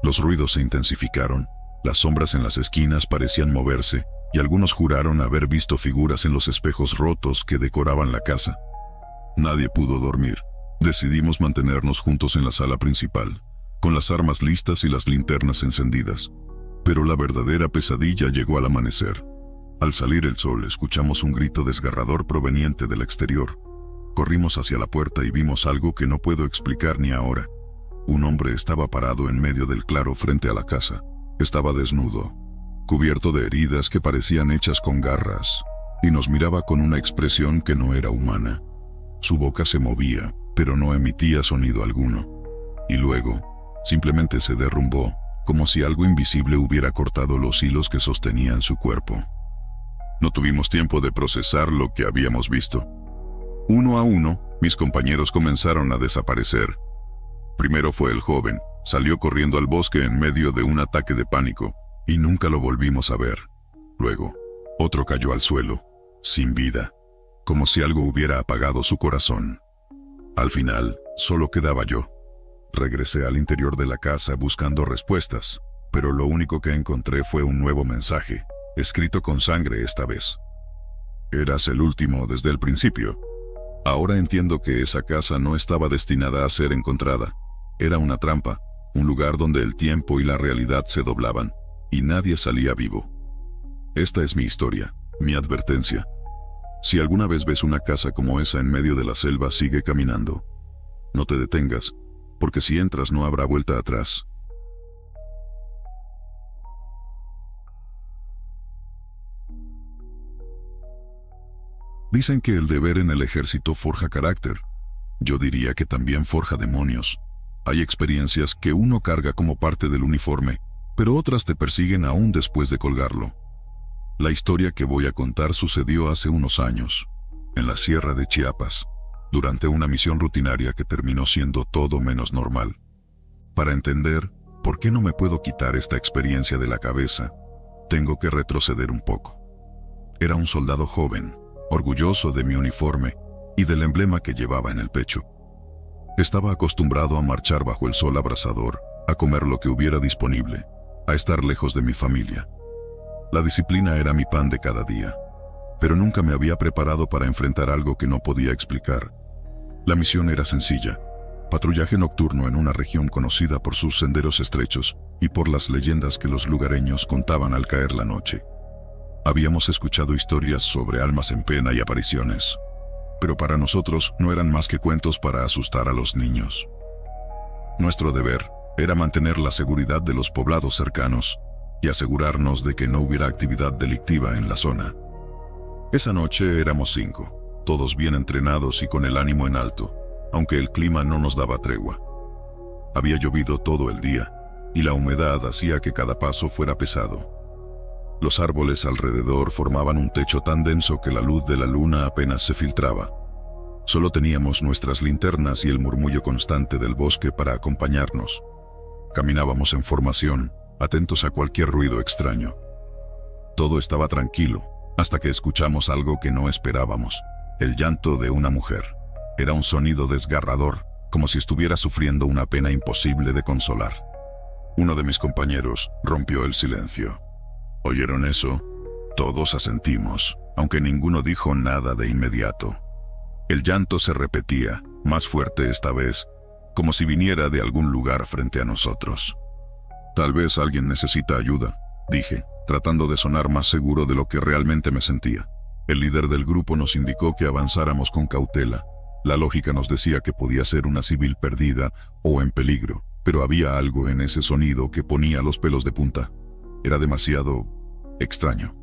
Los ruidos se intensificaron, las sombras en las esquinas parecían moverse, y algunos juraron haber visto figuras en los espejos rotos que decoraban la casa. Nadie pudo dormir. Decidimos mantenernos juntos en la sala principal, con las armas listas y las linternas encendidas. Pero la verdadera pesadilla llegó al amanecer. Al salir el sol, escuchamos un grito desgarrador proveniente del exterior. Corrimos hacia la puerta y vimos algo que no puedo explicar ni ahora. Un hombre estaba parado en medio del claro frente a la casa. Estaba desnudo, cubierto de heridas que parecían hechas con garras, y nos miraba con una expresión que no era humana. Su boca se movía, pero no emitía sonido alguno. Y luego, simplemente se derrumbó, como si algo invisible hubiera cortado los hilos que sostenían su cuerpo. No tuvimos tiempo de procesar lo que habíamos visto. Uno a uno, mis compañeros comenzaron a desaparecer. Primero fue el joven, salió corriendo al bosque en medio de un ataque de pánico, y nunca lo volvimos a ver. Luego, otro cayó al suelo, sin vida, como si algo hubiera apagado su corazón. Al final, solo quedaba yo. Regresé al interior de la casa buscando respuestas, pero lo único que encontré fue un nuevo mensaje, escrito con sangre esta vez. «Eras el último desde el principio. Ahora entiendo que esa casa no estaba destinada a ser encontrada. Era una trampa, un lugar donde el tiempo y la realidad se doblaban, y nadie salía vivo. Esta es mi historia, mi advertencia. Si alguna vez ves una casa como esa en medio de la selva, sigue caminando. No te detengas, porque si entras no habrá vuelta atrás». Dicen que el deber en el ejército forja carácter. Yo diría que también forja demonios. Hay experiencias que uno carga como parte del uniforme, pero otras te persiguen aún después de colgarlo. La historia que voy a contar sucedió hace unos años, en la Sierra de Chiapas, durante una misión rutinaria que terminó siendo todo menos normal. Para entender por qué no me puedo quitar esta experiencia de la cabeza, tengo que retroceder un poco. Era un soldado joven, orgulloso de mi uniforme y del emblema que llevaba en el pecho. Estaba acostumbrado a marchar bajo el sol abrasador, a comer lo que hubiera disponible, a estar lejos de mi familia. La disciplina era mi pan de cada día, pero nunca me había preparado para enfrentar algo que no podía explicar. La misión era sencilla: patrullaje nocturno en una región conocida por sus senderos estrechos y por las leyendas que los lugareños contaban al caer la noche. Habíamos escuchado historias sobre almas en pena y apariciones, pero para nosotros no eran más que cuentos para asustar a los niños. Nuestro deber era mantener la seguridad de los poblados cercanos y asegurarnos de que no hubiera actividad delictiva en la zona. Esa noche éramos 5, todos bien entrenados y con el ánimo en alto, aunque el clima no nos daba tregua. Había llovido todo el día, y la humedad hacía que cada paso fuera pesado. Los árboles alrededor formaban un techo tan denso que la luz de la luna apenas se filtraba. Solo teníamos nuestras linternas y el murmullo constante del bosque para acompañarnos. Caminábamos en formación, atentos a cualquier ruido extraño. Todo estaba tranquilo, hasta que escuchamos algo que no esperábamos: el llanto de una mujer. Era un sonido desgarrador, como si estuviera sufriendo una pena imposible de consolar. Uno de mis compañeros rompió el silencio. ¿Oyeron eso? Todos asentimos, aunque ninguno dijo nada de inmediato. El llanto se repetía, más fuerte esta vez, como si viniera de algún lugar frente a nosotros. «Tal vez alguien necesita ayuda», dije, tratando de sonar más seguro de lo que realmente me sentía. El líder del grupo nos indicó que avanzáramos con cautela. La lógica nos decía que podía ser una civil perdida o en peligro, pero había algo en ese sonido que ponía los pelos de punta. Era demasiado extraño.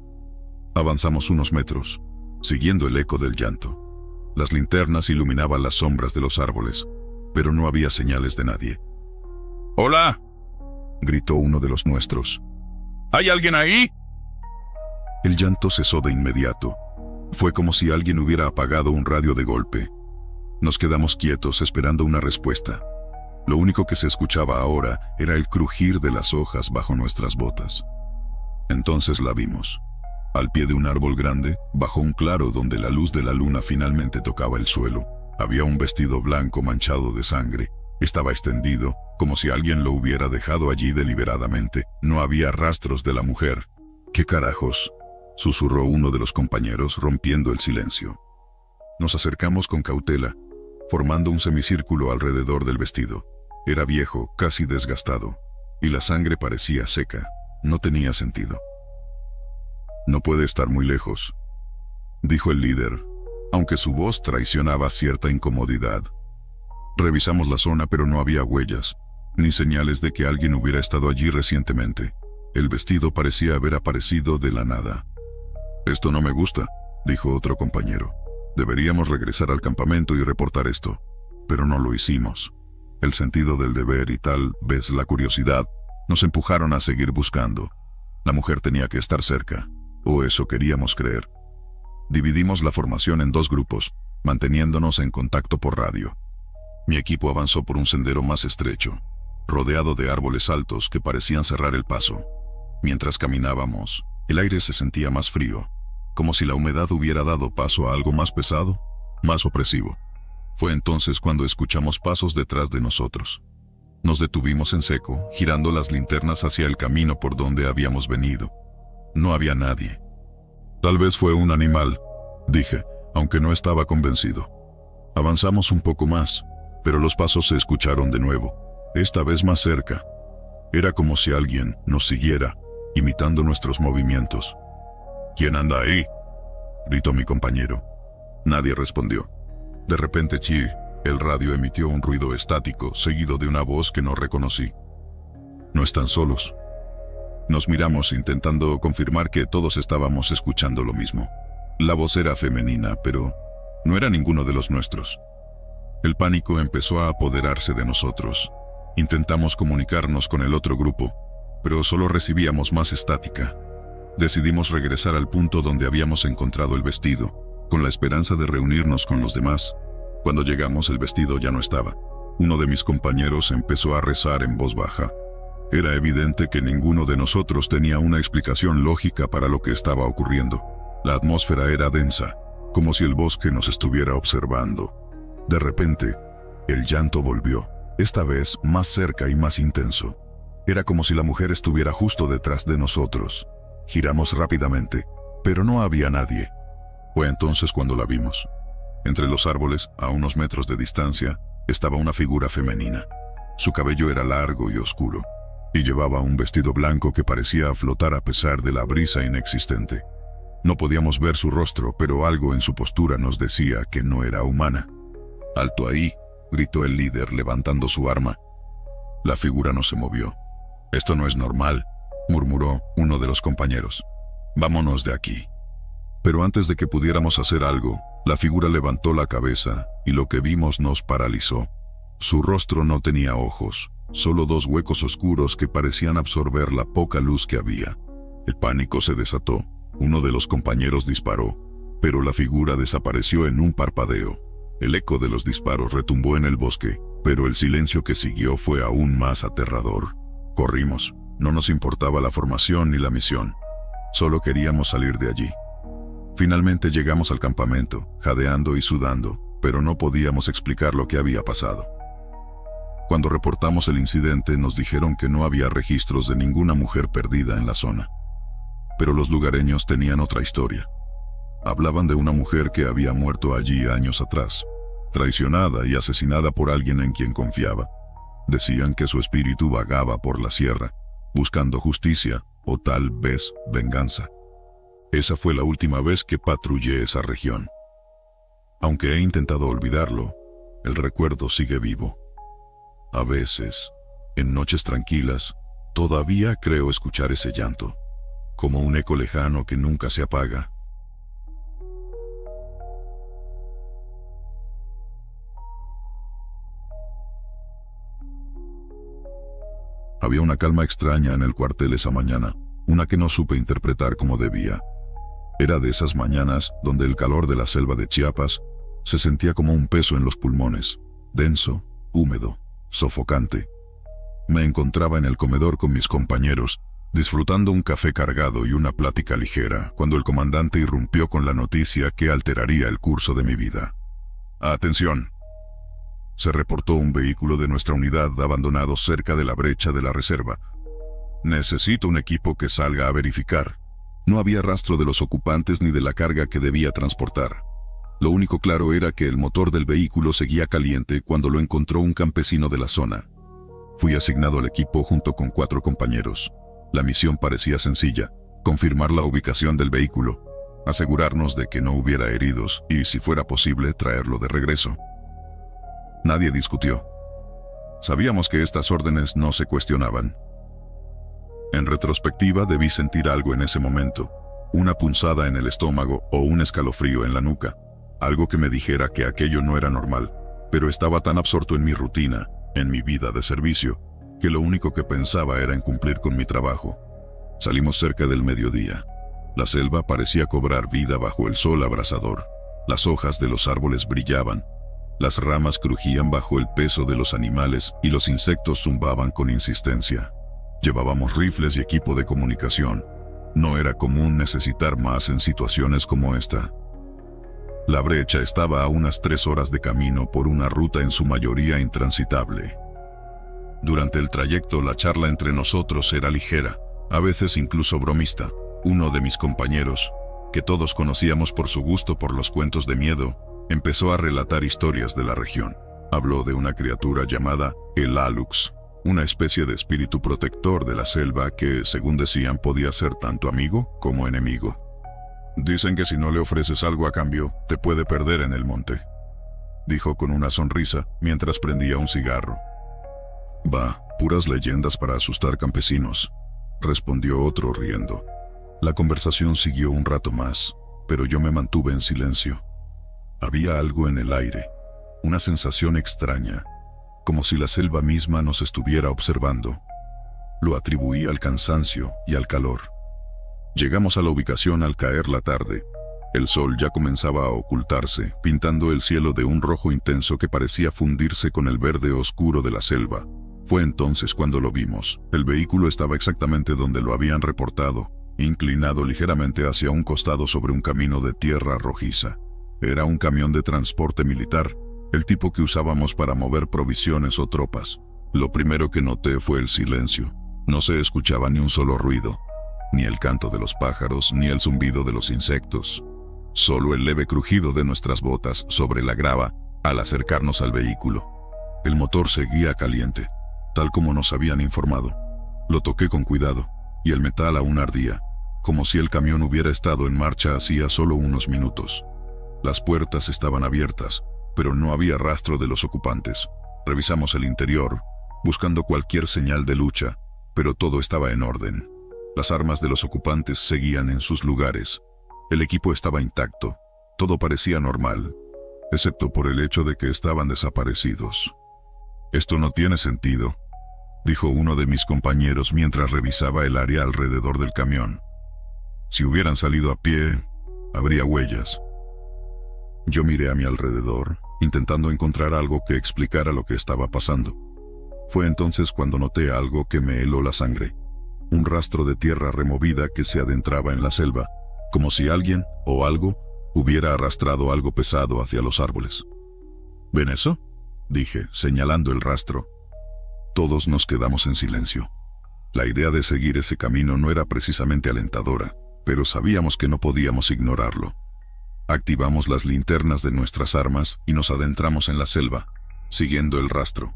Avanzamos unos metros. siguiendo el eco del llanto. Las linternas iluminaban las sombras de los árboles, pero no había señales de nadie. ¡Hola!, gritó uno de los nuestros. ¿Hay alguien ahí? El llanto cesó de inmediato. Fue como si alguien hubiera apagado un radio de golpe. Nos quedamos quietos esperando una respuesta. Lo único que se escuchaba ahora era el crujir de las hojas bajo nuestras botas. Entonces la vimos. Al pie de un árbol grande, bajo un claro donde la luz de la luna finalmente tocaba el suelo, había un vestido blanco manchado de sangre. Estaba extendido, como si alguien lo hubiera dejado allí deliberadamente. No había rastros de la mujer. ¿Qué carajos?, susurró uno de los compañeros, rompiendo el silencio. Nos acercamos con cautela, formando un semicírculo alrededor del vestido. Era viejo, casi desgastado, y la sangre parecía seca. No tenía sentido. «No puede estar muy lejos», dijo el líder, aunque su voz traicionaba cierta incomodidad. Revisamos la zona, pero no había huellas, ni señales de que alguien hubiera estado allí recientemente. El vestido parecía haber aparecido de la nada. «Esto no me gusta», dijo otro compañero. «Deberíamos regresar al campamento y reportar esto». Pero no lo hicimos. El sentido del deber y tal vez la curiosidad nos empujaron a seguir buscando. La mujer tenía que estar cerca, o eso queríamos creer. Dividimos la formación en 2 grupos, manteniéndonos en contacto por radio. Mi equipo avanzó por un sendero más estrecho, rodeado de árboles altos que parecían cerrar el paso. Mientras caminábamos, el aire se sentía más frío, como si la humedad hubiera dado paso a algo más pesado, más opresivo. Fue entonces cuando escuchamos pasos detrás de nosotros. Nos detuvimos en seco, girando las linternas hacia el camino por donde habíamos venido. No había nadie. «Tal vez fue un animal», dije, aunque no estaba convencido. Avanzamos un poco más, pero los pasos se escucharon de nuevo, esta vez más cerca. Era como si alguien nos siguiera, imitando nuestros movimientos. «¿Quién anda ahí?», gritó mi compañero. Nadie respondió. De repente, el radio emitió un ruido estático, seguido de una voz que no reconocí. «No están solos». Nos miramos intentando confirmar que todos estábamos escuchando lo mismo. La voz era femenina, pero no era ninguno de los nuestros. El pánico empezó a apoderarse de nosotros. Intentamos comunicarnos con el otro grupo, pero solo recibíamos más estática. Decidimos regresar al punto donde habíamos encontrado el vestido, con la esperanza de reunirnos con los demás. Cuando llegamos, el vestido ya no estaba. Uno de mis compañeros empezó a rezar en voz baja. Era evidente que ninguno de nosotros tenía una explicación lógica para lo que estaba ocurriendo. La atmósfera era densa, como si el bosque nos estuviera observando. De repente, el llanto volvió, esta vez más cerca y más intenso. Era como si la mujer estuviera justo detrás de nosotros. Giramos rápidamente, pero no había nadie. Fue entonces cuando la vimos. Entre los árboles, a unos metros de distancia, estaba una figura femenina. Su cabello era largo y oscuro, y llevaba un vestido blanco que parecía flotar a pesar de la brisa inexistente. No podíamos ver su rostro, pero algo en su postura nos decía que no era humana. «¡Alto ahí!», gritó el líder levantando su arma. La figura no se movió. «Esto no es normal», murmuró uno de los compañeros. «Vámonos de aquí». Pero antes de que pudiéramos hacer algo, la figura levantó la cabeza y lo que vimos nos paralizó. Su rostro no tenía ojos, solo 2 huecos oscuros que parecían absorber la poca luz que había. El pánico se desató. Uno de los compañeros disparó, pero la figura desapareció en un parpadeo. El eco de los disparos retumbó en el bosque, pero el silencio que siguió fue aún más aterrador. Corrimos. No nos importaba la formación ni la misión. Solo queríamos salir de allí. Finalmente llegamos al campamento, jadeando y sudando, pero no podíamos explicar lo que había pasado. Cuando reportamos el incidente, nos dijeron que no había registros de ninguna mujer perdida en la zona. Pero los lugareños tenían otra historia. Hablaban de una mujer que había muerto allí años atrás, traicionada y asesinada por alguien en quien confiaba. Decían que su espíritu vagaba por la sierra, buscando justicia o tal vez venganza. Esa fue la última vez que patrullé esa región. Aunque he intentado olvidarlo, el recuerdo sigue vivo. A veces, en noches tranquilas, todavía creo escuchar ese llanto, como un eco lejano que nunca se apaga. Había una calma extraña en el cuartel esa mañana, una que no supe interpretar como debía. Era de esas mañanas donde el calor de la selva de Chiapas se sentía como un peso en los pulmones, denso, húmedo, sofocante. Me encontraba en el comedor con mis compañeros, disfrutando un café cargado y una plática ligera, cuando el comandante irrumpió con la noticia que alteraría el curso de mi vida. «Atención», se reportó un vehículo de nuestra unidad abandonado cerca de la brecha de la reserva. «Necesito un equipo que salga a verificar». No había rastro de los ocupantes ni de la carga que debía transportar. Lo único claro era que el motor del vehículo seguía caliente cuando lo encontró un campesino de la zona. Fui asignado al equipo junto con 4 compañeros. La misión parecía sencilla: confirmar la ubicación del vehículo, asegurarnos de que no hubiera heridos y, si fuera posible, traerlo de regreso. Nadie discutió. Sabíamos que estas órdenes no se cuestionaban. En retrospectiva, debí sentir algo en ese momento, una punzada en el estómago o un escalofrío en la nuca, algo que me dijera que aquello no era normal, pero estaba tan absorto en mi rutina, en mi vida de servicio, que lo único que pensaba era en cumplir con mi trabajo. Salimos cerca del mediodía. La selva parecía cobrar vida bajo el sol abrasador. Las hojas de los árboles brillaban, las ramas crujían bajo el peso de los animales y los insectos zumbaban con insistencia. Llevábamos rifles y equipo de comunicación. No era común necesitar más en situaciones como esta. La brecha estaba a unas 3 horas de camino por una ruta en su mayoría intransitable. Durante el trayecto, la charla entre nosotros era ligera, a veces incluso bromista. Uno de mis compañeros, que todos conocíamos por su gusto por los cuentos de miedo, empezó a relatar historias de la región. Habló de una criatura llamada el Alux, una especie de espíritu protector de la selva que, según decían, podía ser tanto amigo como enemigo. «Dicen que si no le ofreces algo a cambio, te puede perder en el monte», dijo con una sonrisa mientras prendía un cigarro. «Bah, puras leyendas para asustar campesinos», respondió otro riendo. La conversación siguió un rato más, pero yo me mantuve en silencio. Había algo en el aire, una sensación extraña, como si la selva misma nos estuviera observando. Lo atribuí al cansancio y al calor. Llegamos a la ubicación al caer la tarde. El sol ya comenzaba a ocultarse, pintando el cielo de un rojo intenso que parecía fundirse con el verde oscuro de la selva. Fue entonces cuando lo vimos. El vehículo estaba exactamente donde lo habían reportado, inclinado ligeramente hacia un costado sobre un camino de tierra rojiza. Era un camión de transporte militar, el tipo que usábamos para mover provisiones o tropas. Lo primero que noté fue el silencio. No se escuchaba ni un solo ruido, ni el canto de los pájaros, ni el zumbido de los insectos. Solo el leve crujido de nuestras botas sobre la grava al acercarnos al vehículo. El motor seguía caliente, tal como nos habían informado. Lo toqué con cuidado, y el metal aún ardía, como si el camión hubiera estado en marcha hacía solo unos minutos. Las puertas estaban abiertas, pero no había rastro de los ocupantes. Revisamos el interior, buscando cualquier señal de lucha, pero todo estaba en orden. Las armas de los ocupantes seguían en sus lugares. El equipo estaba intacto. Todo parecía normal, excepto por el hecho de que estaban desaparecidos. «Esto no tiene sentido», dijo uno de mis compañeros mientras revisaba el área alrededor del camión. «Si hubieran salido a pie, habría huellas». Yo miré a mi alrededor, intentando encontrar algo que explicara lo que estaba pasando. Fue entonces cuando noté algo que me heló la sangre. Un rastro de tierra removida que se adentraba en la selva, como si alguien o algo hubiera arrastrado algo pesado hacia los árboles. «¿Ven eso?», dije, señalando el rastro. Todos nos quedamos en silencio. La idea de seguir ese camino no era precisamente alentadora, pero sabíamos que no podíamos ignorarlo. Activamos las linternas de nuestras armas y nos adentramos en la selva, siguiendo el rastro.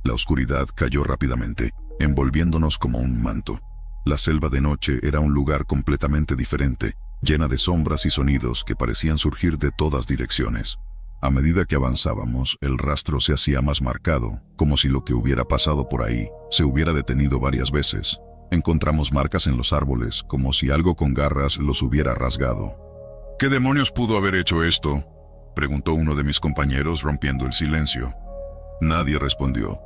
La oscuridad cayó rápidamente, envolviéndonos como un manto. La selva de noche era un lugar completamente diferente, llena de sombras y sonidos que parecían surgir de todas direcciones. A medida que avanzábamos, el rastro se hacía más marcado, como si lo que hubiera pasado por ahí se hubiera detenido varias veces. Encontramos marcas en los árboles, como si algo con garras los hubiera rasgado. «¿Qué demonios pudo haber hecho esto?», preguntó uno de mis compañeros rompiendo el silencio. Nadie respondió.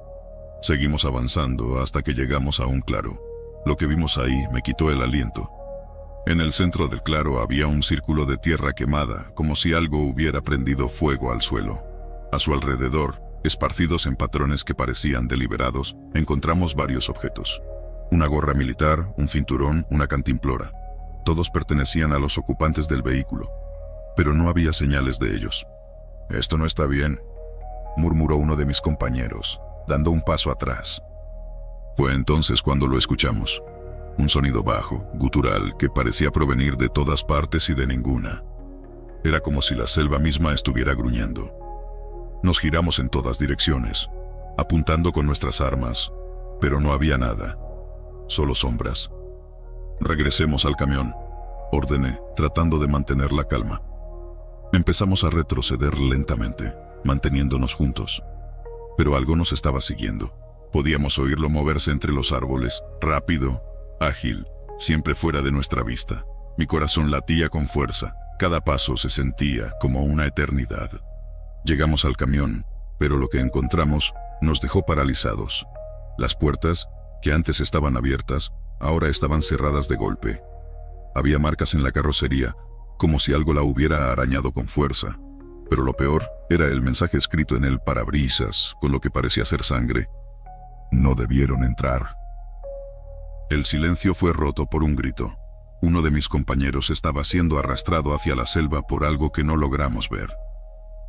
Seguimos avanzando hasta que llegamos a un claro. Lo que vimos ahí me quitó el aliento. En el centro del claro había un círculo de tierra quemada, como si algo hubiera prendido fuego al suelo. A su alrededor, esparcidos en patrones que parecían deliberados, encontramos varios objetos. Una gorra militar, un cinturón, una cantimplora. Todos pertenecían a los ocupantes del vehículo, pero no había señales de ellos. «Esto no está bien», murmuró uno de mis compañeros, dando un paso atrás. Fue entonces cuando lo escuchamos. Un sonido bajo, gutural, que parecía provenir de todas partes y de ninguna. Era como si la selva misma estuviera gruñendo. Nos giramos en todas direcciones, apuntando con nuestras armas, pero no había nada, solo sombras. «Regresemos al camión», ordené, tratando de mantener la calma. Empezamos a retroceder lentamente, manteniéndonos juntos. Pero algo nos estaba siguiendo. Podíamos oírlo moverse entre los árboles, rápido, ágil, siempre fuera de nuestra vista. Mi corazón latía con fuerza, cada paso se sentía como una eternidad. Llegamos al camión, pero lo que encontramos nos dejó paralizados. Las puertas, que antes estaban abiertas, ahora estaban cerradas de golpe. Había marcas en la carrocería, como si algo la hubiera arañado con fuerza. Pero lo peor era el mensaje escrito en el parabrisas, con lo que parecía ser sangre. «No debieron entrar». El silencio fue roto por un grito. Uno de mis compañeros estaba siendo arrastrado hacia la selva por algo que no logramos ver.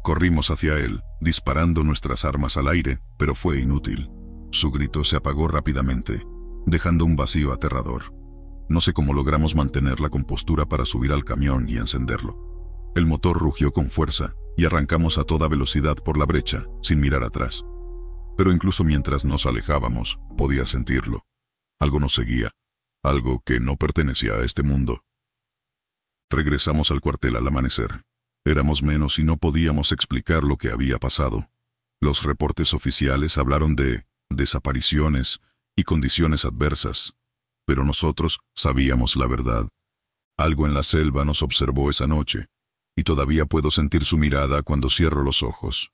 Corrimos hacia él, disparando nuestras armas al aire, pero fue inútil. Su grito se apagó rápidamente, dejando un vacío aterrador. No sé cómo logramos mantener la compostura para subir al camión y encenderlo. El motor rugió con fuerza y arrancamos a toda velocidad por la brecha, sin mirar atrás. Pero incluso mientras nos alejábamos, podía sentirlo. Algo nos seguía, algo que no pertenecía a este mundo. Regresamos al cuartel al amanecer. Éramos menos y no podíamos explicar lo que había pasado. Los reportes oficiales hablaron de desapariciones y condiciones adversas, pero nosotros sabíamos la verdad. Algo en la selva nos observó esa noche, y todavía puedo sentir su mirada cuando cierro los ojos.